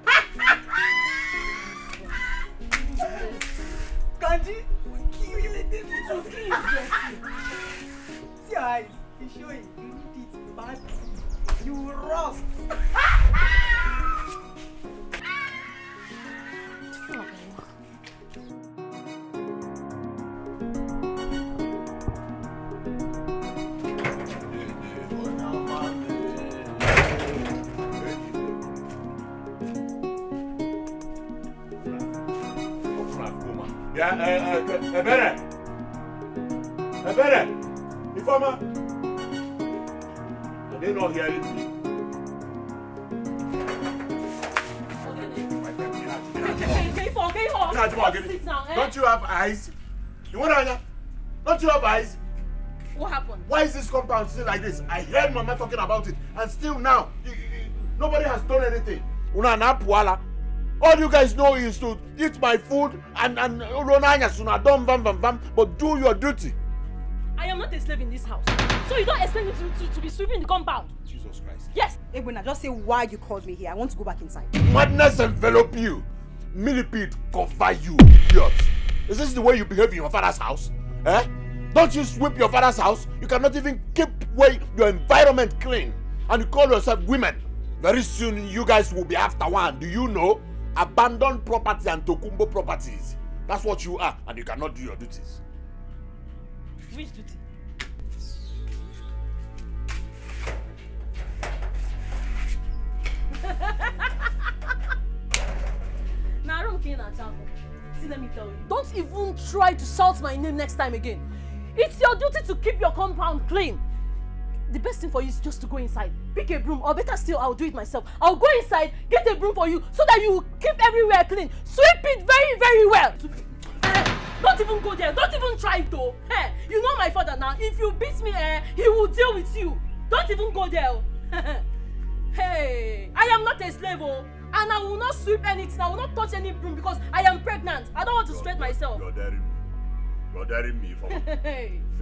Kanji will kill you like this. See your eyes. He's showing. You need it badly. You will rust. Yeah, Ebere. Informer. Are they not hearing me? Don't you have eyes? You want to? Don't you have eyes? What happened? Why is this compound still like this? I heard Mama talking about it, and still now, nobody has done anything. All you guys know is to eat my food and but do your duty. I am not a slave in this house. So you don't expect me to be sweeping the compound? Jesus Christ. Yes. Ebuna, just say why you called me here. I want to go back inside. Madness envelop you. Millipede cover you, idiot. Is this the way you behave in your father's house? Eh? Don't you sweep your father's house? You cannot even keep your environment clean. And you call yourself women. Very soon you guys will be after one. Do you know? Abandoned property and Tokumbo properties. That's what you are, and you cannot do your duties. Which duty? Now I don't care now, Chanko. See, let me tell you. Don't even try to shout my name next time again. It's your duty to keep your compound clean. The best thing for you is just to go inside, pick a broom, or better still, I'll do it myself. I'll go inside, get a broom for you, so that you will keep everywhere clean. Sweep it very, very well. Don't even go there. Don't even try it though. Hey, you know my father now. If you beat me, he will deal with you. Don't even go there. Hey, I am not a slave, and I will not sweep anything. I will not touch any broom because I am pregnant. I don't want to straight myself. You're daring me. You're daring me, Ifoma.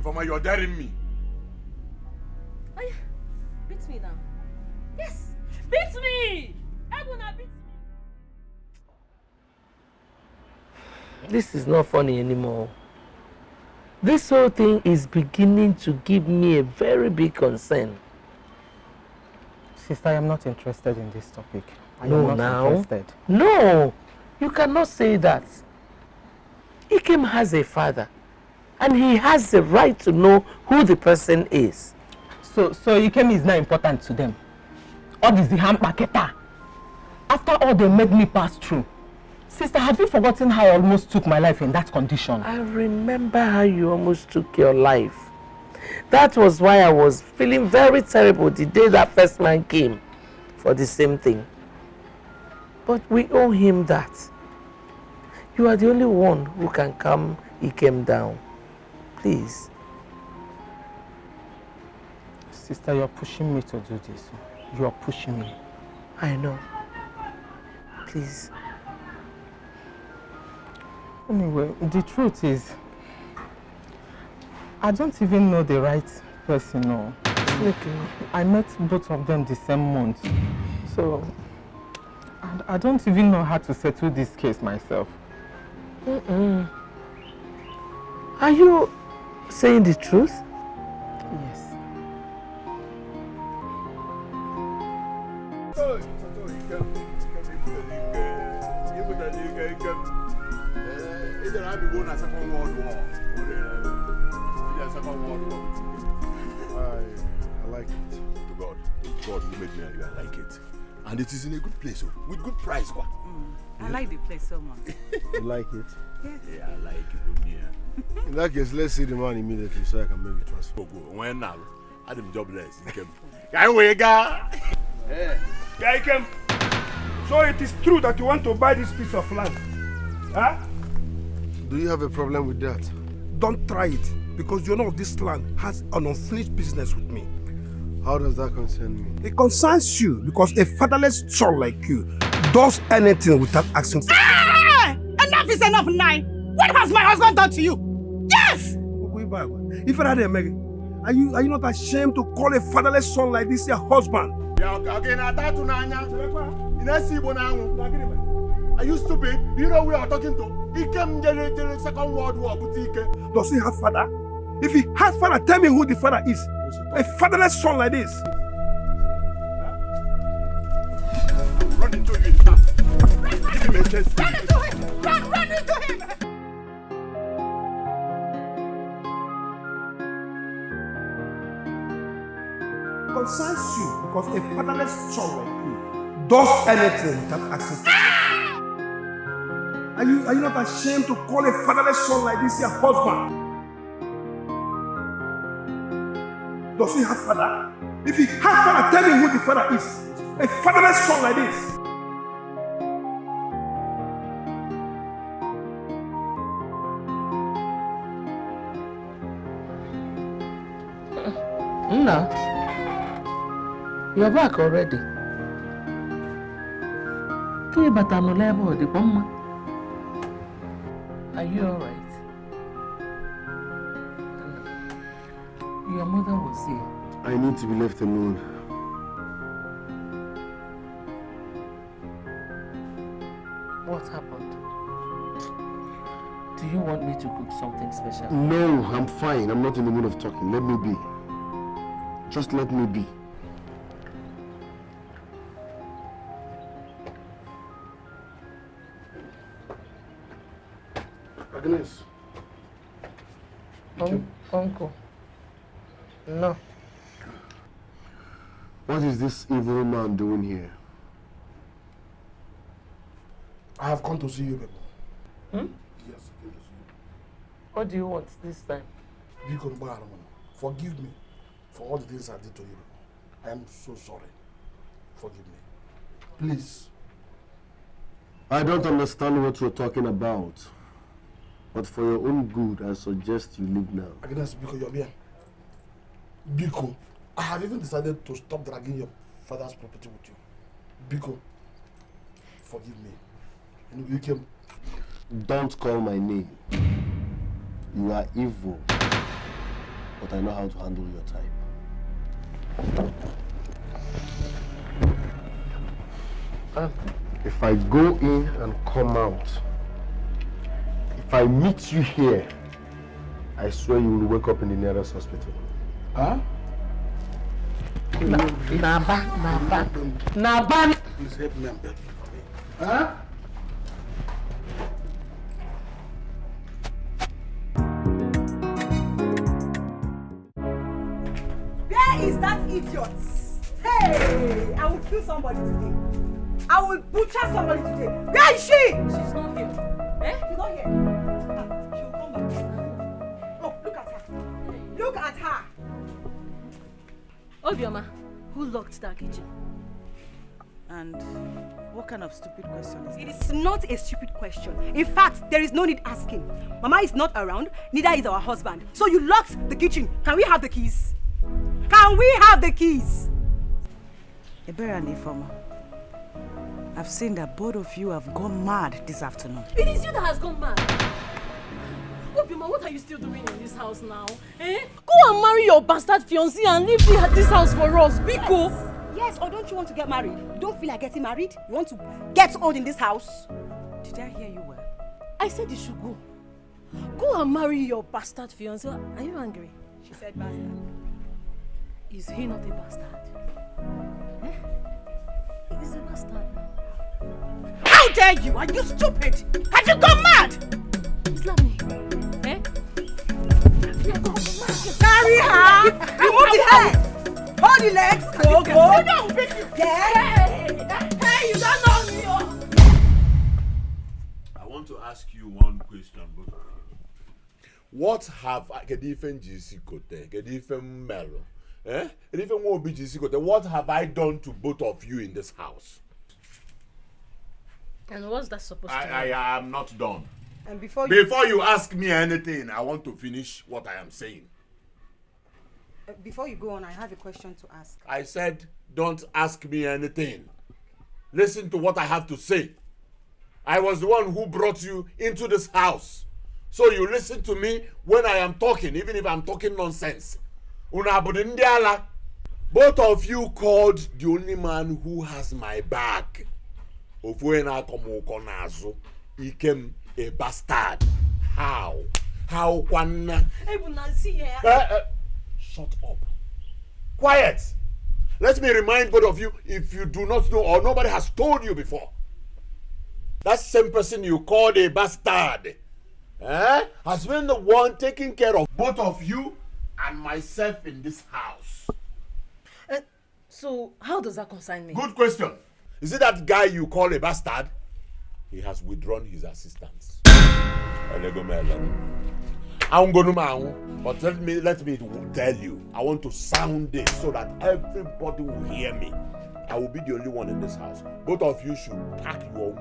Ifoma, you're daring me. Beat me now. Yes, beat me. Ebuna, beat me. This is not funny anymore. This whole thing is beginning to give me a very big concern. Sister, I am not interested in this topic. I am No, not interested. No, you cannot say that. Ikem has a father, and he has the right to know who the person is. So Ikem is not important to them. All this the handbaketa. After all they made me pass through. Sister, have you forgotten how I almost took my life in that condition? I remember how you almost took your life. That was why I was feeling very terrible the day that first man came for the same thing. But we owe him that. You are the only one who can calm Ikem down. Please. Sister, you're pushing me to do this. You're pushing me. I know. Please. Anyway, the truth is, I don't even know the right person. No. I met both of them the same month. So, I don't even know how to settle this case myself. Are you saying the truth? Yes. I like it. To God who made me, I like it. And it is in a good place, with good price. I like the place so much. You like it? Yes. Yeah, I like it. In that case, let's see the man immediately so I can make the transfer. When now? I'm jobless. Guy, wake up! Guy, come. So it is true that you want to buy this piece of land? Huh? Do you have a problem with that? Don't try it, because you know this land has an unfinished business with me. How does that concern me? It concerns you because a fatherless son like you does anything without asking for. Enough is enough, Nai. What has my husband done to you? Yes! If I are you not ashamed to call a fatherless son like this your husband? Are you stupid? Do you know who we are talking to? He came during the Second World War. Does he have father? If he has father, tell me who the father is. A fatherless son like this. Run into him. Give him a chance. Run into him! Run into him! Concerns you because a fatherless son like you does anything without asking for. Are you not ashamed to call a fatherless son like this your husband? Does he have father? If he has father, tell me who the father is. A fatherless son like this. Nna, you're back already. Are you alright? Your mother was here. I need to be left alone. What happened? Do you want me to cook something special? No, I'm fine. I'm not in the mood of talking. Let me be. Just let me be. Agnes. Uncle. No. What is this evil man doing here? I have come to see you, people. Hmm? Yes, I came to see you. What do you want this time? Forgive me for all the things I did to you. I am so sorry. Forgive me. Please. I don't understand what you're talking about. But for your own good, I suggest you leave now. Agnes, Biko, you're here. Biko, I have even decided to stop dragging your father's property with you. Biko, forgive me. You came. Don't call my name. You are evil. But I know how to handle your type. If I go in and come out, if I meet you here, I swear you will wake up in the nearest hospital. Huh? Naba. Please help me and beg you for me. Huh? Where is that idiot? Hey, I will kill somebody today. I will butcher somebody today. Where is she? She's not here. Eh? She's not here. She will come back. Oh, look at her. Look at her. Obioma, who locked that kitchen? And what kind of stupid question is that? It is not a stupid question. In fact, there is no need asking. Mama is not around, neither is our husband. So you locked the kitchen. Can we have the keys? Can we have the keys? Ebere and Ifoma, I've seen that both of you have gone mad this afternoon. It is you that has gone mad. Obioma, what are you still doing in this house now? Eh? Go and marry your bastard fiancé and leave me at this house for us, Biko. Yes, or don't you want to get married? You don't feel like getting married? You want to get old in this house? Did I hear you well? I said you should go. Go and marry your bastard fiancé. Are you angry? She said bastard. Is he not a bastard? Eh? He is a bastard now. How dare you? Are you stupid? Have you gone mad? Slap me. Eh? Carry her! Remove the head! Hold the legs! Go! Sit down, bitch! Hey, you don't know me! I want to ask you one question, both of you. What have I what have I done to both of you in this house? And what's that supposed to mean? I am not done. And before you ask me anything, I want to finish what I am saying. Before you go on, I have a question to ask. I said, don't ask me anything. Listen to what I have to say. I was the one who brought you into this house. So you listen to me when I am talking, even if I'm talking nonsense. Both of you called the only man who has my back. He came a bastard. How? How? Shut up. Quiet. Let me remind both of you, if you do not know or nobody has told you before, that same person you called a bastard has been the one taking care of both of you and myself in this house. So, how does that concern me? Good question. Is it that guy you call a bastard? he has withdrawn his assistance. I'm going to, but let me tell you, I want to sound this so that everybody will hear me. I will be the only one in this house. Both of you should pack your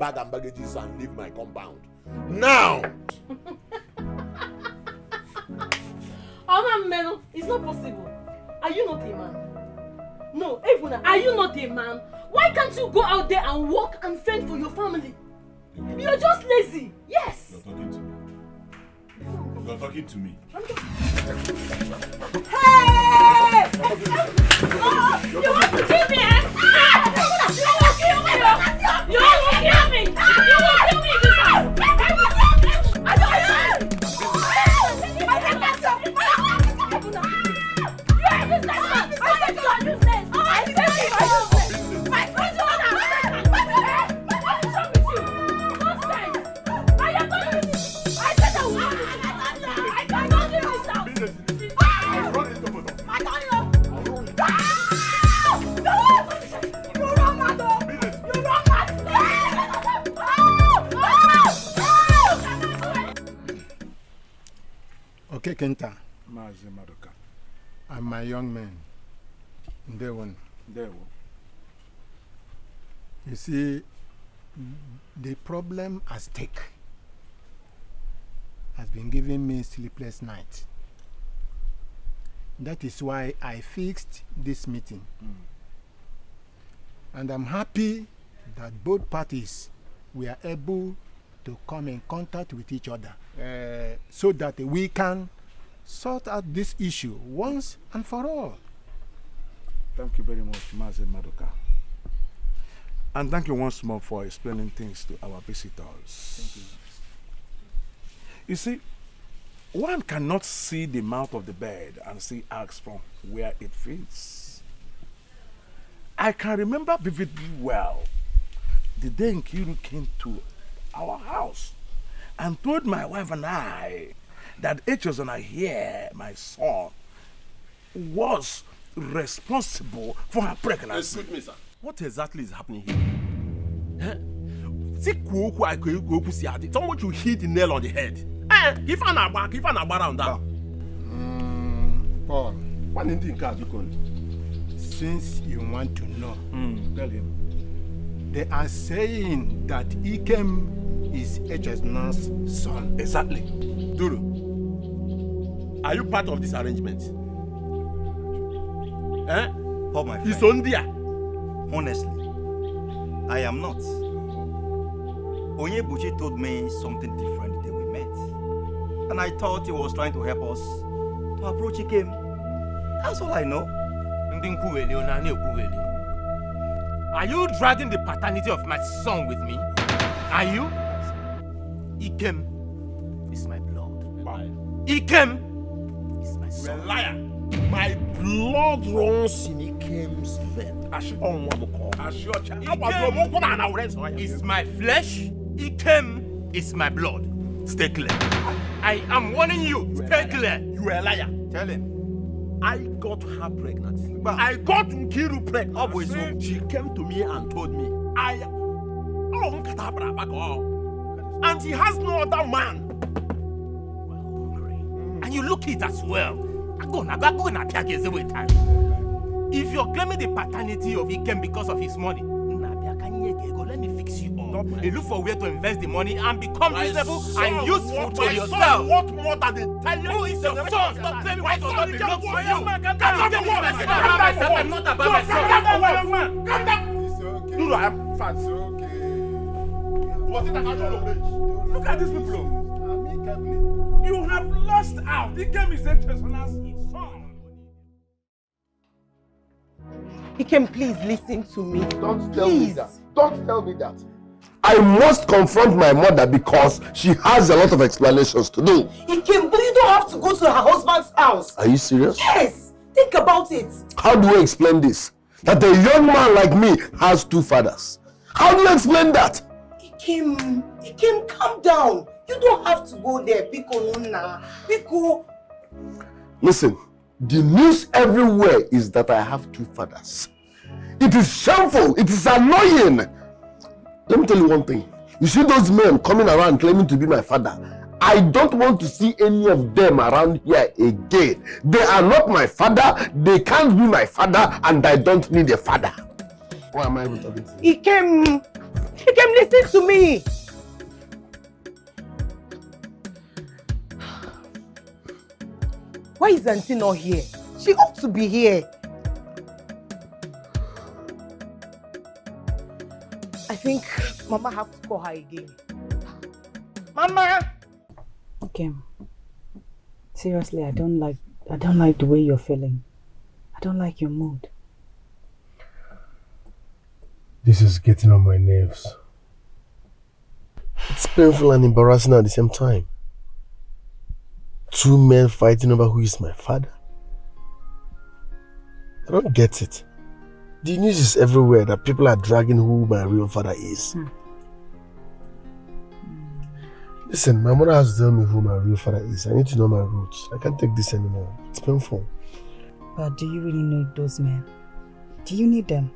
bag and baggages and leave my compound. Now! Oh, man, it's not possible. Are you not a man? No, Evuna, are you not a man? Why can't you go out there and work and fend for your family? You're just lazy. Yes. You're talking to me. You're talking to me. Hey! You want to kill me, eh? You will kill me! You will kill me! You will kill me in this house! Okay, Kenta. I'm my young man. There one. You see, the problem at stake has been giving me sleepless nights. That is why I fixed this meeting. And I'm happy that both parties were able to come in contact with each other so that we can sort out this issue once and for all. Thank you very much, Mazen Madoka. And thank you once more for explaining things to our visitors. Thank you. You see, one cannot see the mouth of the bird and see eggs from where it fits. I can remember vividly well the day Nkiru came to our house and told my wife and I that Echezona here, my son, was responsible for her pregnancy. Excuse me, sir. What exactly is happening here? Someone should hit the nail on the head. Give an around that. Paul, what in the since you want to know, tell him. They are saying that Ikem is Echezona's son. Exactly. Duru, are you part of this arrangement? Paul, my friend. He's on there. Honestly, I am not. Onyebuchi told me something different the day we met. And I thought he was trying to help us to approach Ikem. That's all I know. Are you dragging the paternity of my son with me? Are you? Ikem is my blood. Ikem is my son. You're a liar. My blood runs in Ikem's vein. Ikem is my flesh. Ikem is my blood. Stay clear. I am warning you. Stay clear. You are a liar. Tell him. I got her pregnant. I got Nkiru pregnant. She came to me and told me, and she has no other man. And you look it as well. If you're claiming the paternity of Ikem because of his money, let me fix you up. You look for a way to invest the money and become reasonable and useful to yourself. What more than the talent? Who is your son? Stop claiming what does not belong to you. I'm not about my son. Calm down. Duru, I am fat. It's okay. Was it an actual age? Look at these people. You have lost out. Ikem is Echezona's son. Ikem, please listen to me. Don't tell me that. Don't tell me that. I must confront my mother because she has a lot of explanations to do. Ikem, but you don't have to go to her husband's house. Are you serious? Yes. Think about it. How do I explain this? That a young man like me has two fathers. How do you explain that? Ikem, calm down. You don't have to go there. Biko. Listen, the news everywhere is that I have two fathers. It is shameful. It is annoying. Let me tell you one thing. You see those men coming around claiming to be my father? I don't want to see any of them around here again. They are not my father, they can't be my father, and I don't need a father. Why am I even talking to you? He came listen to me. Why is Auntie not here? She ought to be here. I think Mama have to call her again. Mama! Okay. Seriously, I don't like the way you're feeling. I don't like your mood. This is getting on my nerves. It's painful and embarrassing at the same time. Two men fighting over who is my father. I don't get it. The news is everywhere that people are dragging who my real father is. Listen, my mother has to tell me who my real father is. I need to know my roots. I can't take this anymore. It's painful. But do you really need those men? Do you need them?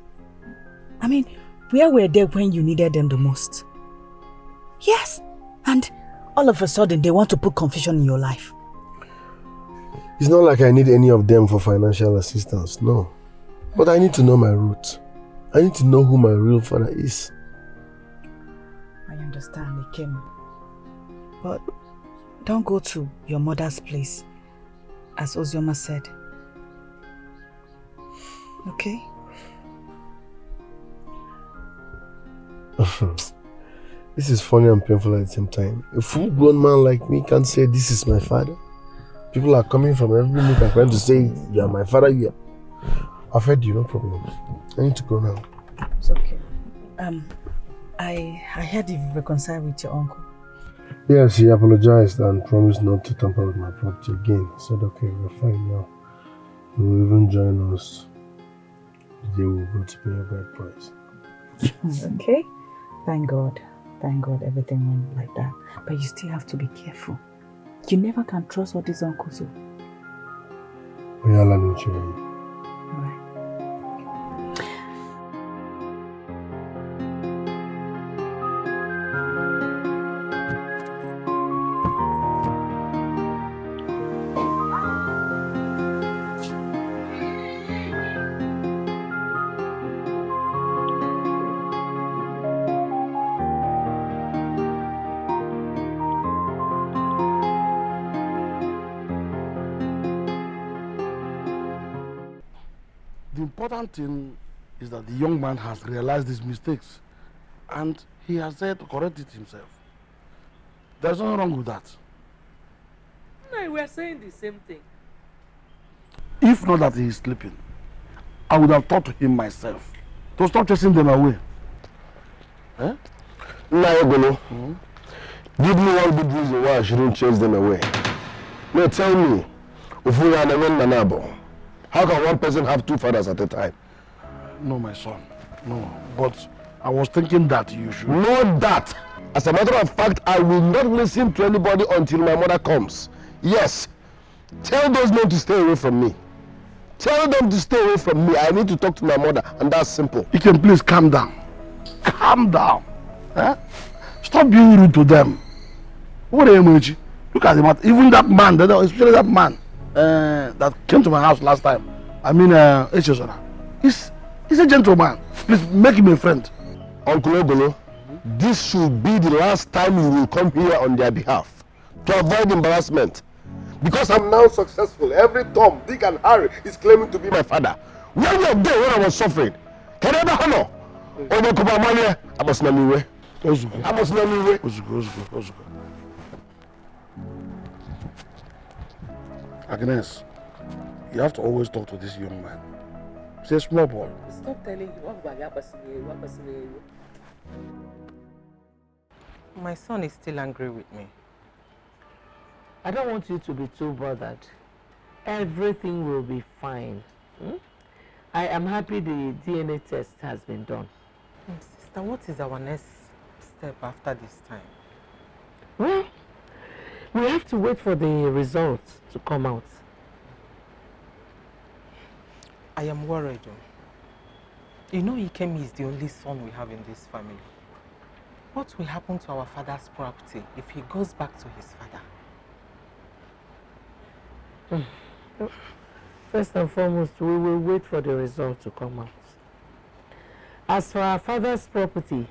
I mean, where were they when you needed them the most? Yes, and all of a sudden they want to put confusion in your life. It's not like I need any of them for financial assistance, no. But I need to know my roots. I need to know who my real father is. I understand, Ikem. But don't go to your mother's place, as Ozioma said. Okay? This is funny and painful at the same time. A full-grown man like me can't say this is my father. People are coming from every nook and trying to say you are my father. Yeah. I've heard you, no problem. I need to go now. It's okay. I heard you've reconciled with your uncle. Yes, he apologized and promised not to tamper with my property again. I said, okay, we're fine now. He will even join us the day we'll go to pay a bride price. Okay? Thank God. Thank God everything went like that. But you still have to be careful. You never can trust all these uncles. The important thing is that the young man has realized his mistakes and he has said to correct it himself. There's nothing wrong with that. No, we are saying the same thing. If not that he is sleeping, I would have talked to him myself to stop chasing them away. Eh? Naegolo, give me one good reason why I shouldn't chase them away. No, tell me, how can one person have two fathers at a time? No, my son, no. But I was thinking that you should... Know that! As a matter of fact, I will not listen to anybody until my mother comes. Yes, tell those men to stay away from me. Tell them to stay away from me. I need to talk to my mother, and that's simple. You can please calm down. Calm down. Eh? Stop being rude to them. What are you doing? Look at him. Even that man, especially that man that came to my house last time. I mean, he's a gentleman. Please make him a friend. Uncle Ogolo, this should be the last time you will come here on their behalf to avoid embarrassment. Because I'm now successful. Every Tom, Dick, and Harry is claiming to be my father. Where were they when I was suffering? Can I ever honor? I must not be way. I must not be way. Agnes, you have to always talk to this young man. He's a small boy. Stop telling him what My son is still angry with me. I don't want you to be too bothered. Everything will be fine. I am happy the DNA test has been done. Sister, what is our next step after this time? Well, we have to wait for the results to come out. I am worried. You know Ikemi is the only son we have in this family. What will happen to our father's property if he goes back to his father? First and foremost, we will wait for the result to come out. As for our father's property,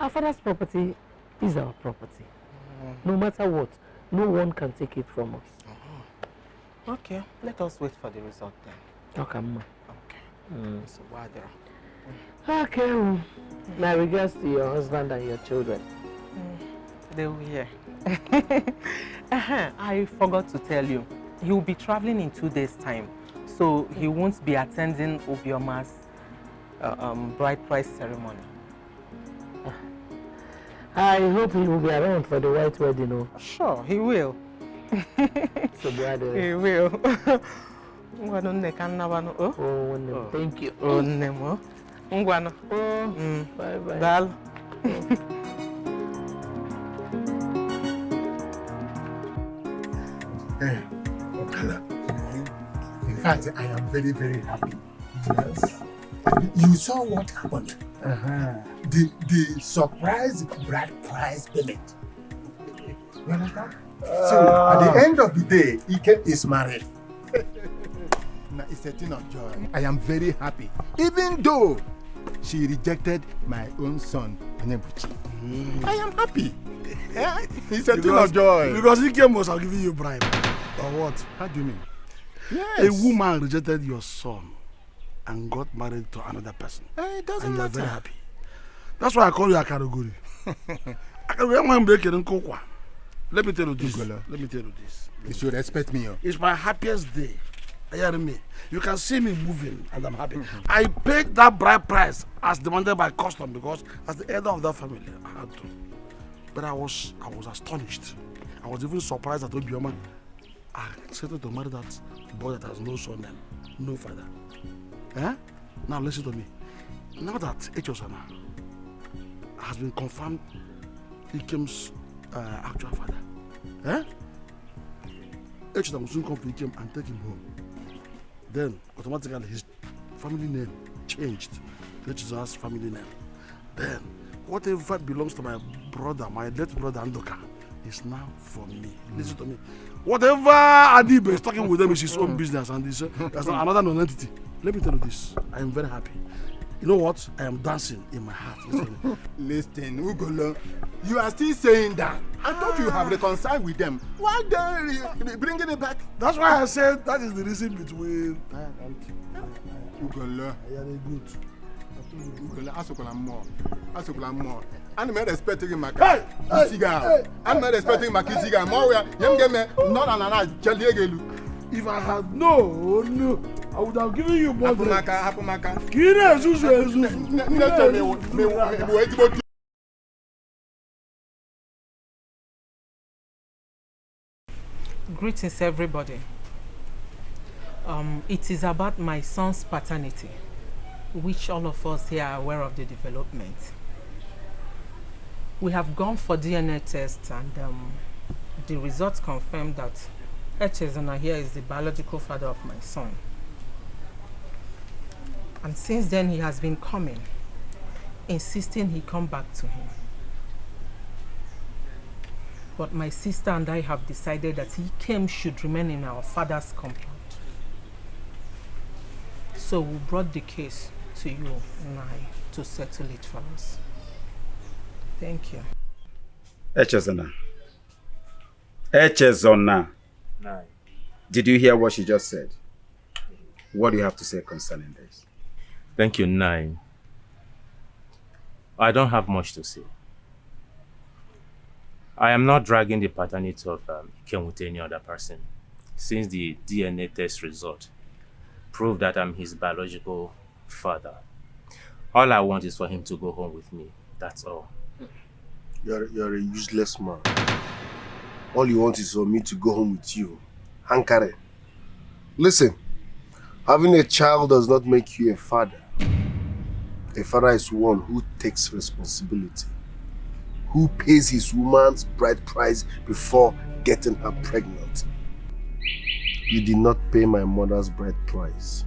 our father's property is our property. No matter what, no one can take it from us. Okay, let us wait for the result then. Okay, ma. So why there? Okay. My regards to your husband and your children. They will hear. I forgot to tell you. He will be traveling in 2 days' time, so he won't be attending Obioma's bride price ceremony. I hope he will be around for the white wedding. Oh. Sure, he will. So brother. He will. Thank you. Bye bye. In fact, I am very, very happy. Yes. You saw what happened. The surprise bride price payment. You understand? So at the end of the day, Ike is married. Now it's a thing of joy. I am very happy, even though she rejected my own son, Anebuchi. I am happy. Yeah? It's a thing of joy. Because Ike must have given you a bribe. Or what? How do you mean? Yes. A woman rejected your son and got married to another person. It doesn't and you are matter. very happy. That's why I call you a category. Let me tell you this. Let me tell you this. You should respect me. It's my happiest day. Hear me. You can see me moving and I'm happy. I paid that bride price as demanded by custom because as the elder of that family, I had to. But I was astonished. I was even surprised that Obioma accepted to marry that boy that has no son and no father. Eh? Now listen to me. Now that Echosana has been confirmed Ikem's actual father, Echosana will soon come to Ikem and take him home. Then automatically his family name changed to Echosana's family name. Then whatever belongs to my brother, my late brother Andoka, is now for me. Listen to me. Whatever Adibe is talking with them is his own business and this, that's another non-entity. Let me tell you this. I am very happy. You know what? I am dancing in my heart. Listen, Ugolo, you are still saying that. I thought you have reconciled with them. Why they bringing it back? That's why I said that is the reason between Ugolo. Good. Ugolo, Asokola more. I'm not expecting my Kisiga. I'm not expecting my Kisiga. If I had no, I would have given you more. Greetings, everybody. It is about my son's paternity, which all of us here are aware of the development. We have gone for DNA tests and the results confirm that Echezona here is the biological father of my son. And since then he has been coming, insisting he come back to him. But my sister and I have decided that Ikem should remain in our father's compound. So we brought the case to you and I to settle it for us. Thank you. Echezona. Did you hear what she just said? What do you have to say concerning this? Thank you, Nine. I don't have much to say. I am not dragging the paternity of Ikem with any other person, since the DNA test result proved that I'm his biological father. All I want is for him to go home with me. That's all. You're a useless man. All you want is for me to go home with you. Hankare. Listen, having a child does not make you a father. A father is one who takes responsibility, who pays his woman's bride price before getting her pregnant. You did not pay my mother's bride price.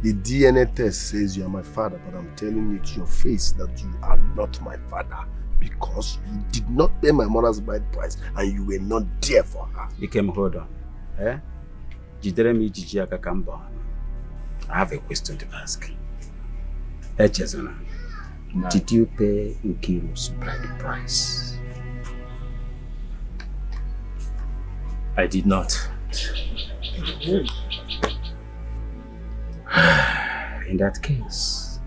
The DNA test says you are my father, but I'm telling you to your face that you are not my father because you did not pay my mother's bride price and you were not there for her. You came, hold on. Eh? I have a question to ask. Chezona, did you pay Nkiru's bride price? I did not. In that case,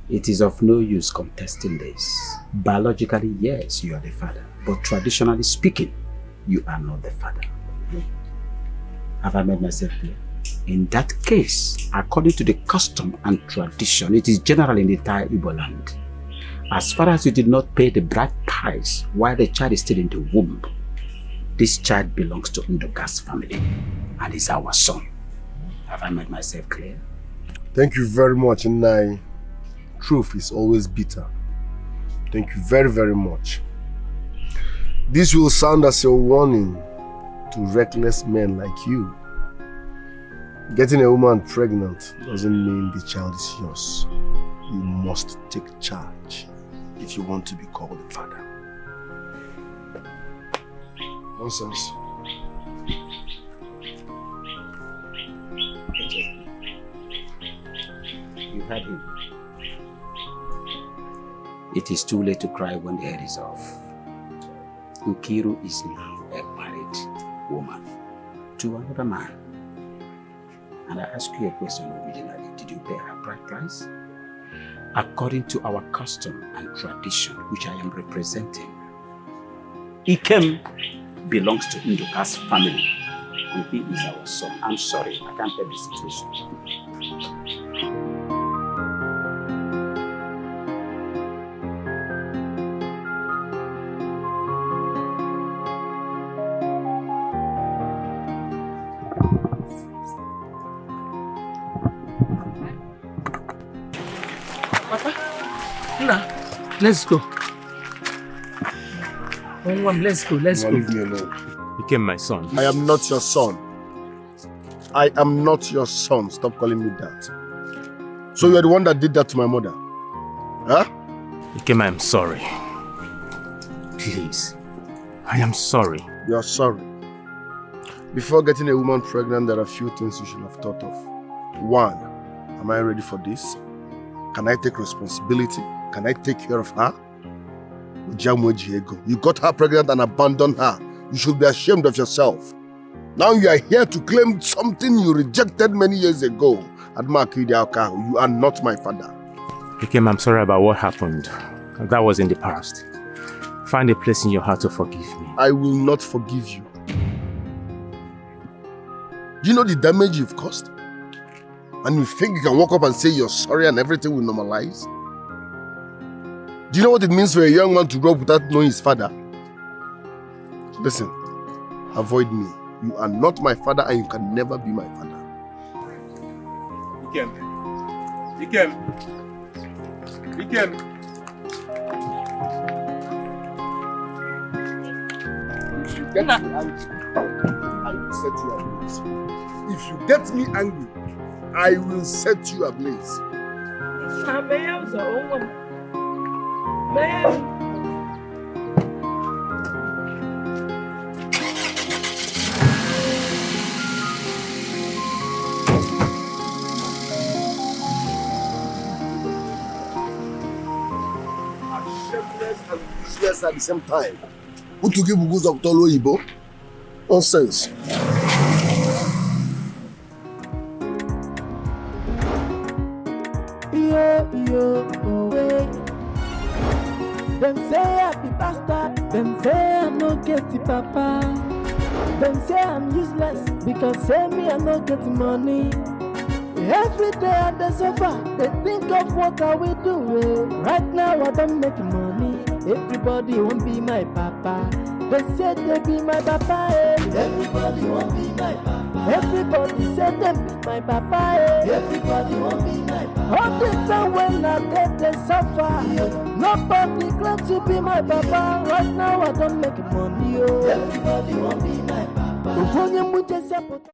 it is of no use contesting this. Biologically, yes, you are the father. But traditionally speaking, you are not the father. Have I made myself clear? In that case, according to the custom and tradition, it is general in the entire Igbo land. As far as you did not pay the bride price while the child is still in the womb, this child belongs to Nduka's family and is our son. Have I made myself clear? Thank you very much, Nai. Truth is always bitter. Thank you very, very much. This will sound as a warning to reckless men like you. Getting a woman pregnant doesn't mean the child is yours. You must take charge if you want to be called a father. Nonsense. You heard him. It is too late to cry when the head is off. Nkiru is now a married woman to another man. And I ask you a question originally. Did you pay her bride price? According to our custom and tradition, which I am representing, Ikem belongs to Nduka's family. And he is our son. I'm sorry, I can't help the situation. Let's go. Let's go. Leave me alone. You became my son. I am not your son. I am not your son. Stop calling me that. So you're the one that did that to my mother? Huh? Ikem, I am sorry. Please. I am sorry. You're sorry. Before getting a woman pregnant, there are a few things you should have thought of. One, am I ready for this? Can I take responsibility? Can I take care of her? You got her pregnant and abandoned her. You should be ashamed of yourself. Now you are here to claim something you rejected many years ago. You are not my father. Ikem, I'm sorry about what happened. That was in the past. Find a place in your heart to forgive me. I will not forgive you. Do you know the damage you've caused? And you think you can walk up and say you're sorry and everything will normalize? Do you know what it means for a young man to grow up without knowing his father? Listen, avoid me. You are not my father and you can never be my father. Ikem. Ikem. Ikem. If you get me angry, I will set you ablaze. If you get me angry, I will set you ablaze. Shameless and useless at the same time. Who to give Bugus of Tolo Ibo? Nonsense. Them say I be bastard, them say I no get the papa. Them say I'm useless because say me I no get the money. Every day I dey suffer, they think of what I will do. Right now I don't make money, everybody won't be my papa. They said they be my papa. Everybody won't be my papa. Everybody said them be my papa. Everybody won't be my papa. All the time when I get they suffer, nobody claim to be my papa. Right now I don't make money. Everybody won't be my papa.